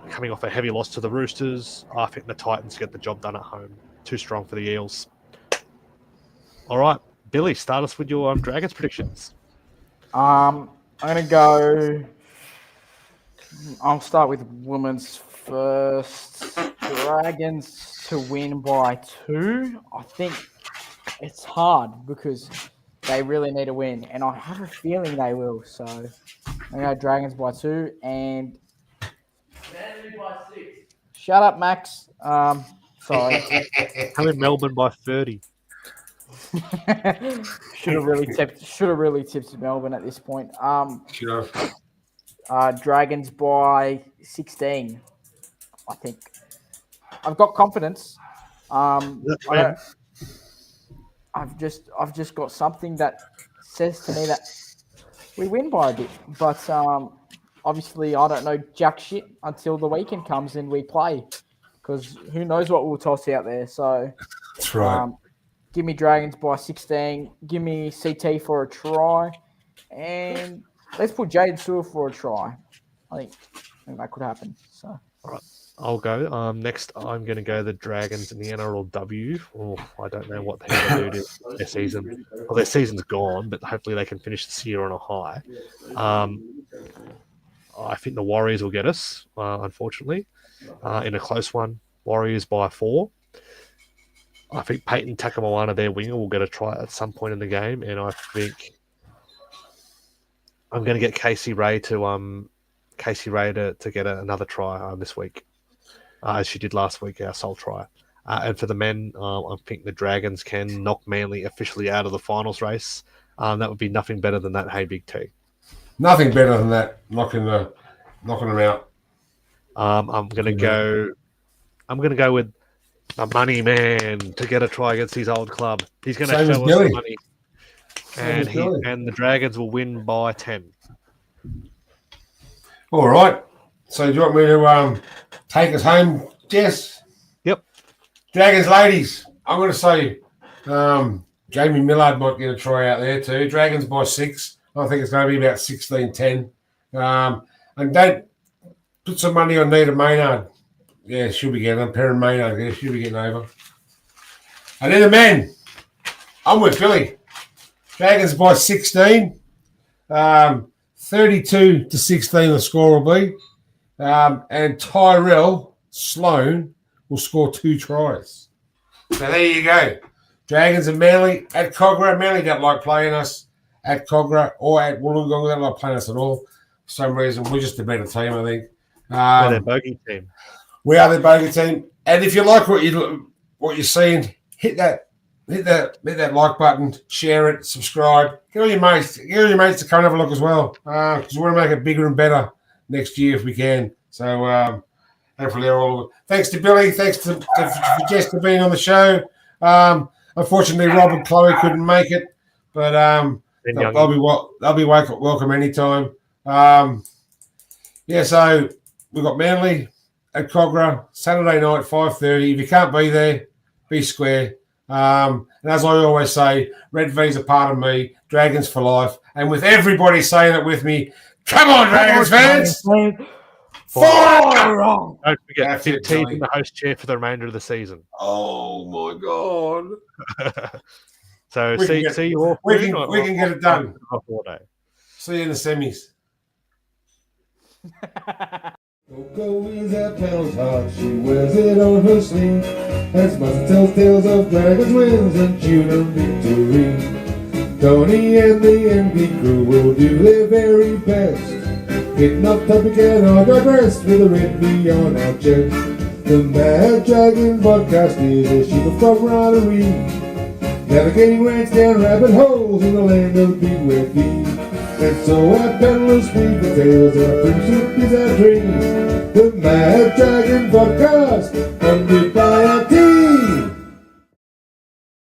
coming off a heavy loss to the Roosters. I think the Titans get the job done at home. Too strong for the Eels. All right, Billy, start us with your Dragons predictions. I'm going to go... I'll start with women's first. Dragons to win by 2. I think it's hard because they really need to win, and I have a feeling they will. So I'm going to go Dragons by 2 and Manly by 6. Shut up, Max. Sorry. Having Melbourne by 30. Should have really tipped Melbourne at this point. Sure. Dragons by 16. I think I've got confidence. I've just got something that says to me that we win by a bit. But obviously, I don't know jack shit until the weekend comes and we play, because who knows what we'll toss out there. So that's right. Give me Dragons by 16. Give me CT for a try, and let's put Jade Sewell for a try. I think that could happen. So, all right, I'll go. Next, I'm going to go the Dragons in the NRLW. Oh, I don't know what they're going to do to their season. Well, their season's gone, but hopefully they can finish this year on a high. I think the Warriors will get us, unfortunately. in a close one. Warriors by 4. I think Peyton Takamawana, their winger, will get a try at some point in the game, and I think I'm going to get Casey Ray to get another try this week, as she did last week, our sole try. And for the men, I think the Dragons can knock Manly officially out of the finals race. That would be nothing better than that. Hey, Big T. Nothing better than that. Knocking them out. I'm going to go with a money man to get a try against his old club. He's going to show us the money, and the Dragons will win by 10. All right. So do you want me to take us home, Jess? Yep. Dragons ladies. I'm going to say Jamie Millard might get a try out there too. Dragons by 6. I think it's going to be about 16-10. And don't put some money on Nita Maynard. Yeah, she'll be getting Perrin Maynard. Yeah, she'll be getting over. And then the men. I'm with Billy. Dragons by 16. 32-16 the score will be. And Tyrell Sloan will score 2 tries. So there you go. Dragons and Manly at Kogarah. Manly don't like playing us at Kogarah or at Wollongong. They don't like playing us at all. For some reason, we're just a better team, I think. We're their bogey team. We are the bogey team. And if you like what you're seeing, hit that like button, share it, subscribe. Get all your mates to come and have a look as well. Because we want to make it bigger and better next year if we can. So hopefully they're all. Thanks to Billy. Thanks to Jess for being on the show. Unfortunately, Rob and Chloe couldn't make it, but they'll be welcome anytime. So we've got Manly at Kogarah Saturday night 5:30. If you can't be there, be square. And as I always say, Red V's a part of me. Dragons for life. And with everybody saying it with me, come on, Dragons fans! Fire on! Don't forget, Big T's in the host chair for the remainder of the season. Oh my God! So see you all. We can get it done. See you in the semis. Coco is at Pell's heart, she wears it on her sleeve. As Mustard tells tales of dragons, wins and tuna victory. Tony and the MP crew will do their very best. Getting off topic and I digress with a red V on our chest. The Mad Dragon podcast is a sheep of camaraderie. Navigating rants down rabbit holes in the land of big red V. And so our peddlers weave the tales and our premiership is our dream. The Mad Dragon podcast.